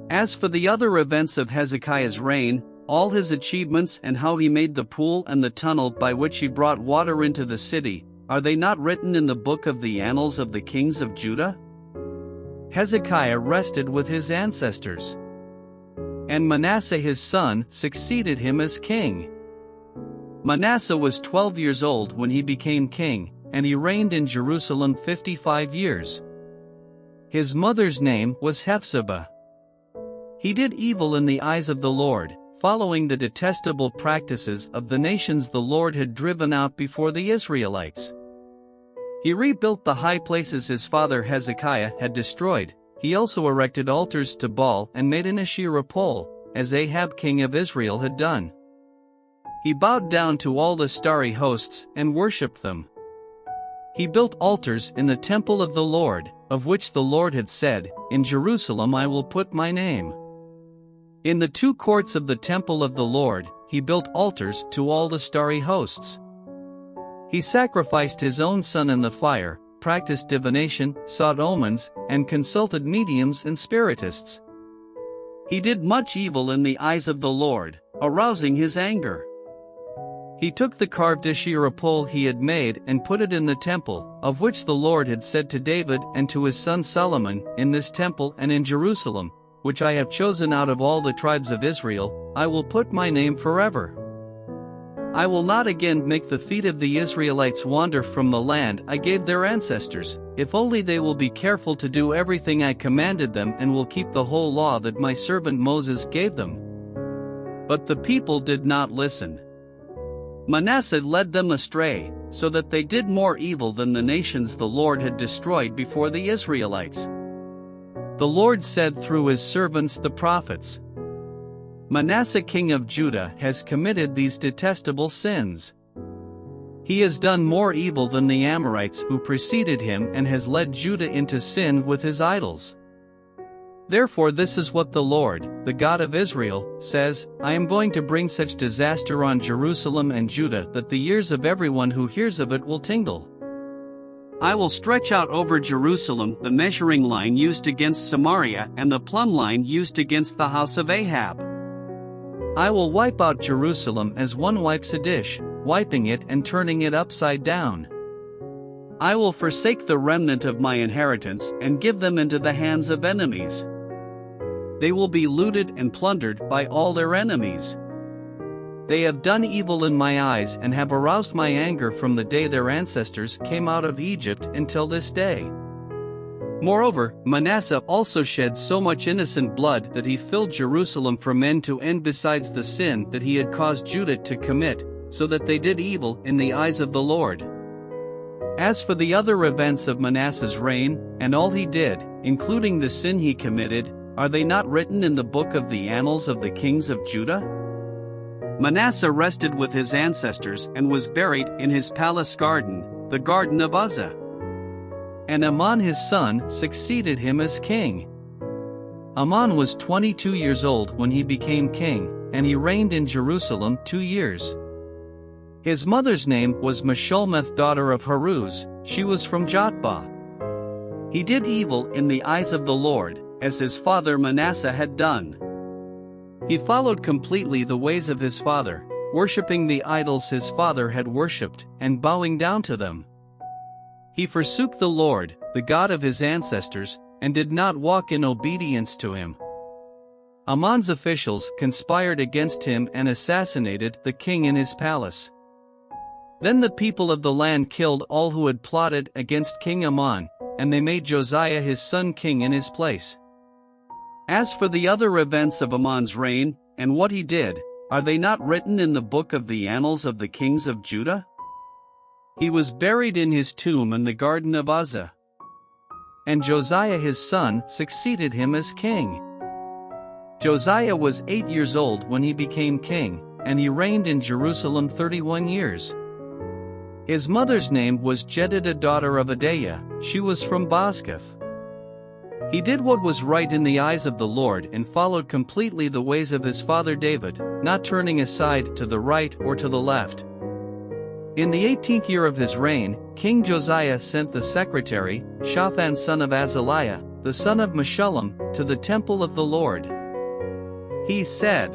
Speaker 1: As for the other events of Hezekiah's reign, all his achievements and how he made the pool and the tunnel by which he brought water into the city, are they not written in the book of the annals of the kings of Judah? Hezekiah rested with his ancestors. And Manasseh his son succeeded him as king. Manasseh was 12 years old when he became king, and he reigned in Jerusalem 55 years. His mother's name was Hephzibah. He did evil in the eyes of the Lord, following the detestable practices of the nations the Lord had driven out before the Israelites. He rebuilt the high places his father Hezekiah had destroyed. He also erected altars to Baal and made an Asherah pole, as Ahab king of Israel had done. He bowed down to all the starry hosts and worshipped them. He built altars in the temple of the Lord, of which the Lord had said, In Jerusalem I will put my name. In the 2 courts of the temple of the Lord, he built altars to all the starry hosts. He sacrificed his own son in the fire, practiced divination, sought omens, and consulted mediums and spiritists. He did much evil in the eyes of the Lord, arousing his anger. He took the carved Asherah pole he had made and put it in the temple, of which the Lord had said to David and to his son Solomon, In this temple and in Jerusalem, which I have chosen out of all the tribes of Israel, I will put my name forever. I will not again make the feet of the Israelites wander from the land I gave their ancestors, if only they will be careful to do everything I commanded them and will keep the whole law that my servant Moses gave them. But the people did not listen. Manasseh led them astray, so that they did more evil than the nations the Lord had destroyed before the Israelites. The Lord said through his servants the prophets, Manasseh king of Judah has committed these detestable sins. He has done more evil than the Amorites who preceded him and has led Judah into sin with his idols. Therefore this is what the Lord, the God of Israel, says, I am going to bring such disaster on Jerusalem and Judah that the ears of everyone who hears of it will tingle. I will stretch out over Jerusalem the measuring line used against Samaria and the plumb line used against the house of Ahab. I will wipe out Jerusalem as one wipes a dish, wiping it and turning it upside down. I will forsake the remnant of my inheritance and give them into the hands of enemies. They will be looted and plundered by all their enemies. They have done evil in my eyes and have aroused my anger from the day their ancestors came out of Egypt until this day. Moreover, Manasseh also shed so much innocent blood that he filled Jerusalem from end to end besides the sin that he had caused Judah to commit, so that they did evil in the eyes of the Lord. As for the other events of Manasseh's reign, and all he did, including the sin he committed, are they not written in the book of the annals of the kings of Judah? Manasseh rested with his ancestors and was buried in his palace garden, the garden of Uzzah. And Amon his son succeeded him as king. Amon was 22 years old when he became king, and he reigned in Jerusalem 2 years. His mother's name was Meshullemeth daughter of Haruz, she was from Jotbah. He did evil in the eyes of the Lord, as his father Manasseh had done. He followed completely the ways of his father, worshipping the idols his father had worshipped, and bowing down to them. He forsook the Lord, the God of his ancestors, and did not walk in obedience to him. Amon's officials conspired against him and assassinated the king in his palace. Then the people of the land killed all who had plotted against King Amon, and they made Josiah his son king in his place. As for the other events of Amon's reign, and what he did, are they not written in the book of the annals of the kings of Judah? He was buried in his tomb in the garden of Uzzah. And Josiah his son succeeded him as king. Josiah was 8 years old when he became king, and he reigned in Jerusalem 31 years. His mother's name was Jedidah daughter of Adaiah, she was from Bozkath. He did what was right in the eyes of the Lord and followed completely the ways of his father David, not turning aside to the right or to the left. In the 18th year of his reign, King Josiah sent the secretary, Shaphan son of Azaliah, the son of Meshullam, to the temple of the Lord. He said,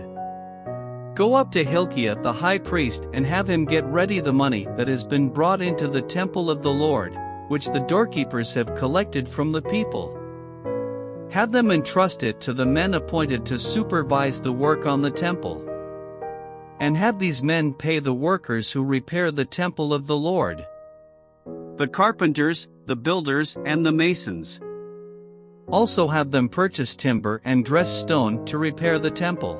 Speaker 1: Go up to Hilkiah the high priest and have him get ready the money that has been brought into the temple of the Lord, which the doorkeepers have collected from the people. Have them entrust it to the men appointed to supervise the work on the temple. And have these men pay the workers who repair the temple of the Lord, the carpenters, the builders, and the masons. Also have them purchase timber and dress stone to repair the temple.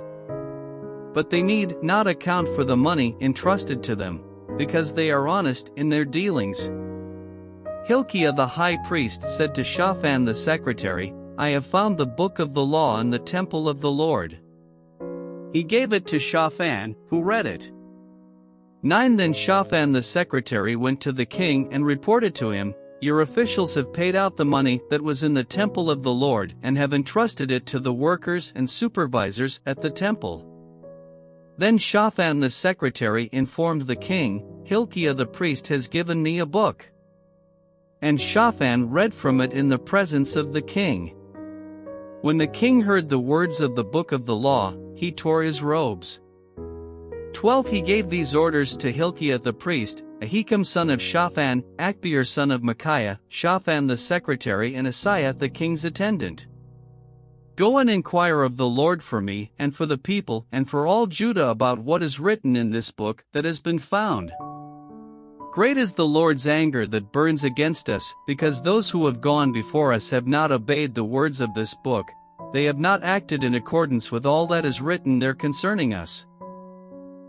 Speaker 1: But they need not account for the money entrusted to them, because they are honest in their dealings. Hilkiah the high priest said to Shaphan the secretary, I have found the book of the law in the temple of the Lord. He gave it to Shaphan, who read it. 9 Then Shaphan the secretary went to the king and reported to him, Your officials have paid out the money that was in the temple of the Lord and have entrusted it to the workers and supervisors at the temple. Then Shaphan the secretary informed the king, Hilkiah the priest has given me a book. And Shaphan read from it in the presence of the king. When the king heard the words of the book of the law, he tore his robes. 12 He gave these orders to Hilkiah the priest, Ahikam son of Shaphan, Akbir son of Micaiah, Shaphan the secretary and Asaiah the king's attendant. Go and inquire of the Lord for me and for the people and for all Judah about what is written in this book that has been found. Great is the Lord's anger that burns against us, because those who have gone before us have not obeyed the words of this book, they have not acted in accordance with all that is written there concerning us.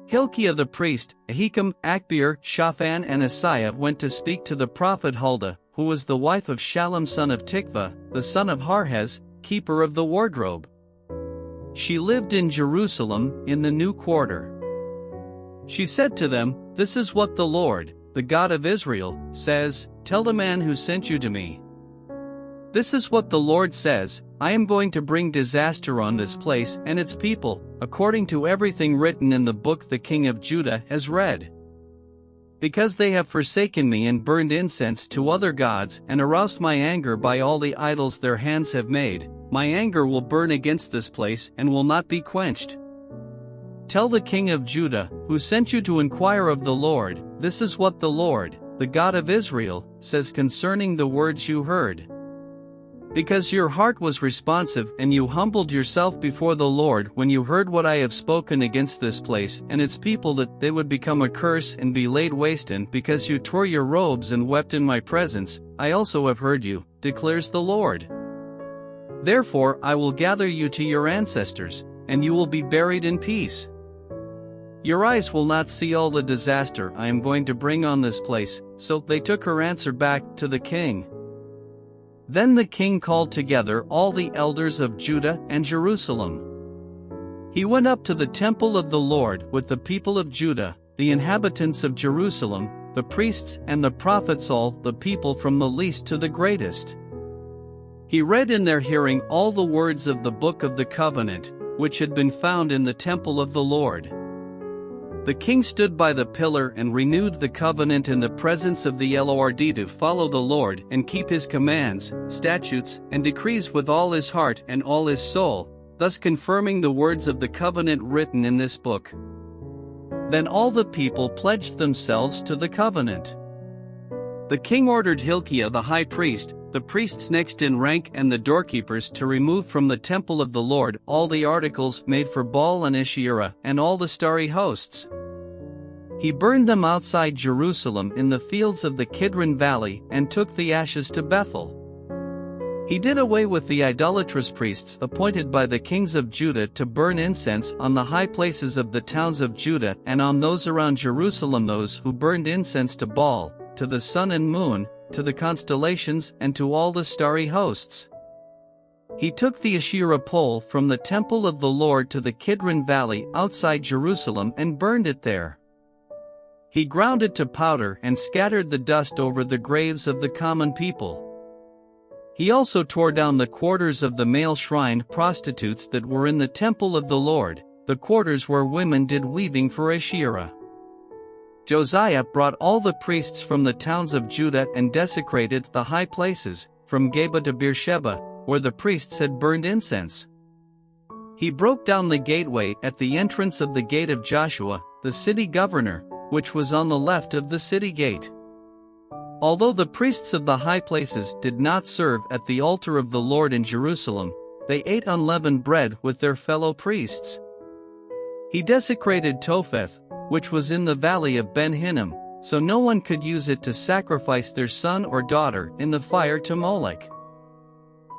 Speaker 1: Hilkiah the priest, Ahikam, Akbir, Shaphan and Asaiah went to speak to the prophet Huldah, who was the wife of Shallum son of Tikvah, the son of Harhez, keeper of the wardrobe. She lived in Jerusalem, in the new quarter. She said to them, "This is what the Lord, the God of Israel, says, tell the man who sent you to me. This is what the Lord says, I am going to bring disaster on this place and its people, according to everything written in the book the king of Judah has read. Because they have forsaken me and burned incense to other gods and aroused my anger by all the idols their hands have made, my anger will burn against this place and will not be quenched. Tell the king of Judah, who sent you to inquire of the Lord, this is what the Lord, the God of Israel, says concerning the words you heard. Because your heart was responsive and you humbled yourself before the Lord when you heard what I have spoken against this place and its people, that they would become a curse and be laid waste, and because you tore your robes and wept in my presence, I also have heard you, declares the Lord. Therefore I will gather you to your ancestors, and you will be buried in peace. Your eyes will not see all the disaster I am going to bring on this place." So they took her answer back to the king. Then the king called together all the elders of Judah and Jerusalem. He went up to the temple of the Lord with the people of Judah, the inhabitants of Jerusalem, the priests and the prophets, all the people from the least to the greatest. He read in their hearing all the words of the book of the covenant, which had been found in the temple of the Lord. The king stood by the pillar and renewed the covenant in the presence of the Lord to follow the Lord and keep his commands, statutes, and decrees with all his heart and all his soul, thus confirming the words of the covenant written in this book. Then all the people pledged themselves to the covenant. The king ordered Hilkiah the high priest, the priests next in rank and the doorkeepers to remove from the temple of the Lord all the articles made for Baal and Asherah and all the starry hosts. He burned them outside Jerusalem in the fields of the Kidron Valley and took the ashes to Bethel. He did away with the idolatrous priests appointed by the kings of Judah to burn incense on the high places of the towns of Judah and on those around Jerusalem, those who burned incense to Baal, to the sun and moon, to the constellations and to all the starry hosts. He took the Asherah pole from the temple of the Lord to the Kidron Valley outside Jerusalem and burned it there. He ground it to powder and scattered the dust over the graves of the common people. He also tore down the quarters of the male shrine prostitutes that were in the temple of the Lord, the quarters where women did weaving for Asherah. Josiah brought all the priests from the towns of Judah and desecrated the high places, from Geba to Beersheba, where the priests had burned incense. He broke down the gateway at the entrance of the gate of Joshua, the city governor, which was on the left of the city gate. Although the priests of the high places did not serve at the altar of the Lord in Jerusalem, they ate unleavened bread with their fellow priests. He desecrated Topheth, which was in the valley of Ben Hinnom, so no one could use it to sacrifice their son or daughter in the fire to Molech.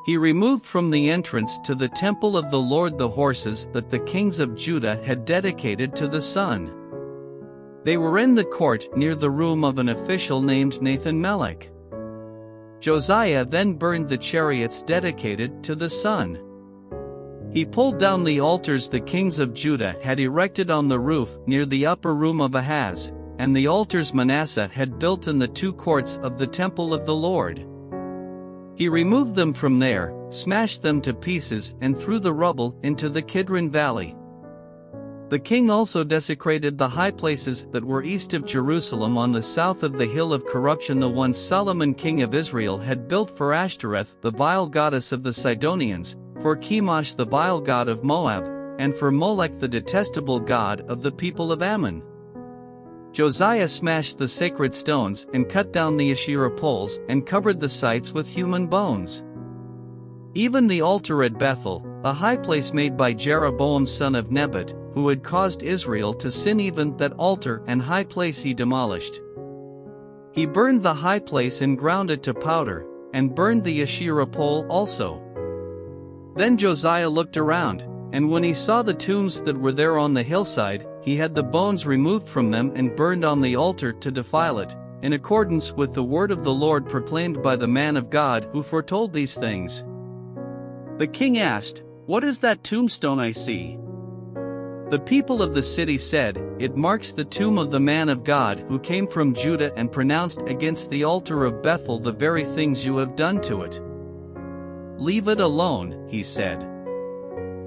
Speaker 1: He removed from the entrance to the temple of the Lord the horses that the kings of Judah had dedicated to the sun. They were in the court near the room of an official named Nathan-Melech. Josiah then burned the chariots dedicated to the sun. He pulled down the altars the kings of Judah had erected on the roof near the upper room of Ahaz, and the altars Manasseh had built in the two courts of the temple of the Lord. He removed them from there, smashed them to pieces and threw the rubble into the Kidron Valley. The king also desecrated the high places that were east of Jerusalem on the south of the hill of corruption, the ones Solomon king of Israel had built for Ashtoreth, the vile goddess of the Sidonians, for Chemosh the vile god of Moab, and for Molech the detestable god of the people of Ammon. Josiah smashed the sacred stones and cut down the Asherah poles and covered the sites with human bones. Even the altar at Bethel, a high place made by Jeroboam son of Nebat, who had caused Israel to sin, even that altar and high place he demolished. He burned the high place and ground it to powder, and burned the Asherah pole also. Then Josiah looked around, and when he saw the tombs that were there on the hillside, he had the bones removed from them and burned on the altar to defile it, in accordance with the word of the Lord proclaimed by the man of God who foretold these things. The king asked, "What is that tombstone I see?" The people of the city said, "It marks the tomb of the man of God who came from Judah and pronounced against the altar of Bethel the very things you have done to it." "Leave it alone," he said.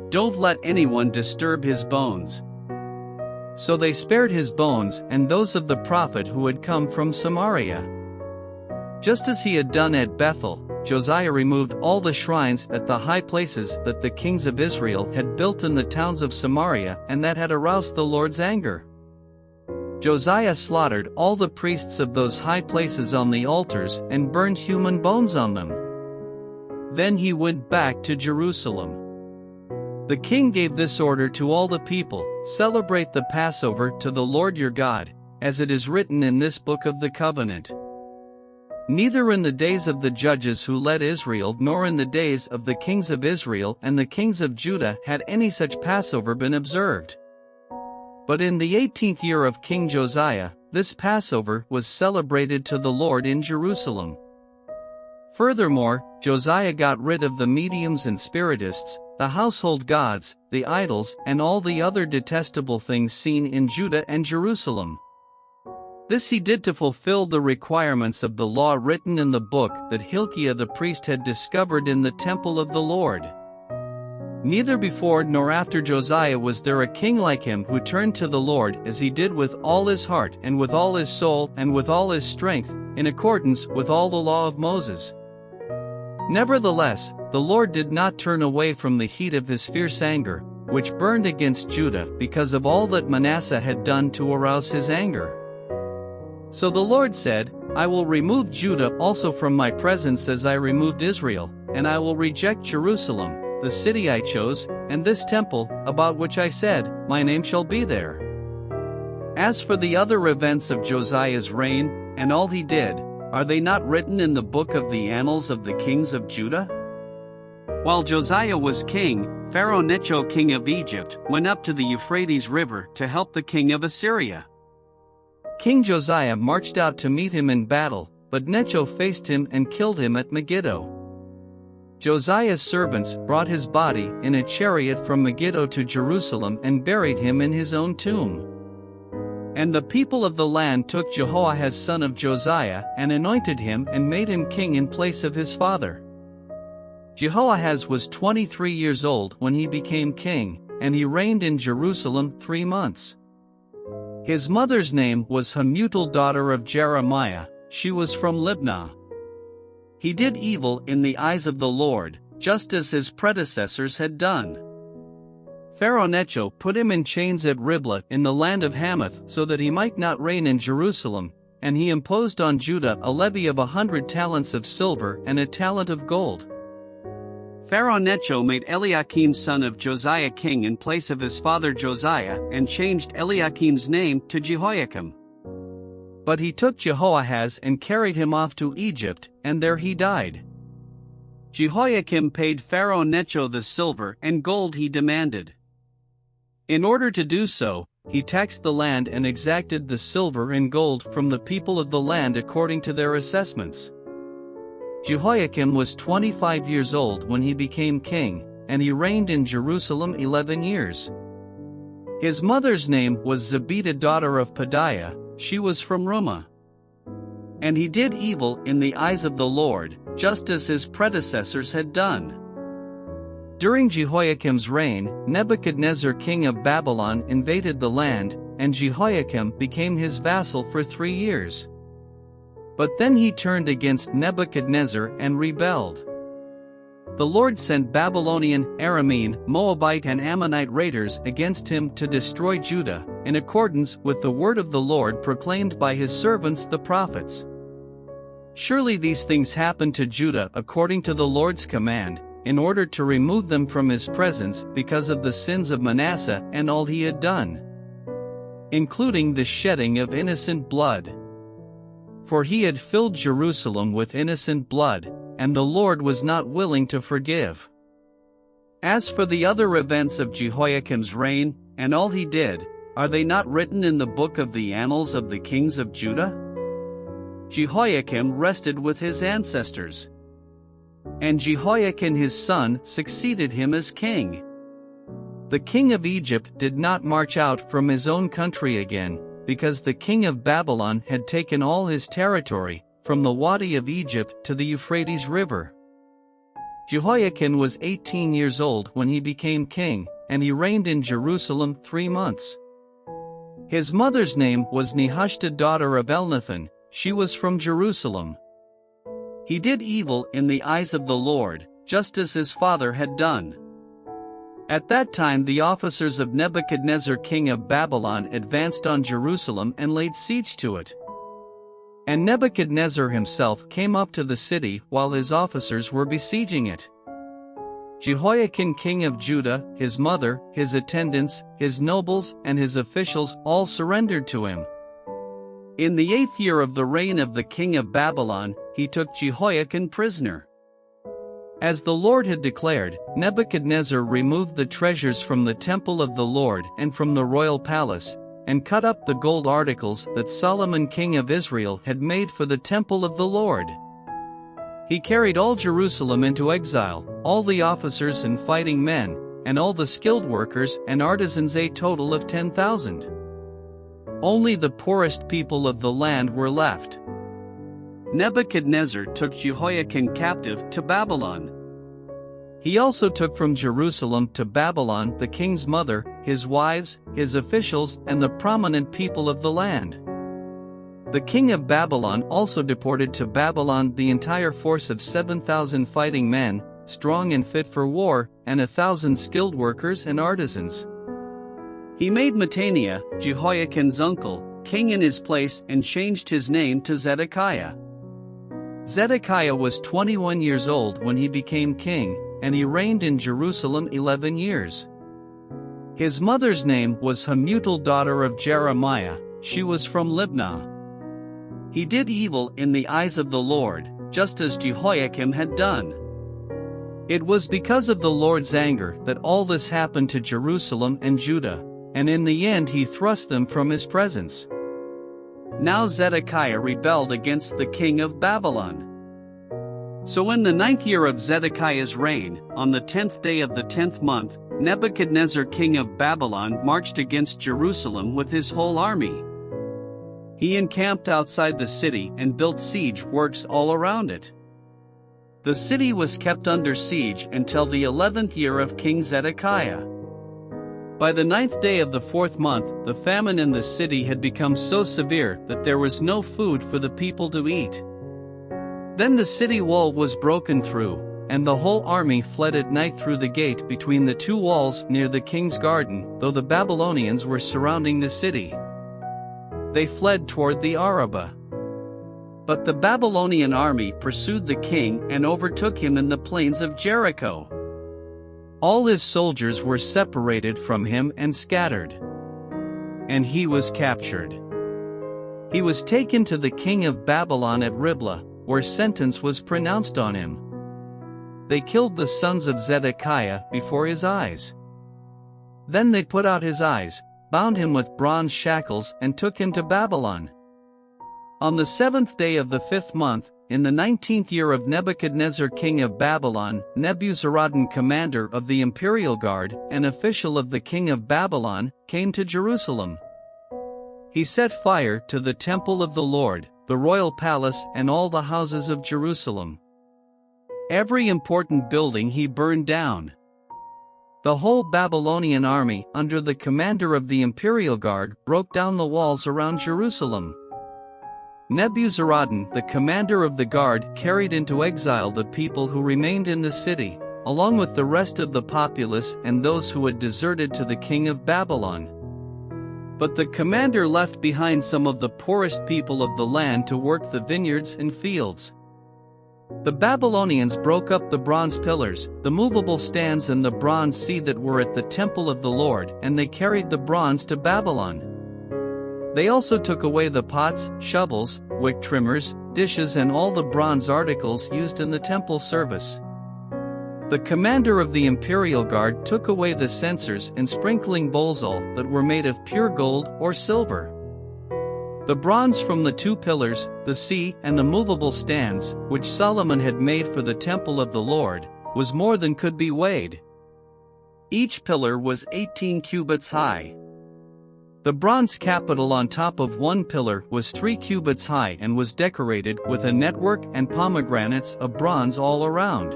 Speaker 1: "Don't let anyone disturb his bones." So they spared his bones and those of the prophet who had come from Samaria. Just as he had done at Bethel, Josiah removed all the shrines at the high places that the kings of Israel had built in the towns of Samaria and that had aroused the Lord's anger. Josiah slaughtered all the priests of those high places on the altars and burned human bones on them. Then he went back to Jerusalem. The king gave this order to all the people: "Celebrate the Passover to the Lord your God, as it is written in this book of the covenant." Neither in the days of the judges who led Israel nor in the days of the kings of Israel and the kings of Judah had any such Passover been observed. But in the 18th year of King Josiah, this Passover was celebrated to the Lord in Jerusalem. Furthermore, Josiah got rid of the mediums and spiritists, the household gods, the idols, and all the other detestable things seen in Judah and Jerusalem. This he did to fulfill the requirements of the law written in the book that Hilkiah the priest had discovered in the temple of the Lord. Neither before nor after Josiah was there a king like him who turned to the Lord as he did with all his heart and with all his soul and with all his strength, in accordance with all the law of Moses. Nevertheless, the Lord did not turn away from the heat of his fierce anger, which burned against Judah because of all that Manasseh had done to arouse his anger. So the Lord said, "I will remove Judah also from my presence as I removed Israel, and I will reject Jerusalem, the city I chose, and this temple, about which I said, my name shall be there." As for the other events of Josiah's reign, and all he did, are they not written in the book of the annals of the kings of Judah? While Josiah was king, Pharaoh Necho king of Egypt went up to the Euphrates River to help the king of Assyria. King Josiah marched out to meet him in battle, but Necho faced him and killed him at Megiddo. Josiah's servants brought his body in a chariot from Megiddo to Jerusalem and buried him in his own tomb. And the people of the land took Jehoahaz son of Josiah and anointed him and made him king in place of his father. Jehoahaz was 23 years old when he became king, and he reigned in Jerusalem 3 months. His mother's name was Hamutal daughter of Jeremiah, she was from Libnah. He did evil in the eyes of the Lord, just as his predecessors had done. Pharaoh Necho put him in chains at Riblah in the land of Hamath so that he might not reign in Jerusalem, and he imposed on Judah a levy of 100 talents of silver and a talent of gold. Pharaoh Necho made Eliakim son of Josiah king in place of his father Josiah and changed Eliakim's name to Jehoiakim. But he took Jehoahaz and carried him off to Egypt, and there he died. Jehoiakim paid Pharaoh Necho the silver and gold he demanded. In order to do so, he taxed the land and exacted the silver and gold from the people of the land according to their assessments. Jehoiakim was 25 years old when he became king, and he reigned in Jerusalem 11 years. His mother's name was Zebidah daughter of Pedaiah, she was from Rumah. And he did evil in the eyes of the Lord, just as his predecessors had done. During Jehoiakim's reign, Nebuchadnezzar king of Babylon invaded the land, and Jehoiakim became his vassal for 3 years. But then he turned against Nebuchadnezzar and rebelled. The Lord sent Babylonian, Aramean, Moabite and Ammonite raiders against him to destroy Judah, in accordance with the word of the Lord proclaimed by his servants the prophets. Surely these things happened to Judah according to the Lord's command, in order to remove them from his presence because of the sins of Manasseh and all he had done, including the shedding of innocent blood. For he had filled Jerusalem with innocent blood, and the Lord was not willing to forgive. As for the other events of Jehoiakim's reign, and all he did, are they not written in the book of the annals of the kings of Judah? Jehoiakim rested with his ancestors. And Jehoiakim his son succeeded him as king. The king of Egypt did not march out from his own country again, because the king of Babylon had taken all his territory, from the Wadi of Egypt to the Euphrates River. Jehoiakim was 18 years old when he became king, and he reigned in Jerusalem 3 months. His mother's name was Nehushta, daughter of Elnathan. She was from Jerusalem. He did evil in the eyes of the Lord, just as his father had done. At that time the officers of Nebuchadnezzar king of Babylon advanced on Jerusalem and laid siege to it. And Nebuchadnezzar himself came up to the city while his officers were besieging it. Jehoiakim king of Judah, his mother, his attendants, his nobles, and his officials all surrendered to him. In the 8th year of the reign of the king of Babylon, he took Jehoiakim prisoner. As the Lord had declared, Nebuchadnezzar removed the treasures from the temple of the Lord and from the royal palace, and cut up the gold articles that Solomon king of Israel had made for the temple of the Lord. He carried all Jerusalem into exile, all the officers and fighting men, and all the skilled workers and artisans, a total of 10,000. Only the poorest people of the land were left. Nebuchadnezzar took Jehoiakim captive to Babylon. He also took from Jerusalem to Babylon the king's mother, his wives, his officials, and the prominent people of the land. The king of Babylon also deported to Babylon the entire force of 7,000 fighting men, strong and fit for war, and 1,000 skilled workers and artisans. He made Mattaniah, Jehoiakim's uncle, king in his place and changed his name to Zedekiah. Zedekiah was 21 years old when he became king, and he reigned in Jerusalem 11 years. His mother's name was Hamutal, daughter of Jeremiah. She was from Libnah. He did evil in the eyes of the Lord, just as Jehoiakim had done. It was because of the Lord's anger that all this happened to Jerusalem and Judah, and in the end he thrust them from his presence. Now Zedekiah rebelled against the king of Babylon. So in the 9th year of Zedekiah's reign, on the 10th day of the 10th month, Nebuchadnezzar king of Babylon marched against Jerusalem with his whole army. He encamped outside the city and built siege works all around it. The city was kept under siege until the 11th year of King Zedekiah. By the 9th day of the 4th month, the famine in the city had become so severe that there was no food for the people to eat. Then the city wall was broken through, and the whole army fled at night through the gate between the 2 walls near the king's garden, though the Babylonians were surrounding the city. They fled toward the Arabah. But the Babylonian army pursued the king and overtook him in the plains of Jericho. All his soldiers were separated from him and scattered. And he was captured. He was taken to the king of Babylon at Riblah, where sentence was pronounced on him. They killed the sons of Zedekiah before his eyes. Then they put out his eyes, bound him with bronze shackles, and took him to Babylon. On the 7th day of the 5th month, in the 19th year of Nebuchadnezzar king of Babylon, Nebuzaradan, commander of the imperial guard and official of the king of Babylon, came to Jerusalem. He set fire to the temple of the Lord, the royal palace, and all the houses of Jerusalem. Every important building he burned down. The whole Babylonian army, under the commander of the imperial guard, broke down the walls around Jerusalem. Nebuzaradan, the commander of the guard, carried into exile the people who remained in the city, along with the rest of the populace and those who had deserted to the king of Babylon. But the commander left behind some of the poorest people of the land to work the vineyards and fields. The Babylonians broke up the bronze pillars, the movable stands, and the bronze sea that were at the temple of the Lord, and they carried the bronze to Babylon. They also took away the pots, shovels, wick trimmers, dishes, and all the bronze articles used in the temple service. The commander of the imperial guard took away the censers and sprinkling bowls, all that were made of pure gold or silver. The bronze from the 2 pillars, the sea and the movable stands, which Solomon had made for the temple of the Lord, was more than could be weighed. Each pillar was 18 cubits high. The bronze capital on top of one pillar was 3 cubits high and was decorated with a network and pomegranates of bronze all around.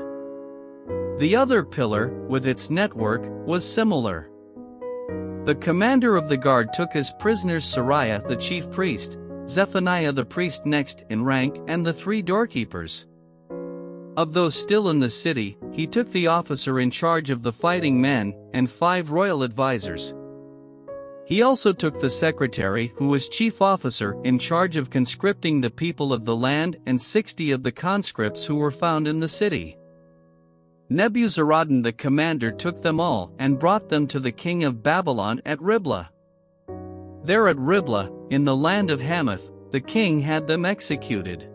Speaker 1: The other pillar, with its network, was similar. The commander of the guard took as prisoners Sariah the chief priest, Zephaniah the priest next in rank, and the 3 doorkeepers. Of those still in the city, he took the officer in charge of the fighting men, and 5 royal advisers. He also took the secretary, who was chief officer, in charge of conscripting the people of the land, and 60 of the conscripts who were found in the city. Nebuzaradan the commander took them all and brought them to the king of Babylon at Riblah. There at Riblah, in the land of Hamath, the king had them executed.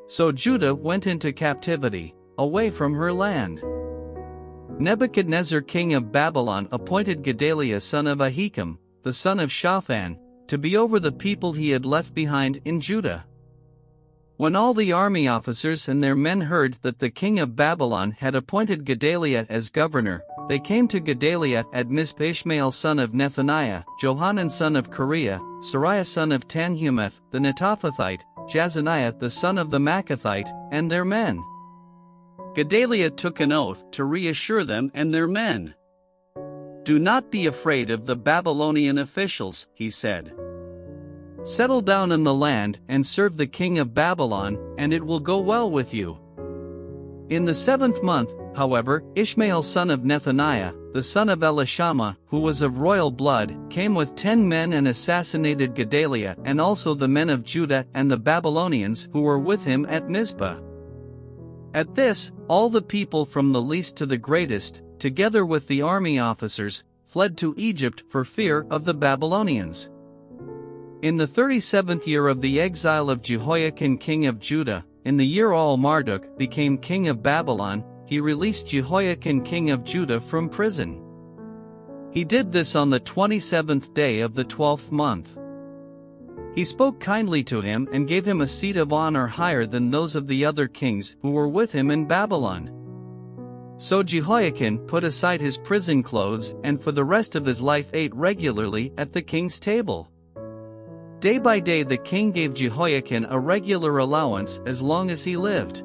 Speaker 1: So Judah went into captivity, away from her land. Nebuchadnezzar king of Babylon appointed Gedaliah son of Ahikam, the son of Shaphan, to be over the people he had left behind in Judah. When all the army officers and their men heard that the king of Babylon had appointed Gedaliah as governor, they came to Gedaliah at Mizpah, Ishmael son of Nethaniah, Johanan son of Kareah, Sariah son of Tanhumeth the Netophathite, Jazaniah the son of the Maccathite, and their men. Gedaliah took an oath to reassure them and their men. "Do not be afraid of the Babylonian officials," he said. "Settle down in the land and serve the king of Babylon, and it will go well with you." In the 7th month, however, Ishmael son of Nethaniah, the son of Elishama, who was of royal blood, came with 10 men and assassinated Gedaliah and also the men of Judah and the Babylonians who were with him at Mizpah. At this, all the people from the least to the greatest, together with the army officers, fled to Egypt for fear of the Babylonians. In the 37th year of the exile of Jehoiakim king of Judah, in the year Marduk became king of Babylon, he released Jehoiakim king of Judah from prison. He did this on the 27th day of the 12th month. He spoke kindly to him and gave him a seat of honor higher than those of the other kings who were with him in Babylon. So Jehoiakim put aside his prison clothes and for the rest of his life ate regularly at the king's table. Day by day the king gave Jehoiakim a regular allowance as long as he lived.